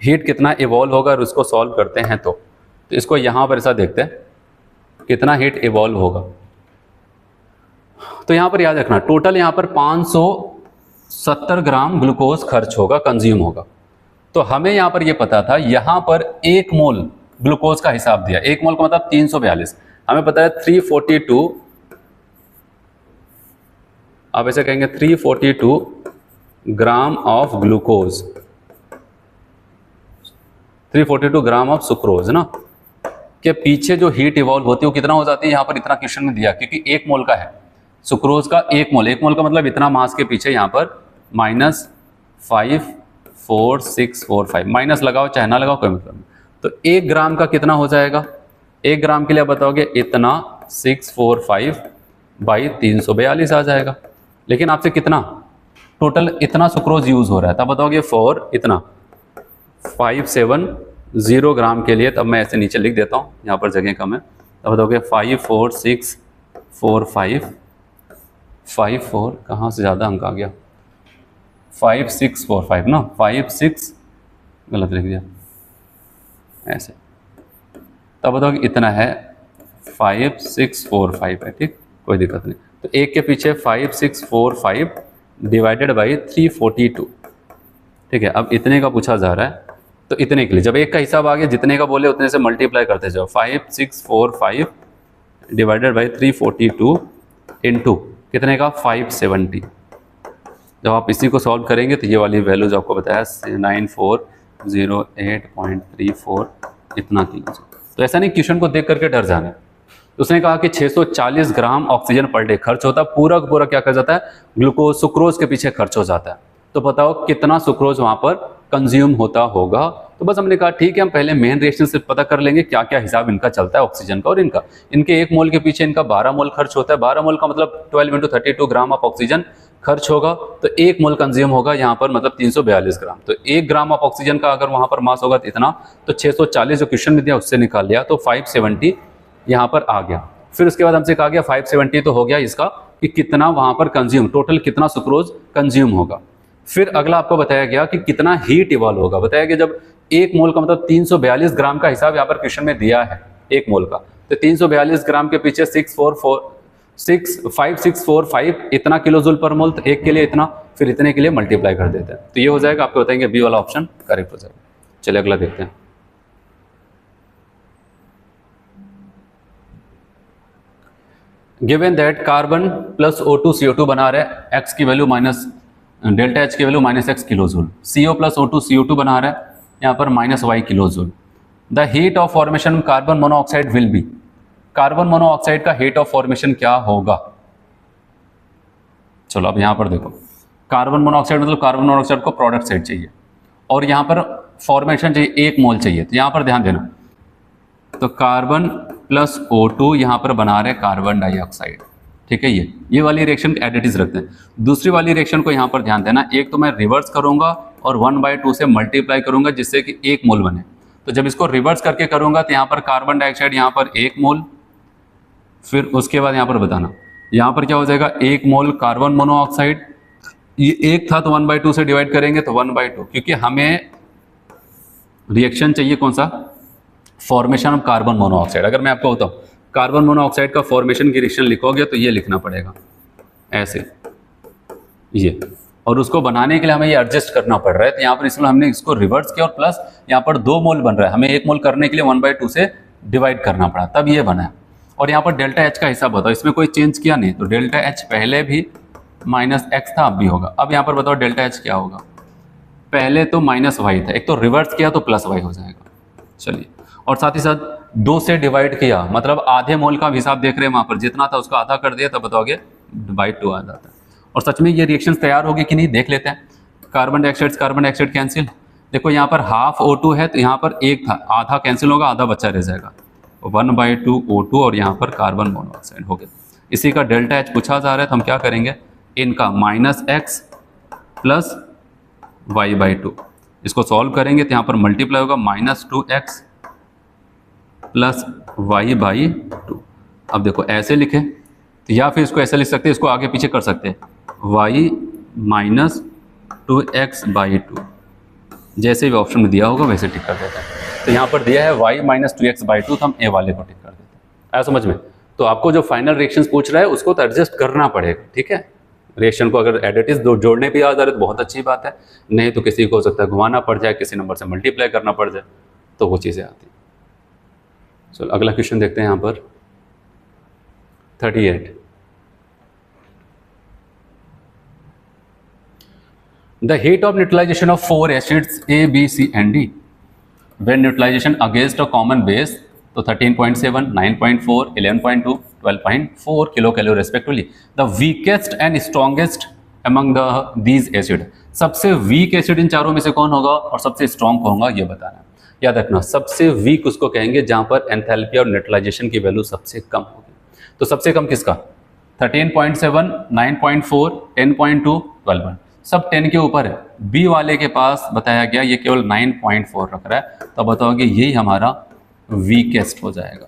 हीट कितना इवॉल्व होगा, और उसको सॉल्व करते हैं। तो इसको यहाँ पर ऐसा देखते हैं कितना हीट इवॉल्व होगा। तो यहाँ पर याद रखना, टोटल यहाँ पर 570 ग्राम ग्लूकोज खर्च होगा, कंज्यूम होगा। तो हमें यहाँ पर ये पता था, यहाँ पर 1 मोल ग्लूकोज का हिसाब दिया, 1 मोल का मतलब 342, हमें पता है 342, आप ऐसे कहेंगे 342 gram of glucose, 342 gram of sucrose ना, के पीछे जो हीट इवॉल्व होती है वो कितना हो जाती है, यहाँ पर इतना क्वेश्चन में दिया, क्योंकि 1 मोल का है सुक्रोज का, 1 मोल का मतलब इतना मास के पीछे यहाँ पर -54645, माइनस लगाओ चाहे ना लगाओ कोई मतलब नहीं। तो 1 ग्राम का कितना हो जाएगा, 1 ग्राम के लिए बताओगे इतना 645 बाई 342 आ जाएगा। लेकिन आपसे कितना टोटल इतना सुक्रोज यूज हो रहा है, तब बताओगे फॉर इतना 570 ग्राम के लिए, तब मैं ऐसे नीचे लिख देता हूँ, यहाँ पर जगह कम है, तब बताओगे 54645, 54 कहाँ से ज़्यादा अंक आ गया, 5645 ना, 56 गलत लिख दिया ऐसे, तब बताओगे इतना है 5645 है, ठीक, कोई दिक्कत नहीं। तो 1 के पीछे 5645 डिवाइडेड बाई 342, ठीक है। अब इतने का पूछा जा रहा है, तो इतने के लिए जब 1 का हिसाब आ गया, जितने का बोले उतने से मल्टीप्लाई करते जाओ, 5645 डिवाइडेड बाई 342 इंटू कितने का 570। जब आप इसी को सॉल्व करेंगे तो ये वाली वैल्यू जो आपको बताया 9408.34 इतना किलो। तो ऐसा नहीं क्वेश्चन को देख करके डर जाना। उसने कहा कि 640 ग्राम ऑक्सीजन पर डे खर्च होता है, पूरा का पूरा क्या कर जाता है, ग्लूकोज सुक्रोज के पीछे खर्च हो जाता है। तो बताओ कितना सुक्रोज वहां पर कंज्यूम होता होगा। तो बस हमने कहा ठीक है, हम पहले मेन रिएक्शन से पता कर लेंगे क्या क्या हिसाब इनका चलता है ऑक्सीजन का और इनका। इनके 1 मोल के पीछे इनका 12 मोल खर्च होता है, 12 मोल का मतलब 12 इंटू 32 ग्राम ऑफ ऑक्सीजन खर्च होगा, तो 1 मोल कंज्यूम होगा यहाँ पर मतलब 342 ग्राम। तो 1 ग्राम ऑफ ऑक्सीजन का अगर वहां पर मास होगा तो इतना, तो 640 जो क्वेश्चन में दिया उससे निकाल लिया, तो 570 यहाँ पर आ गया। फिर उसके बाद हमसे कहा गया 570 तो हो गया इसका कि कितना वहां पर कंज्यूम, टोटल कितना सुक्रोज कंज्यूम होगा। फिर अगला आपको बताया गया कि कितना हीट इवॉल्व होगा। बताया गया जब 1 मोल का मतलब 342 ग्राम का हिसाब यहाँ पर क्वेश्चन में दिया है 1 मोल का, तो 342 ग्राम के पीछे 5645 इतना किलो जूल पर मोल, तो 1 के लिए इतना, फिर इतने के लिए मल्टीप्लाई कर देते हैं, तो ये हो जाएगा। आपको बताएंगे बी वाला ऑप्शन करेक्ट हो जाएगा। चलिए अगला देखते हैं। Given that carbon plus O2 CO2 बना रहा है, x की वैल्यू माइनस डेल्टा H की value -x kilo joule, CO plus O2 CO2 बना रहा है यहाँ पर -y kilo joule. The heat of formation carbon monoxide will be, carbon monoxide का हीट ऑफ फॉर्मेशन क्या होगा। चलो अब यहाँ पर देखो, कार्बन मोनोऑक्साइड मतलब कार्बन मोनोऑक्साइड को प्रोडक्ट साइड चाहिए और यहाँ पर फॉर्मेशन चाहिए 1 मोल चाहिए, तो यहाँ पर ध्यान देना, तो कार्बन प्लस O2 यहाँ पर बना रहे कार्बन डाइऑक्साइड, ठीक है। ये वाली रिएक्शन एडिटिव रखते हैं। दूसरी वाली रिएक्शन को यहाँ पर ध्यान देना, एक तो मैं रिवर्स करूंगा और 1/2 से मल्टीप्लाई करूंगा जिससे कि 1 मोल बने। तो जब इसको रिवर्स करके करूंगा तो यहाँ पर कार्बन डाइऑक्साइड यहाँ पर 1 मोल, फिर उसके बाद यहाँ पर बताना यहाँ पर क्या हो जाएगा 1 मोल कार्बन मोनोऑक्साइड, ये 1 था तो 1/2 से डिवाइड करेंगे तो 1/2, क्योंकि हमें रिएक्शन चाहिए कौन सा, फॉर्मेशन ऑफ कार्बन मोनोऑक्साइड। अगर मैं आपको बताऊं कार्बन मोनोऑक्साइड का फॉर्मेशन की रिएक्शन लिखोगे तो ये लिखना पड़ेगा ऐसे ये, और उसको बनाने के लिए हमें ये एडजस्ट करना पड़ रहा है। तो यहाँ पर इसमें हमने इसको रिवर्स किया और प्लस यहाँ पर 2 मोल बन रहा है, हमें 1 मोल करने के लिए 1/2 से डिवाइड करना पड़ा, तब ये बना है। और यहाँ पर डेल्टा H का हिसाब बताओ, इसमें कोई चेंज किया नहीं, तो डेल्टा H पहले भी -x था अब भी होगा। अब यहाँ पर बताओ डेल्टा H क्या होगा, पहले तो -y था, एक तो रिवर्स किया तो +y हो जाएगा। चलिए, और साथ ही साथ 2 से डिवाइड किया मतलब आधे मोल का हिसाब देख रहे हैं, वहां पर जितना था उसका आधा कर दिया, तब बताओगे /2 आ जाता है। और सच में ये रिएक्शंस तैयार होगी कि नहीं देख लेते हैं। कार्बन डाइऑक्साइड कैंसिल, देखो यहाँ पर हाफ O2 है तो यहाँ पर एक था, आधा कैंसिल होगा, आधा बच्चा रह जाएगा, 1/2 O2 और यहाँ पर कार्बन मोनोऑक्साइड हो गया। इसी का डेल्टा H पूछा जा रहा है तो हम क्या करेंगे, इनका -x प्लस y/2, इसको सॉल्व करेंगे तो यहाँ पर मल्टीप्लाई होगा -2x प्लस y/2। अब देखो ऐसे लिखे तो या फिर इसको ऐसे लिख सकते हैं, इसको आगे पीछे कर सकते हैं, y -2x/2, जैसे भी ऑप्शन में दिया होगा वैसे टिक कर देते हैं। तो यहाँ पर दिया है y -2x/2 तो हम ए वाले को टिक कर देते हैं। आया समझ में? तो आपको जो फाइनल रिएक्शंस पूछ रहा है उसको तो एडजस्ट करना पड़ेगा, ठीक है। रिएक्शन को अगर एडिटिव्स जोड़ने भी आ जा रहे तो बहुत अच्छी बात है, नहीं तो किसी को हो सकता है घुमाना पड़ जाए, किसी नंबर से मल्टीप्लाई करना पड़ जाए, तो वो चीज़ें आती हैं। चलो अगला क्वेश्चन देखते हैं यहाँ पर 38। The heat of neutralization of 4 acids A, B, C and D when neutralization against a common base, तो 13.7, 9.4, 11.2, 12.4 kilocalorie respectively. The weakest and strongest among these acid, सबसे वीक एसिड इन चारों में से कौन होगा और सबसे स्ट्रॉन्ग कौन होगा ये बताना है। याद रखना, सबसे वीक उसको कहेंगे जहां पर एंथैल्पी और न्यूट्रलाइजेशन की वैल्यू सबसे कम होगी। तो सबसे कम किसका, 13.7, 9.4, 10.2, 12, सब 10 के ऊपर है। बी वाले के पास बताया गया ये केवल 9.4 रख रहा है, तो बताओगे यही हमारा वीकेस्ट हो जाएगा।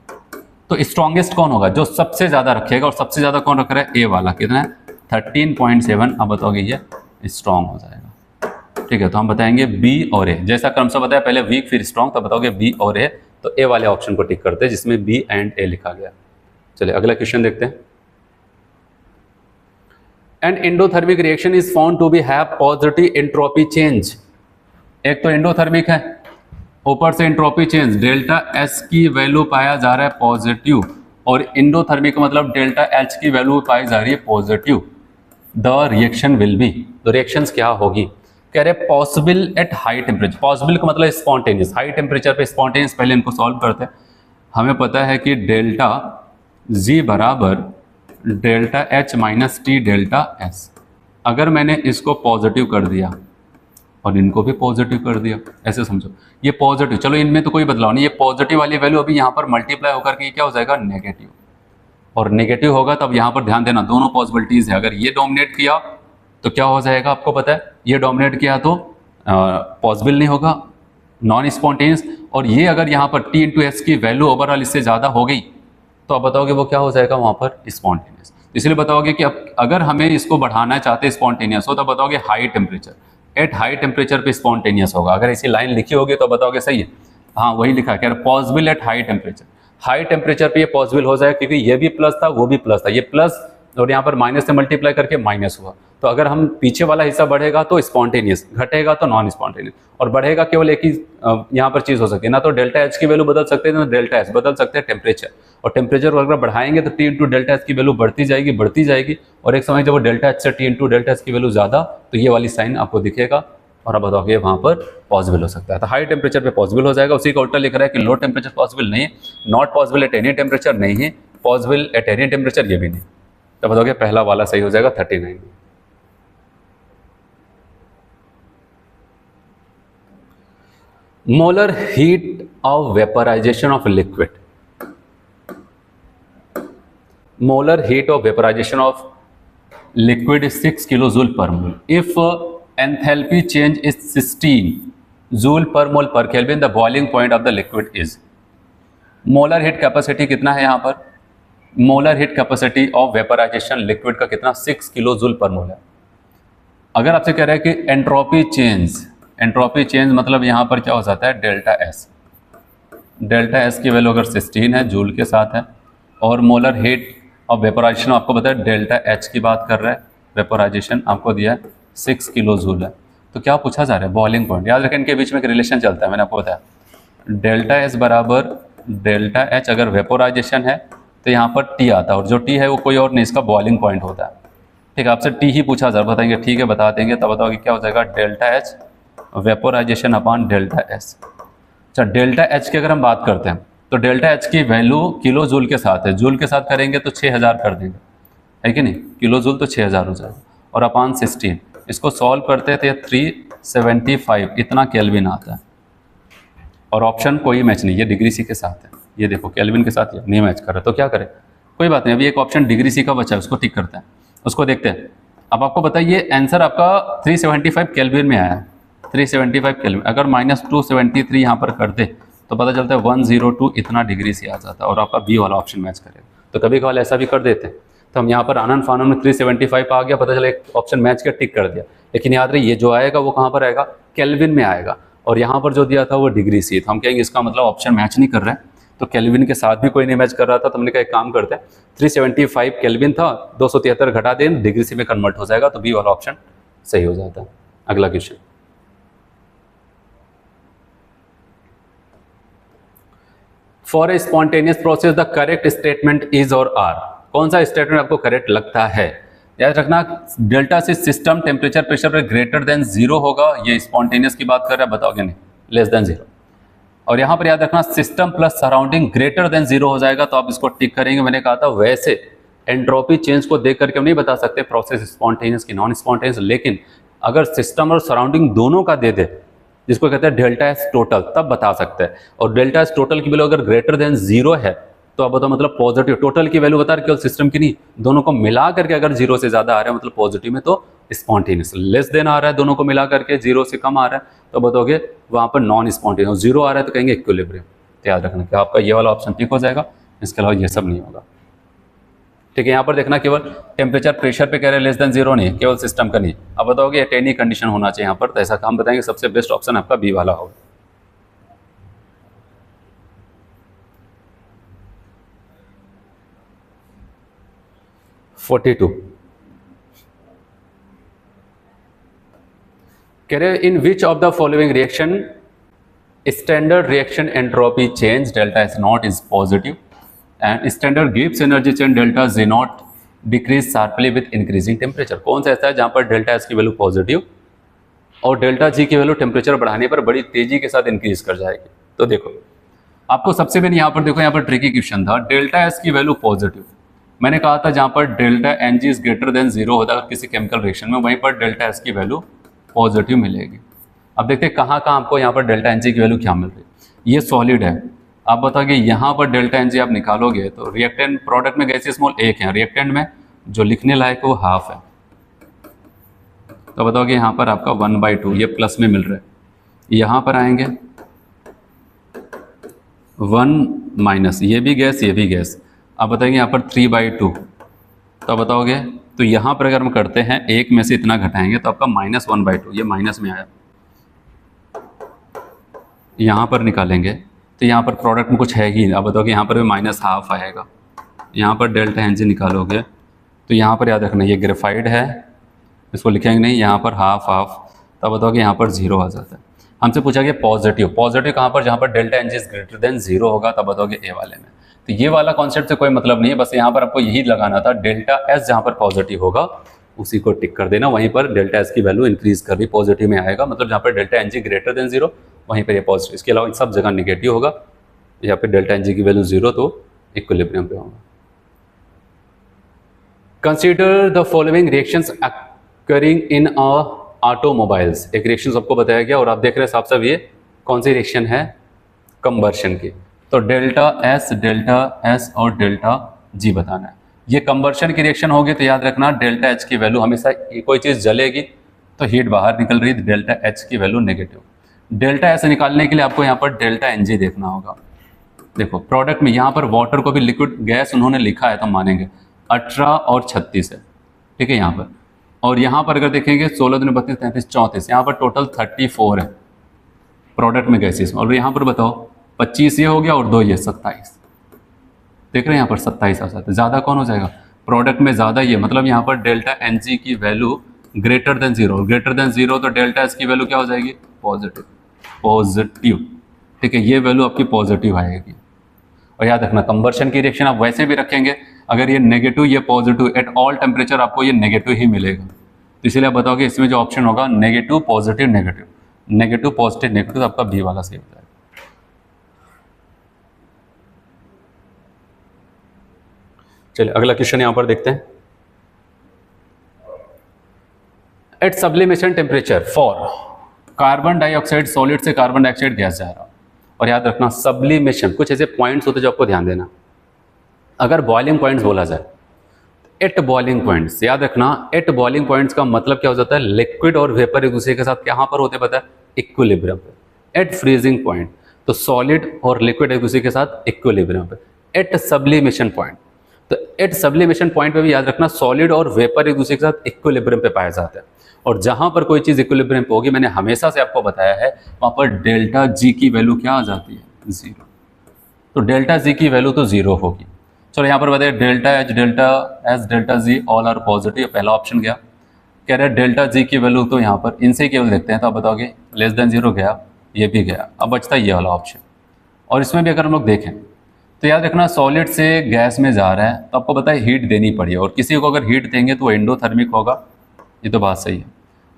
तो स्ट्रॉन्गेस्ट कौन होगा, जो सबसे ज़्यादा रखेगा, और सबसे ज़्यादा कौन रख रहा है, ए वाला, कितना है 13.7। अब बताओगे ये स्ट्रॉन्ग हो जाएगा, ठीक है। तो हम बताएंगे बी और ए, जैसा क्रम से बताया, पहले वीक फिर स्ट्रॉन्ग, तो बताओगे बी और ए। तो ए वाले ऑप्शन को टिक करते हैं जिसमें बी एंड ए लिखा गया। चलिए अगला क्वेश्चन देखते हैं। And endothermic reaction is found to be have positive entropy change. एक तो एंडोथर्मिक है, ऊपर से एंट्रोपी चेंज, डेल्टा एस की वैल्यू पाया जा रहा है पॉजिटिव, और एंडोथर्मिक का मतलब डेल्टा एच की वैल्यू पाई जा रही है positive. The reaction will be, तो रिएक्शंस क्या होगी, कह रहे possible at high temperature. Possible का मतलब स्पॉन्टेनियस, हाई टेम्परेचर पे स्पॉन्टेनियस। पहले इनको सॉल्व करते हैं। हमें पता है कि डेल्टा जी बराबर delta H minus T delta S. अगर मैंने इसको पॉजिटिव कर दिया और इनको भी पॉजिटिव कर दिया, ऐसे समझो ये पॉजिटिव, चलो इनमें तो कोई बदलाव नहीं, ये पॉजिटिव वाली वैल्यू अभी यहाँ पर मल्टीप्लाई होकर के क्या हो जाएगा, नेगेटिव, और नेगेटिव होगा तब यहाँ पर ध्यान देना दोनों पॉसिबिलिटीज है। अगर ये डोमिनेट किया तो क्या हो जाएगा, आपको पता है, ये डोमिनेट किया तो पॉसिबल नहीं होगा, नॉन स्पॉन्टेनियस। और ये अगर यहाँ पर टी इंटू एस की वैल्यू ओवरऑल इससे ज़्यादा हो गई तो आप बताओगे वो क्या हो जाएगा वहाँ पर स्पॉन्टेनियस। इसलिए बताओगे कि अब अगर हमें इसको बढ़ाना चाहते स्पॉन्टेनियस हो तो बताओगे high temperature, eight high temperature पे स्पॉन्टेनियस होगा। अगर ऐसी लाइन लिखी होगी तो बताओगे सही है, हाँ वही लिखा है, possible at high temperature. High temperature पे ये पॉसिबल हो जाएगा क्योंकि ये भी प्लस था वो भी प्लस था, ये प्लस और यहाँ पर माइनस से मल्टीप्लाई करके माइनस हुआ। तो अगर हम पीछे वाला हिस्सा बढ़ेगा तो स्पॉन्टेनियस, घटेगा तो नॉन स्पॉन्टेनियस, और बढ़ेगा केवल एक ही यहाँ पर चीज़ हो सकती है, ना तो डेल्टा एच की वैल्यू बदल सकते हैं ना डेल्टा एस बदल सकते हैं टेम्परेचर। और टेम्परेचर को अगर बढ़ाएंगे तो टी इंटू डेल्टा एस की वैल्यू बढ़ती जाएगी, और एक समय जब वो डेल्टा एच से टी इंटू डेल्टा एस की वैल्यू ज़्यादा, तो ये वाली साइन आपको दिखेगा और आप बताओगे वहाँ पर पॉसिबल हो सकता है। तो हाई टेम्परेचर पे पॉसिबल हो जाएगा। उसी का उल्टा लिख रहा है कि लो टेम्परेचर पॉसिबल नहीं है, not possible at any temperature नहीं है, पॉसिबल एट एनी टेम्परेचर ये भी नहीं। तो बताओगे पहला वाला सही हो जाएगा 39। Molar heat of vaporisation of liquid, molar heat of vaporisation of liquid is 6 kilojule per mole. If enthalpy change is 16 joule per mole per Kelvin, the boiling point of the liquid is. Molar heat capacity कितना है यहाँ पर, molar heat capacity of vaporisation liquid का कितना, 6 kilo joule per मोल है। अगर आपसे कह रहा है कि एंट्रोपी चेंज, एंट्रोपी चेंज मतलब यहाँ पर क्या हो जाता है, डेल्टा एस, डेल्टा एस की वैल्यू अगर 16 है जूल के साथ है, और मोलर हीट ऑफ वेपराइजेशन आपको पता है डेल्टा एच की बात कर रहा है, वेपराइजेशन आपको दिया है 6 किलो जूल है। तो क्या पूछा जा रहा है, बॉइलिंग पॉइंट। याद रखें इनके बीच में एक रिलेशन चलता है, मैंने आपको बताया डेल्टा एस बराबर डेल्टा एच, अगर वेपोराइजेशन है तो यहाँ पर टी आता है, और जो टी है वो कोई और नहीं, इसका बॉइलिंग पॉइंट होता है। ठीक है, आपसे टी ही पूछा जा रहा, बताएंगे ठीक है बता देंगे, तब बताओगे क्या हो जाएगा, delta H vaporisation upon delta S. अच्छा, डेल्टा एच की अगर हम बात करते हैं तो डेल्टा एच की वैल्यू किलो जूल के साथ है, जूल के साथ करेंगे तो 6000 कर देंगे, है कि नहीं, किलो जूल तो 6000 हो जाएगा, और अपॉन 16 इसको सॉल्व करते हैं तो 3 375 इतना केल्विन आता है, और ऑप्शन कोई मैच नहीं, ये डिग्री सी के साथ है, ये देखो केल्विन के साथ ये नहीं मैच कर रहा, तो क्या करें, कोई बात नहीं, अभी एक ऑप्शन डिग्री सी का बचा है, उसको टिक करते हैं, उसको देखते हैं। अब आपको बताइए आंसर आपका 375 केल्विन में आया है, 375 केल्विन, अगर -273 यहाँ पर करते तो पता चलता है 102 इतना डिग्री से आ जाता है, और आपका बी वाला ऑप्शन मैच करेगा। तो कभी कभार ऐसा भी कर देते हैं, तो हम यहाँ पर आनंद फानन में 375 आ गया, पता चला एक ऑप्शन मैच कर टिक कर दिया, लेकिन याद रही ये जो आएगा वो कहाँ पर आएगा, केल्विन में आएगा, और यहाँ पर जो दिया था वो डिग्री सी, तो हम कहेंगे इसका मतलब ऑप्शन मैच नहीं कर रहा है, तो केल्विन के साथ भी कोई नहीं मैच कर रहा था, तो हमने कहा एक काम करते हैं, 375 केल्विन था, 273 घटा दें, डिग्री सी में कन्वर्ट हो जाएगा, तो बी वाला ऑप्शन सही हो जाता है। अगला question, for a spontaneous process the correct statement is और आर, कौन सा स्टेटमेंट आपको करेक्ट लगता है? याद रखना, डेल्टा से सिस्टम टेम्परेचर प्रेशर पर ग्रेटर देन 0 होगा, ये स्पॉन्टेनियस की बात कर रहा है, बताओगे नहीं, लेस देन 0, और यहाँ पर याद रखना system plus surrounding greater than 0 हो जाएगा, तो आप इसको टिक करेंगे। मैंने कहा था वैसे एंट्रोपी चेंज को देख करके हम नहीं बता सकते प्रोसेस स्पॉन्टेनियस की नॉन स्पॉन्टेनियस, लेकिन अगर सिस्टम और सराउंडिंग दोनों का दे दे, जिसको कहते हैं डेल्टा एस टोटल, तब बता सकते हैं। और डेल्टा एस टोटल की वैल्यू अगर ग्रेटर देन 0 है तो आप बताओ मतलब पॉजिटिव, टोटल की वैल्यू बता रहे केवल सिस्टम की नहीं, दोनों को मिला करके अगर 0 से ज़्यादा आ रहा है मतलब पॉजिटिव में, तो स्पॉन्टेनियस। लेस देन आ रहा है, दोनों को मिला करके 0 से कम आ रहा है, तो बताओगे वहाँ पर नॉन स्पॉन्टेनियस। 0 आ रहा है तो कहेंगे इक्विलिब्रियम। तो याद रखना कि आपका ये वाला ऑप्शन ठीक हो जाएगा, इसके अलावा ये सब नहीं होगा। ठीक है, यहाँ पर देखना केवल टेम्परेचर प्रेशर पे कह रहे हैं लेस देन 0 नहीं, केवल सिस्टम का नहीं। अब बताओगे एटेनी कंडीशन होना चाहिए यहाँ पर, तो ऐसा काम बताएंगे सबसे बेस्ट ऑप्शन आपका बी वाला होगा। कह रहे in which of the following reaction standard reaction entropy change delta S not is positive and standard Gibbs energy change delta G not decrease sharply with increasing temperature. कौन सा ऐसा है जहां पर डेल्टा एस की वैल्यू पॉजिटिव और delta G की value temperature बढ़ाने पर बड़ी तेजी के साथ इंक्रीज कर जाएगी? तो देखो आपको सबसे पहले यहाँ पर देखो, यहाँ पर ट्रिकी क्वेश्चन था, डेल्टा एस की वैल्यू पॉजिटिव, मैंने कहा था जहां पर delta N G is greater than 0 होता है किसी केमिकल रिएक्शन में, वहीं पर डेल्टा एस की वैल्यू पॉजिटिव मिलेगी। अब देखते हैं कहाँ कहाँ आपको यहाँ पर डेल्टा एन जी की वैल्यू क्या मिल रही है। ये सॉलिड है, आप बताओगे यहाँ पर डेल्टा एन जी आप निकालोगे तो रिएक्टेंट प्रोडक्ट में गैसीय मोल 1 है, रिएक्टेंट में जो लिखने लायक वो हाफ है, तो बताओगे यहाँ पर आपका 1/2 ये प्लस में मिल रहा है, यहाँ पर आएंगे 1 - ये भी गैस ये भी गैस, आप बताएंगे यहाँ पर 3/2, तो बताओगे तो यहाँ पर अगर हम करते हैं एक में से इतना घटाएंगे तो आपका -1/2 ये माइनस में आया, यहाँ पर निकालेंगे तो यहाँ पर प्रोडक्ट में कुछ है ही, अब बताओगे यहाँ पर भी -1/2 आएगा, यहाँ पर डेल्टा एन जी निकालोगे तो यहाँ पर याद रखना ये ग्रेफाइड है, इसको लिखेंगे नहीं, यहाँ पर हाफ, तब बताओगे यहाँ पर 0 आ जाता है। हमसे पूछा गया पॉजिटिव, पॉजिटिव कहाँ पर, जहाँ पर delta N G is greater than 0 होगा, तब बताओगे ए वाले में। तो ये वाला कॉन्सेप्ट से कोई मतलब नहीं है, बस यहाँ पर आपको यही लगाना था, डेल्टा एस जहाँ पर पॉजिटिव होगा उसी को टिक कर देना, वहीं पर डेल्टा एस की वैल्यू इंक्रीज कर भी पॉजिटिव में आएगा, मतलब जहाँ पर delta N G greater than 0 वहीं पर ये पॉजिटिव, इसके अलावा सब जगह निगेटिव होगा। यहाँ पर डेल्टा एन जी की वैल्यू 0 तो इक्विलिब्रियम पे होगा। Consider the following reactions occurring in automobiles, एक रिएक्शन सबको बताया गया और आप देख रहे हैं साफ साफ ये कौन सी रिएक्शन है, कंबर्शन की। तो डेल्टा एस और डेल्टा जी बताना है। ये कंबर्शन की रिएक्शन होगी तो याद रखना डेल्टा एच की वैल्यू हमेशा, कोई चीज़ जलेगी तो हीट बाहर निकल रही है, डेल्टा एच की वैल्यू नेगेटिव। डेल्टा एस निकालने के लिए आपको यहाँ पर डेल्टा एन जी देखना होगा। देखो प्रोडक्ट में यहाँ पर वाटर को भी लिक्विड गैस उन्होंने लिखा है तो मानेंगे 18 और 36 है, ठीक है यहाँ पर, और यहाँ पर अगर देखेंगे 16 दूनी 32 33 34, यहाँ पर टोटल 34 है प्रोडक्ट में गैसेस, और यहाँ पर बताओ 25 ये हो गया और 2 ये 27, देख रहे हैं यहाँ पर 27 आ जाता है, ज़्यादा कौन हो जाएगा, प्रोडक्ट में ज़्यादा ये, मतलब यहाँ पर डेल्टा एन जी की value greater than 0, greater than 0 तो डेल्टा एस की वैल्यू क्या हो जाएगी, पॉजिटिव, ठीक है, ये वैल्यू आपकी पॉजिटिव आएगी। और याद रखना कंबर्शन की रिएक्शन आप वैसे भी रखेंगे, अगर ये नेगेटिव ये पॉजिटिव, एट ऑल टेम्परेचर आपको ये नेगेटिव ही मिलेगा, तो इसलिए आप बताओगे इसमें जो ऑप्शन होगा negative positive negative, negative positive negative, आपका बी वाला सही होता है। चलिए अगला क्वेश्चन यहां पर देखते हैं। At sublimation temperature for carbon dioxide solid से कार्बन डाइऑक्साइड गैस जा रहा। और याद रखना सब्लिमेशन, कुछ ऐसे पॉइंट्स होते हैं जो आपको ध्यान देना। अगर बॉइलिंग पॉइंट्स बोला जाए, एट बॉइलिंग पॉइंट्स, याद रखना एट बॉइलिंग पॉइंट्स का मतलब क्या हो जाता है, लिक्विड और वेपर एक दूसरे के साथ कहाँ पर होते पता है, इक्विलिब्रियम पे। एट फ्रीजिंग पॉइंट तो सॉलिड और लिक्विड एक दूसरे के साथ इक्विलिब्रियम पे। एट सब्लिमेशन पॉइंट, तो एट सब्लिमेशन पॉइंट पे भी याद रखना सॉलिड और वेपर एक दूसरे के साथ इक्विलिब्रियम पे पाया जाता है। और जहां पर कोई चीज इक्विलिब्रियम पे होगी, मैंने हमेशा से आपको बताया है, वहां पर डेल्टा जी की वैल्यू क्या आ जाती है, जीरो। तो डेल्टा जी की वैल्यू तो जीरो होगी। चलो यहाँ पर बताइए delta H, delta S, delta G all are positive, पहला ऑप्शन गया। कह रहे हैं डेल्टा जी की वैल्यू तो यहाँ पर इनसे केवल देखते हैं, तो आप बताओगे लेस देन जीरो गया, ये भी गया। अब बचता है ये वाला ऑप्शन। और इसमें भी अगर हम लोग देखें तो याद रखना सॉलिड से गैस में जा रहा है, तो आपको पता है हीट देनी पड़ी है, और किसी को अगर हीट देंगे तो वो एंडोथर्मिक होगा, ये तो बात सही है।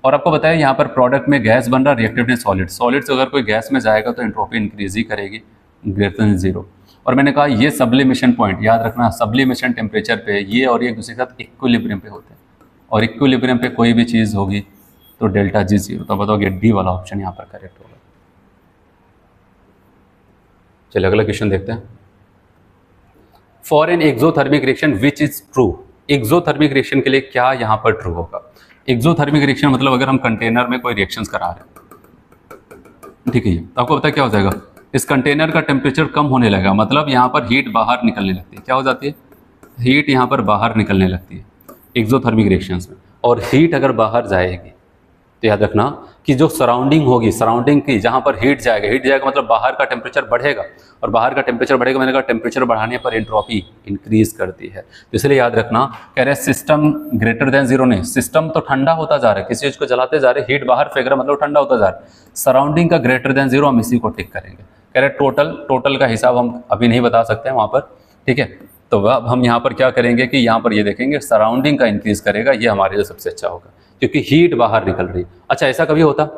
और आपको बताया यहाँ पर प्रोडक्ट में गैस बन रहा, रिएक्टिवनेस सॉलिड, सॉलिड से अगर कोई गैस में जाएगा तो एंट्रोपी इंक्रीज ही करेगी, ग्रेटर देन जीरो। और मैंने कहा ये सब्लिमेशन पॉइंट, याद रखना सब्लिमेशन टेम्परेचर पे ये और ये एक दूसरे के साथ इक्विलिब्रियम पे होते हैं, और इक्विलिब्रियम पे कोई भी चीज़ होगी तो डेल्टा जी जीरो। तो बताओगे डी वाला ऑप्शन यहाँ पर करेक्ट होगा। चलिए अगला क्वेश्चन देखते हैं। For an exothermic reaction which is true, exothermic reaction के लिए क्या यहाँ पर ट्रू होगा। एक्सोथर्मिक रिएक्शन मतलब अगर हम कंटेनर में कोई रिएक्शंस करा रहे हैं, ठीक है, तो आपको पता है क्या हो जाएगा, इस कंटेनर का टेम्परेचर कम होने लगेगा, मतलब यहाँ पर हीट बाहर निकलने लगती है। क्या हो जाती है, हीट यहाँ पर बाहर निकलने लगती है एक्सोथर्मिक रिएक्शंस में। और हीट अगर बाहर जाएगी तो याद रखना कि जो सराउंडिंग होगी, सराउंडिंग की जहाँ पर हीट जाएगा मतलब बाहर का टेम्परेचर बढ़ेगा, और बाहर का टेम्परेचर बढ़ेगा, मैंने कहा टेम्परेचर बढ़ाने पर एंट्रोपी इंक्रीज करती है। तो इसलिए याद रखना, कह रहे सिस्टम ग्रेटर देन जीरो नहीं, सिस्टम तो ठंडा होता जा रहा है, किसी चीज़ को जलाते जा रहे, हीट बाहर फेंक रहा मतलब ठंडा होता जा रहा है। सराउंडिंग का ग्रेटर देन जीरो, हम इसी को टिक करेंगे। कह रहे टोटल का हिसाब हम अभी नहीं बता सकते हैं वहाँ पर, ठीक है। तो अब हम यहाँ पर क्या करेंगे कि यहाँ पर ये देखेंगे सराउंडिंग का इंक्रीज करेगा, ये हमारे लिए सबसे अच्छा होगा, क्योंकि हीट बाहर निकल रही। अच्छा ऐसा कभी होता,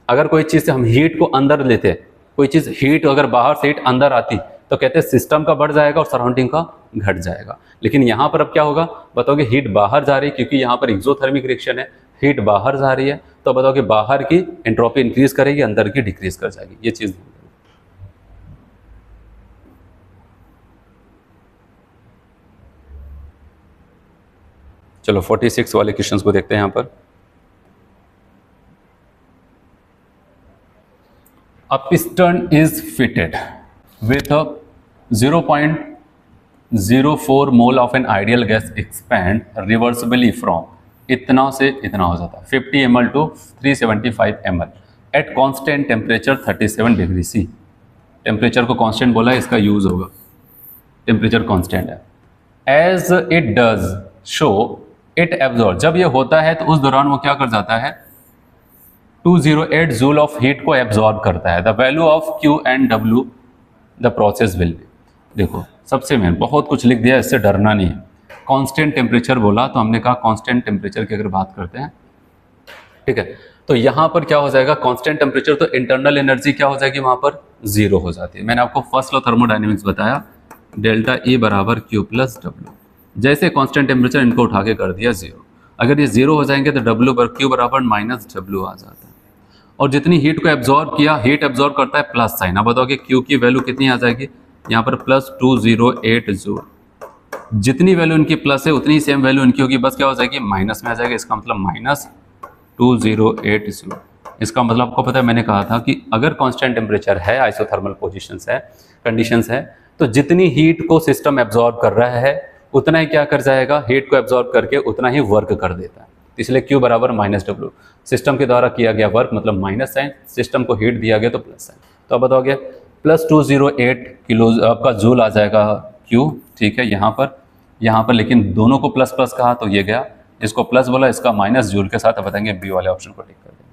अगर कोई चीज़ से हम हीट को अंदर लेते हैं, कोई चीज़ हीट अगर बाहर से हीट अंदर आती तो कहते हैं सिस्टम का बढ़ जाएगा और सराउंडिंग का घट जाएगा। लेकिन यहाँ पर अब क्या होगा, बताओगे हीट बाहर जा रही है, क्योंकि यहाँ पर एक्सोथर्मिक रिएक्शन है, हीट बाहर जा रही है, तो बताओगे बाहर की एंट्रोपी इंक्रीज करेगी, अंदर की डिक्रीज कर जाएगी। ये चीज़ चलो 46 वाले क्वेश्चंस को देखते हैं यहाँ पर। A piston is fitted with a 0.04 mole of an ideal gas expand reversibly from इतना से इतना हो जाता है 50 ml to 375 ml at constant temperature 37 degree C। Temperature को कांस्टेंट बोला है, इसका यूज होगा, टेम्परेचर कांस्टेंट है। As it does show it absorb, जब ये होता है तो उस दौरान वो क्या कर जाता है, 208 जूल ऑफ हीट को एब्जॉर्ब करता है। The value of Q and W the process will be. देखो सबसे मेन बहुत कुछ लिख दिया, इससे डरना नहीं है। कांस्टेंट टेम्परेचर बोला तो हमने कहा कांस्टेंट टेम्परेचर की अगर बात करते हैं, ठीक है, तो यहाँ पर क्या हो जाएगा, कांस्टेंट टेम्परेचर तो इंटरनल एनर्जी क्या हो जाएगी, वहाँ पर जीरो हो जाती है। मैंने आपको फर्स्ट लॉ थर्मोडायनेमिक्स बताया, डेल्टा E बराबर Q प्लस W। जैसे कांस्टेंट टेम्परेचर इनको उठा के कर दिया जीरो, अगर ये जीरो हो जाएंगे तो Q बराबर माइनस W आ जाता है। और जितनी हीट को एब्जॉर्ब किया, हीट एब्जॉर्ब करता है प्लस साइन। अब बताओगे Q की वैल्यू कितनी आ जाएगी, यहाँ पर प्लस 208 जूल। जितनी वैल्यू इनकी प्लस है उतनी सेम वैल्यू इनकी होगी, बस क्या हो जाएगी, माइनस में आ जाएगी। इसका मतलब माइनस 208 जूल। इसका मतलब आपको पता है, मैंने कहा था कि अगर कांस्टेंट टेम्परेचर है, आइसोथर्मल पोजीशंस है, कंडीशंस है, तो जितनी हीट को सिस्टम एब्जॉर्ब कर रहा है उतना ही क्या कर जाएगा, हीट को एब्जॉर्ब करके उतना ही वर्क कर देता है। इसलिए Q बराबर माइनस W, सिस्टम के द्वारा किया गया वर्क मतलब माइनस साइन, सिस्टम को हीट दिया गया तो प्लस साइन। तो अब बताओगे प्लस 208 किलो आपका जूल आ जाएगा Q, ठीक है। यहाँ पर लेकिन दोनों को प्लस प्लस कहा तो ये गया, इसको प्लस बोला, इसका माइनस जूल के साथ। अब बताएंगे बी वाले ऑप्शन को टिक कर देंगे,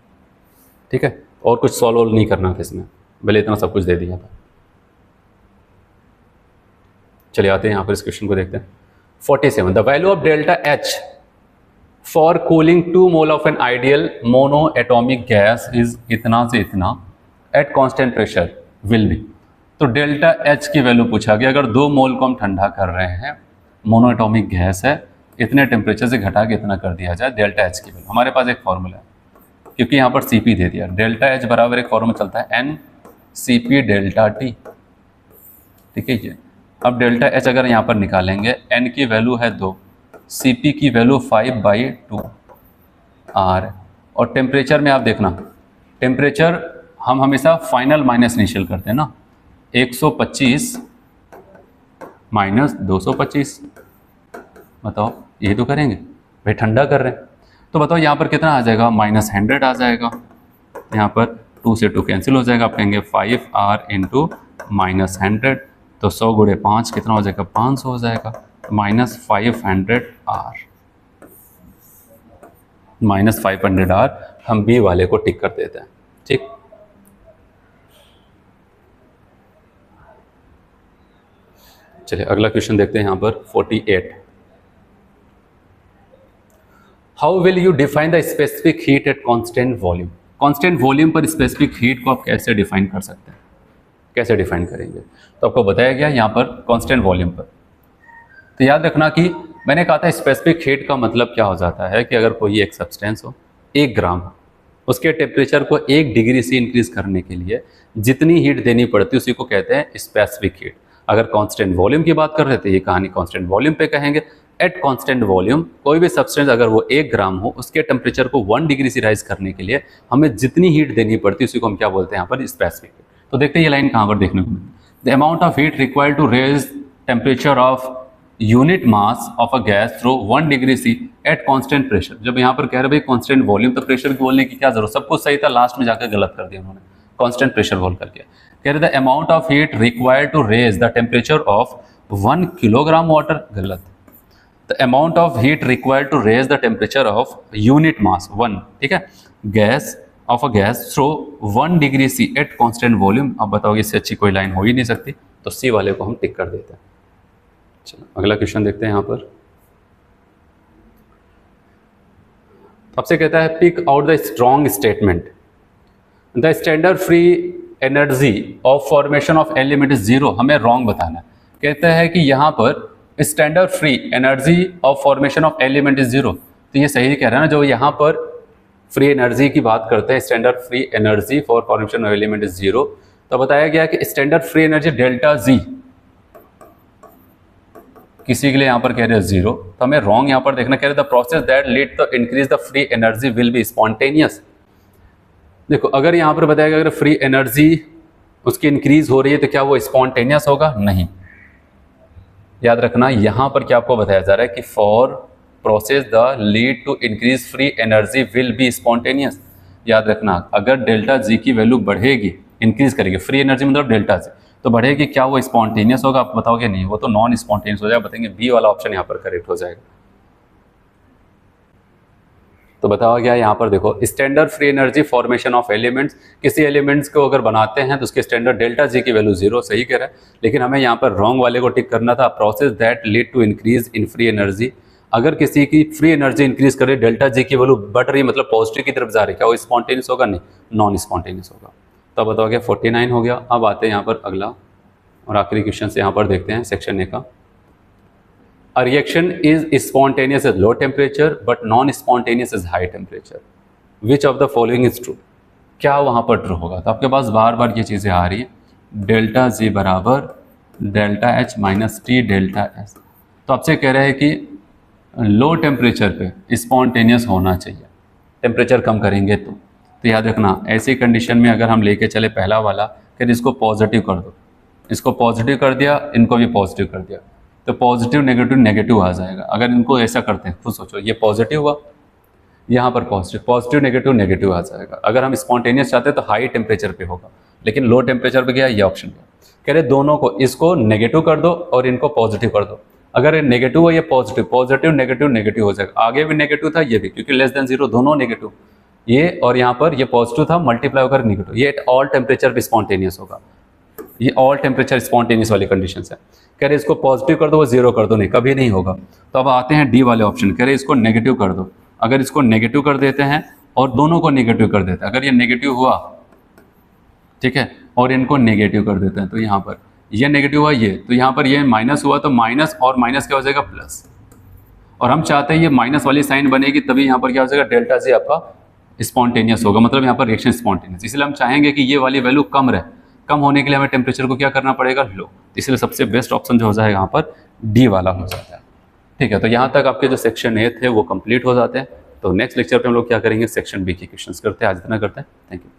ठीक है। और कुछ सॉल्व नहीं करना था इसमें, भले इतना सब कुछ दे दिया था। चलिए आते हैं यहाँ पर इस क्वेश्चन को देखते हैं। 47 the value of delta H for cooling 2 mole of an ideal mono atomic gas is इतना से इतना eight constant pressure will be. तो डेल्टा H की वैल्यू पूछा गया, अगर 2 मोल को हम ठंडा कर रहे हैं, मोनो एटॉमिक गैस है, इतने टेम्परेचर से घटा के इतना कर दिया जाए, डेल्टा H की वैल्यू। हमारे पास एक फॉर्मूला है क्योंकि यहाँ पर CP दे दिया। डेल्टा H बराबर एक फॉर्मूला चलता है N CP डेल्टा T, ठीक है जी। अब डेल्टा H अगर यहाँ पर निकालेंगे, N की वैल्यू है 2, CP की वैल्यू 5/2 R, और टेम्परेचर में आप देखना, टेम्परेचर हम हमेशा फाइनल माइनस इनिशियल करते हैं ना, 125 माइनस 225, बताओ ये तो करेंगे भाई, ठंडा कर रहे हैं। तो बताओ यहाँ पर कितना आ जाएगा, -100 आ जाएगा। यहाँ पर 2 से 2 कैंसिल हो जाएगा, आप कहेंगे 5R इंटू -100, तो 100 गुणे 5 कितना हो जाएगा, 500 हो जाएगा, -500R, -500R हम बी वाले को टिक कर देते हैं, ठीक। चलिए अगला क्वेश्चन देखते हैं यहाँ पर 48। How will you define the specific heat at constant volume. Constant volume पर स्पेसिफिक हीट को आप कैसे डिफाइन कर सकते हैं, कैसे डिफाइन करेंगे। तो आपको बताया गया यहाँ पर कांस्टेंट वॉल्यूम पर। तो याद रखना कि मैंने कहा था स्पेसिफिक हीट का मतलब क्या हो जाता है कि अगर कोई एक सब्सटेंस हो, 1 ग्राम हो, उसके टेम्परेचर को 1 डिग्री से इंक्रीज करने के लिए जितनी हीट देनी पड़ती है उसी को कहते हैं स्पेसिफिक हीट। अगर कांस्टेंट वॉल्यूम की बात कर रहे थे, ये कहानी कांस्टेंट वॉल्यूम पे कहेंगे। एट कांस्टेंट वॉल्यूम कोई भी सब्सटेंस अगर वो 1 ग्राम हो, उसके टेम्परेचर को 1 डिग्री से राइज करने के लिए हमें जितनी हीट देनी पड़ती है उसी को हम क्या बोलते हैं यहाँ पर, स्पेसिफिक हीट। तो देखते हैं ये लाइन कहाँ पर देखने को मिलती है। The amount of heat required to raise temperature of unit mass of a gas through 1 degree C at constant pressure. जब यहाँ पर कह रहे भाई कांस्टेंट वॉल्यूम, तो प्रेशर की बोलने की क्या जरूरत, सब कुछ सही था, लास्ट में जाकर गलत कर दिया उन्होंने, कांस्टेंट प्रेशर बोल करके। कह रहे the amount of heat required to raise the temperature of 1 kilogram water, गलत। The amount of heat required to raise the temperature of unit mass 1, ठीक है, gas of a gas through 1 degree C at constant volume. अब बताओगे इससे अच्छी कोई line हो ही नहीं सकती, तो सी वाले को हम टिक कर देते हैं। चलो अगला क्वेश्चन देखते हैं यहाँ पर। आपसे कहता है pick out the strong statement. The standard free energy of formation of element is 0, हमें रॉन्ग बताना है। कहता है कि यहाँ पर standard free energy of formation of element is 0, तो ये सही कह रहा है ना, जो यहाँ पर फ्री एनर्जी की बात करते हैं, standard free energy for formation of element is 0। तो बताया गया कि standard free energy delta G किसी के लिए यहाँ पर कह रहे हैं 0, तो हमें रॉन्ग यहाँ पर देखना। कह रहे the process that lead to increase the free energy will be spontaneous. देखो अगर यहाँ पर बताया गया अगर फ्री एनर्जी उसकी इंक्रीज हो रही है तो क्या वो स्पॉन्टेनियस होगा, नहीं। याद रखना यहाँ पर क्या आपको बताया जा रहा है कि for process the lead to increase free energy will be spontaneous. याद रखना अगर डेल्टा जी की वैल्यू बढ़ेगी, इंक्रीज करेगी, फ्री एनर्जी मतलब डेल्टा जी, तो बढ़ेगी, क्या वो स्पॉन्टेनियस होगा, आप बताओगे नहीं, वो तो नॉन स्पॉन्टेनियस हो जाएगा। बताएंगे बी वाला ऑप्शन यहाँ पर करेक्ट हो जाएगा। तो बताया गया यहाँ पर देखो standard free energy formation of elements, किसी एलिमेंट्स को अगर बनाते हैं तो उसके स्टैंडर्ड डेल्टा जी की वैल्यू 0, सही कह रहा है, लेकिन हमें यहाँ पर रॉन्ग वाले को टिक करना था। Process that lead to increase in free energy, अगर किसी की फ्री एनर्जी इंक्रीज करे, डेल्टा जी की वैल्यू बढ़ रही मतलब पॉजिटिव की तरफ जा रही है, क्या वो स्पॉन्टेनियस होगा, नहीं, नॉन स्पॉन्टेनियस होगा। तो बताओ गया 49 हो गया। अब आते हैं यहाँ पर अगला और आखिरी क्वेश्चन से यहाँ पर देखते हैं सेक्शन ए का। A reaction is spontaneous at low temperature but non-spontaneous at high temperature. Which of the following is true? क्या वहाँ पर ट्रू होगा। तो आपके पास बार बार ये चीज़ें आ रही है, डेल्टा जी बराबर delta H minus T delta S. तो आपसे कह रहे हैं कि लो टेम्परेचर पे स्पॉन्टेनियस होना चाहिए, टेम्परेचर कम करेंगे तो याद रखना ऐसी कंडीशन में अगर हम लेके चले पहला वाला कि इसको पॉजिटिव कर दो, इसको पॉजिटिव कर दिया, इनको भी पॉजिटिव कर दिया, तो पॉजिटिव नेगेटिव नेगेटिव आ जाएगा। अगर इनको ऐसा करते हैं, खुद सोचो ये पॉजिटिव हुआ, यहाँ पर पॉजिटिव, पॉजिटिव नेगेटिव नेगेटिव आ जाएगा। अगर हम स्पॉन्टेनियस चाहते हैं तो हाई टेम्परेचर पे होगा, लेकिन लो टेम्परेचर पे गया ये ऑप्शन गया। कह रहे दोनों को, इसको नेगेटिव कर दो और इनको पॉजिटिव कर दो। अगर ये नेगेटिव हो, ये पॉजिटिव, पॉजिटिव नेगेटिव नेगेटिव हो जाएगा। आगे भी नेगेटिव था, ये भी, क्योंकि लेस देन 0 दोनों नेगेटिव, ये और यहाँ पर ये पॉजिटिव था, मल्टीप्लाई होकर नेगेटिव, ये ऑल टेम्परेचर पे स्पॉन्टेनियस होगा। ये ऑल टेम्परेचर स्पॉन्टेनियस वाली कंडीशन है। कह रहे इसको पॉजिटिव कर दो, वो 0 कर दो, नहीं कभी नहीं होगा। तो अब आते हैं डी वाले ऑप्शन, कह रहे इसको नेगेटिव कर दो। अगर इसको नेगेटिव कर देते हैं और दोनों को नेगेटिव कर देते हैं, अगर ये नेगेटिव हुआ, ठीक है, और इनको नेगेटिव कर देते हैं, तो यहाँ पर ये नेगेटिव हुआ, ये, तो यहाँ पर ये माइनस हुआ, तो माइनस और माइनस क्या हो जाएगा, प्लस। और हम चाहते हैं ये माइनस वाली साइन बनेगी, तभी यहाँ पर क्या हो जाएगा, डेल्टा जी आपका स्पॉन्टेनियस होगा, मतलब यहाँ पर रिएक्शन स्पॉन्टेनियस, इसलिए हम चाहेंगे कि ये वाली वैल्यू कम रहे। कम होने के लिए हमें टेम्परेचर को क्या करना पड़ेगा, लो। इसलिए सबसे बेस्ट ऑप्शन जो हो जाएगा यहाँ पर डी वाला हो जाता है। ठीक है, तो यहाँ तक आपके जो सेक्शन ए थे वो कंप्लीट हो जाते हैं। तो नेक्स्ट लेक्चर पे हम लोग क्या करेंगे, सेक्शन बी के क्वेश्चंस करते हैं। आज इतना करते हैं, थैंक यू।